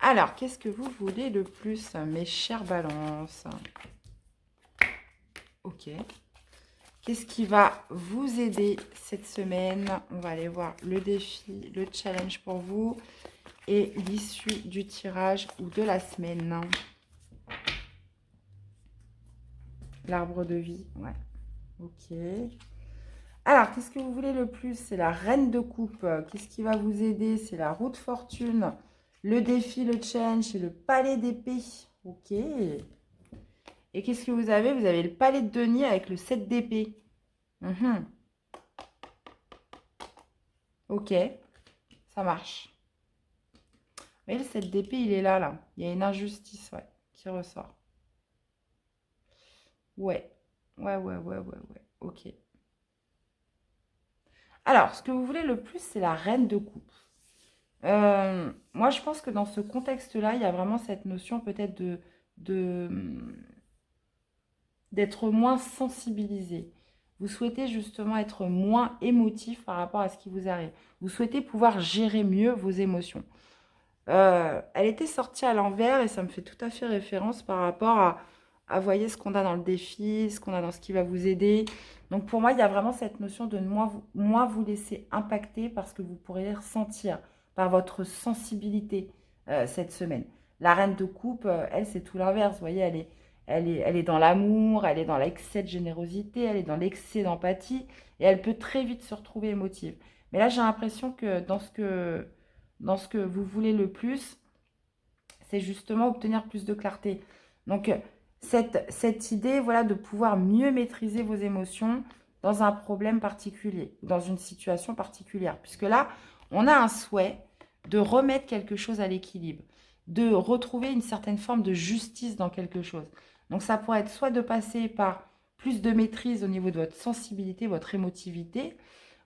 Alors, qu'est-ce que vous voulez le plus, mes chères balances? Ok. Qu'est-ce qui va vous aider cette semaine? On va aller voir le défi, le challenge pour vous et l'issue du tirage ou de la semaine. L'arbre de vie, ouais. Ok. Alors, qu'est-ce que vous voulez le plus? C'est la reine de coupe. Qu'est-ce qui va vous aider? C'est la roue de fortune, le défi, le challenge, c'est le palais d'épée. Ok. Et qu'est-ce que vous avez? Vous avez le palais de denier avec le 7 d'épée. Ok, ça marche. Vous voyez, le 7 d'épée, il est là. Il y a une injustice, ouais, qui ressort. Ouais. Ok. Alors, ce que vous voulez le plus, c'est la reine de coupe. Moi, je pense que dans ce contexte-là, il y a vraiment cette notion peut-être d'être moins sensibilisé. Vous souhaitez justement être moins émotif par rapport à ce qui vous arrive. Vous souhaitez pouvoir gérer mieux vos émotions. Elle était sortie à l'envers et ça me fait tout à fait référence par rapport à voyez ce qu'on a dans le défi, ce qu'on a dans ce qui va vous aider. Donc pour moi, il y a vraiment cette notion de moins vous laisser impacter parce que vous pourrez les ressentir par votre sensibilité cette semaine. La reine de coupe, elle, c'est tout l'inverse. Vous voyez, elle est dans l'amour, elle est dans l'excès de générosité, elle est dans l'excès d'empathie et elle peut très vite se retrouver émotive. Mais là, j'ai l'impression que dans ce que vous voulez le plus, c'est justement obtenir plus de clarté. Donc, cette idée, voilà, de pouvoir mieux maîtriser vos émotions dans un problème particulier, dans une situation particulière. Puisque là, on a un souhait de remettre quelque chose à l'équilibre, de retrouver une certaine forme de justice dans quelque chose. Donc, ça pourrait être soit de passer par plus de maîtrise au niveau de votre sensibilité, votre émotivité,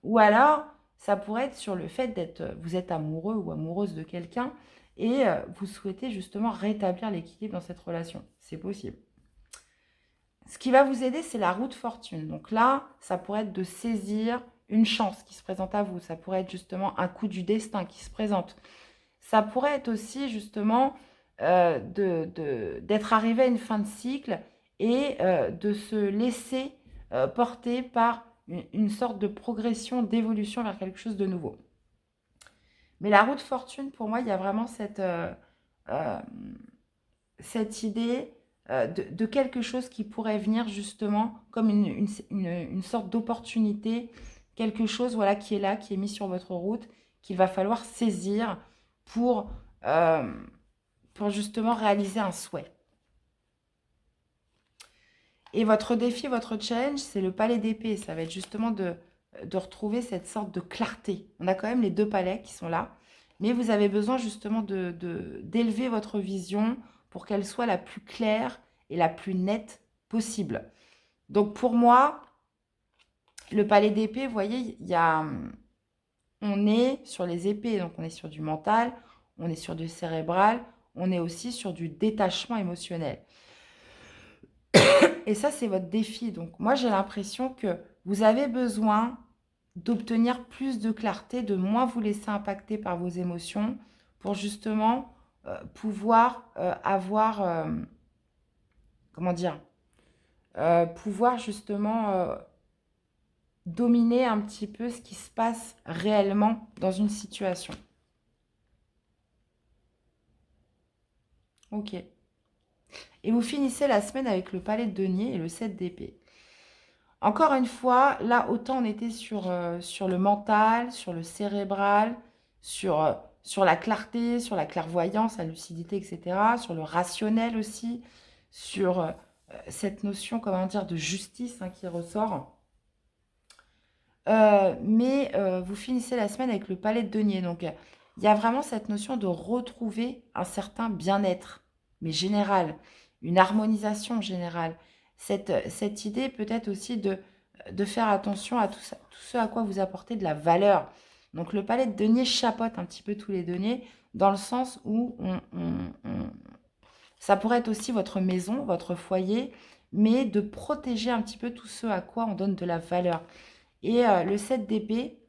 ou alors ça pourrait être sur le fait vous êtes amoureux ou amoureuse de quelqu'un et vous souhaitez justement rétablir l'équilibre dans cette relation. C'est possible. Ce qui va vous aider, c'est la roue de fortune. Donc là, ça pourrait être de saisir une chance qui se présente à vous. Ça pourrait être justement un coup du destin qui se présente. Ça pourrait être aussi justement d'être arrivé à une fin de cycle et de se laisser porter par une sorte de progression, d'évolution vers quelque chose de nouveau. Mais la roue de fortune, pour moi, il y a vraiment cette idée de quelque chose qui pourrait venir justement comme une sorte d'opportunité, quelque chose voilà, qui est là, qui est mis sur votre route, qu'il va falloir saisir pour justement réaliser un souhait. Et votre défi, votre challenge, c'est le palais d'épée. Ça va être justement de retrouver cette sorte de clarté. On a quand même les 2 palais qui sont là. Mais vous avez besoin justement d'élever votre vision pour qu'elle soit la plus claire et la plus nette possible. Donc pour moi, le palais d'épée, vous voyez, il y a on est sur les épées, donc on est sur du mental, on est sur du cérébral, on est aussi sur du détachement émotionnel. Et ça, c'est votre défi. Donc moi, j'ai l'impression que vous avez besoin d'obtenir plus de clarté, de moins vous laisser impacter par vos émotions pour justement pouvoir avoir, comment dire, pouvoir justement dominer un petit peu ce qui se passe réellement dans une situation. Ok. Et vous finissez la semaine avec le palais de denier et le 7 d'épée. Encore une fois, là, autant on était sur le mental, sur le cérébral, sur la clarté, sur la clairvoyance, la lucidité, etc., sur le rationnel aussi, sur cette notion, comment dire, de justice qui ressort. Mais vous finissez la semaine avec le palais de denier. Donc, il y a vraiment cette notion de retrouver un certain bien-être, mais général, une harmonisation générale. Cette idée peut-être aussi de faire attention à tout ce à quoi vous apportez de la valeur. Donc, le palais de denier chapeaute un petit peu tous les deniers dans le sens où ça pourrait être aussi votre maison, votre foyer, mais de protéger un petit peu tout ce à quoi on donne de la valeur. Et le 7 d'épée,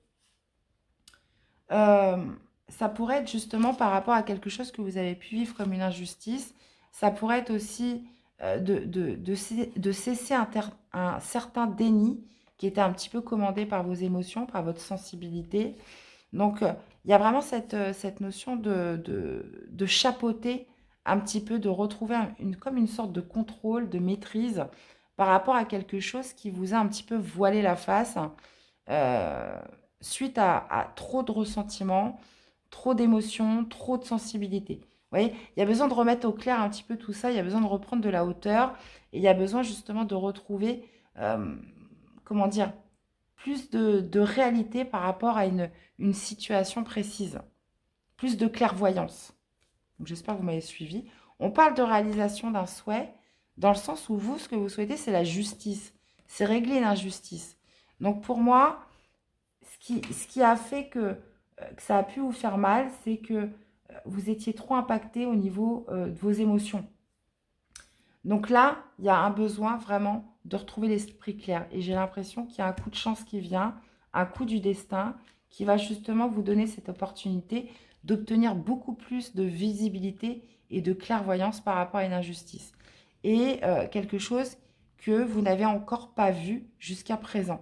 ça pourrait être justement par rapport à quelque chose que vous avez pu vivre comme une injustice. Ça pourrait être aussi de cesser un certain déni qui était un petit peu commandé par vos émotions, par votre sensibilité. Donc, il y a vraiment cette notion de chapeauter un petit peu, de retrouver comme une sorte de contrôle, de maîtrise par rapport à quelque chose qui vous a un petit peu voilé la face euh, suite à trop de ressentiments, trop d'émotions, trop de sensibilité. Vous voyez, il y a besoin de remettre au clair un petit peu tout ça, il y a besoin de reprendre de la hauteur, et il y a besoin justement de retrouver, euh, comment dire, plus de réalité par rapport à une situation précise, plus de clairvoyance. Donc j'espère que vous m'avez suivi. On parle de réalisation d'un souhait, dans le sens où vous, ce que vous souhaitez, c'est la justice, c'est régler l'injustice. Donc pour moi, ce qui a fait que ça a pu vous faire mal, c'est que vous étiez trop impacté au niveau de vos émotions. Donc là, il y a un besoin vraiment de retrouver l'esprit clair. Et j'ai l'impression qu'il y a un coup de chance qui vient, un coup du destin, qui va justement vous donner cette opportunité d'obtenir beaucoup plus de visibilité et de clairvoyance par rapport à une injustice. Et quelque chose que vous n'avez encore pas vu jusqu'à présent.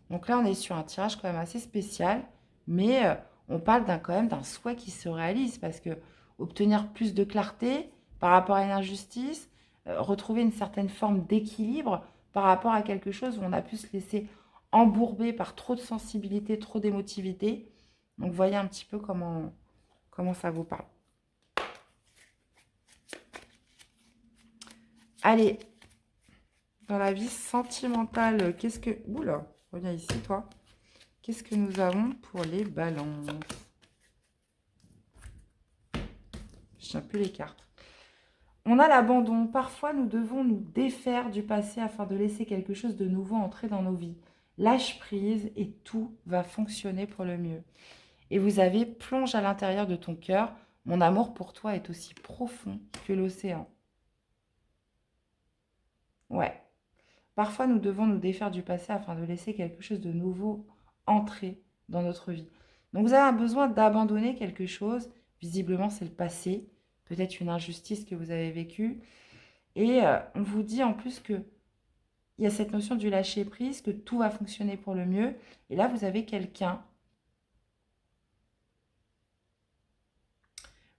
Donc là, on est sur un tirage quand même assez spécial, mais on parle quand même d'un souhait qui se réalise parce que obtenir plus de clarté par rapport à une injustice, retrouver une certaine forme d'équilibre par rapport à quelque chose où on a pu se laisser embourber par trop de sensibilité, trop d'émotivité. Donc voyez un petit peu comment ça vous parle. Allez, dans la vie sentimentale, qu'est-ce que... Oula, reviens ici, toi. Qu'est-ce que nous avons pour les balances? Je tiens plus les cartes. On a l'abandon. Parfois, nous devons nous défaire du passé afin de laisser quelque chose de nouveau entrer dans nos vies. Lâche prise et tout va fonctionner pour le mieux. Et vous avez plonge à l'intérieur de ton cœur. Mon amour pour toi est aussi profond que l'océan. Ouais. Parfois, nous devons nous défaire du passé afin de laisser quelque chose de nouveau entrer dans notre vie. Donc, vous avez un besoin d'abandonner quelque chose. Visiblement, c'est le passé. Peut-être une injustice que vous avez vécue. Et on vous dit en plus que il y a cette notion du lâcher-prise, que tout va fonctionner pour le mieux. Et là, vous avez quelqu'un.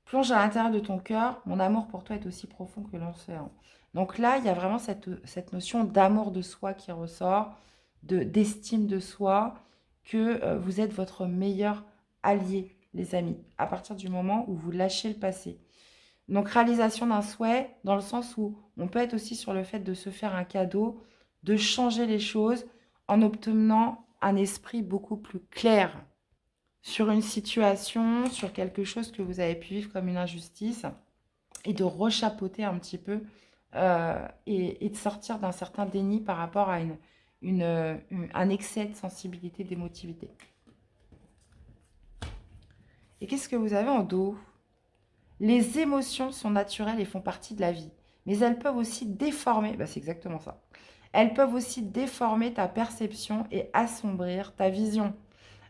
Plonge à l'intérieur de ton cœur. Mon amour pour toi est aussi profond que l'océan. Donc là, il y a vraiment cette notion d'amour de soi qui ressort, d'estime de soi, que vous êtes votre meilleur allié, les amis, à partir du moment où vous lâchez le passé. Donc réalisation d'un souhait, dans le sens où on peut être aussi sur le fait de se faire un cadeau, de changer les choses en obtenant un esprit beaucoup plus clair sur une situation, sur quelque chose que vous avez pu vivre comme une injustice, et de rechapeauter un petit peu et de sortir d'un certain déni par rapport à un excès de sensibilité, d'émotivité. Et qu'est-ce que vous avez en dos? Les émotions sont naturelles et font partie de la vie. Mais elles peuvent aussi déformer, c'est exactement ça. Elles peuvent aussi déformer ta perception et assombrir ta vision.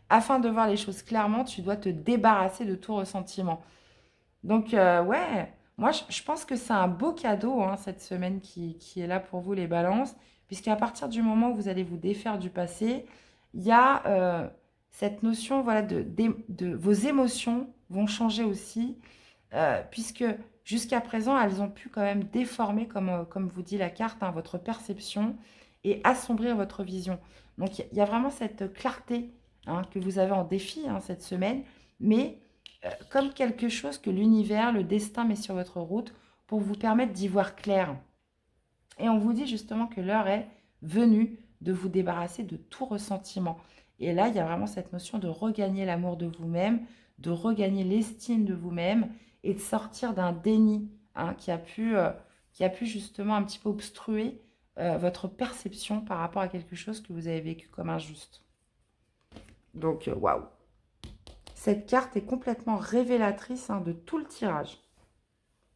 Afin de voir les choses clairement, tu dois te débarrasser de tout ressentiment. Donc, ouais, moi, je pense que c'est un beau cadeau, hein, cette semaine qui est là pour vous, les balances, puisqu'à partir du moment où vous allez vous défaire du passé, il y a cette notion, voilà, de vos émotions vont changer aussi, puisque jusqu'à présent, elles ont pu quand même déformer, comme vous dit la carte, hein, votre perception et assombrir votre vision. Donc, il y a vraiment cette clarté, hein, que vous avez en défi, hein, cette semaine, mais comme quelque chose que l'univers, le destin met sur votre route pour vous permettre d'y voir clair. Et on vous dit justement que l'heure est venue de vous débarrasser de tout ressentiment. Et là, il y a vraiment cette notion de regagner l'amour de vous-même, de regagner l'estime de vous-même et de sortir d'un déni, hein, qui a pu justement un petit peu obstruer votre perception par rapport à quelque chose que vous avez vécu comme injuste. Donc, waouh! Cette carte est complètement révélatrice, hein, de tout le tirage.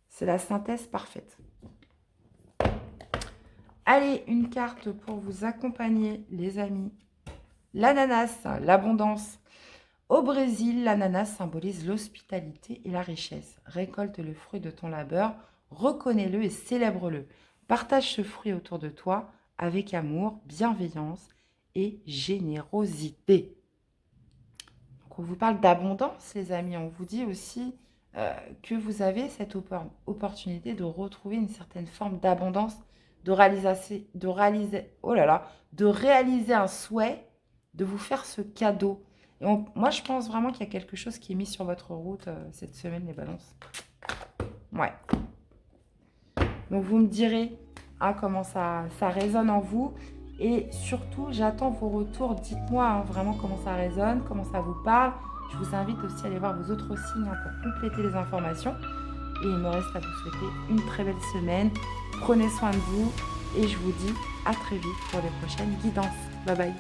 C'est la synthèse parfaite. Allez, une carte pour vous accompagner, les amis. L'ananas, l'abondance. Au Brésil, l'ananas symbolise l'hospitalité et la richesse. Récolte le fruit de ton labeur, reconnais-le et célèbre-le. Partage ce fruit autour de toi avec amour, bienveillance et générosité. Donc, on vous parle d'abondance, les amis. On vous dit aussi que vous avez cette opportunité de retrouver une certaine forme d'abondance, de réaliser un souhait, de vous faire ce cadeau. Et moi, je pense vraiment qu'il y a quelque chose qui est mis sur votre route cette semaine, les balances. Ouais. Donc, vous me direz, hein, comment ça résonne en vous. Et surtout, j'attends vos retours. Dites-moi, hein, vraiment comment ça résonne, comment ça vous parle. Je vous invite aussi à aller voir vos autres signes, hein, pour compléter les informations. Et il me reste à vous souhaiter une très belle semaine. Prenez soin de vous et je vous dis à très vite pour les prochaines guidances. Bye bye.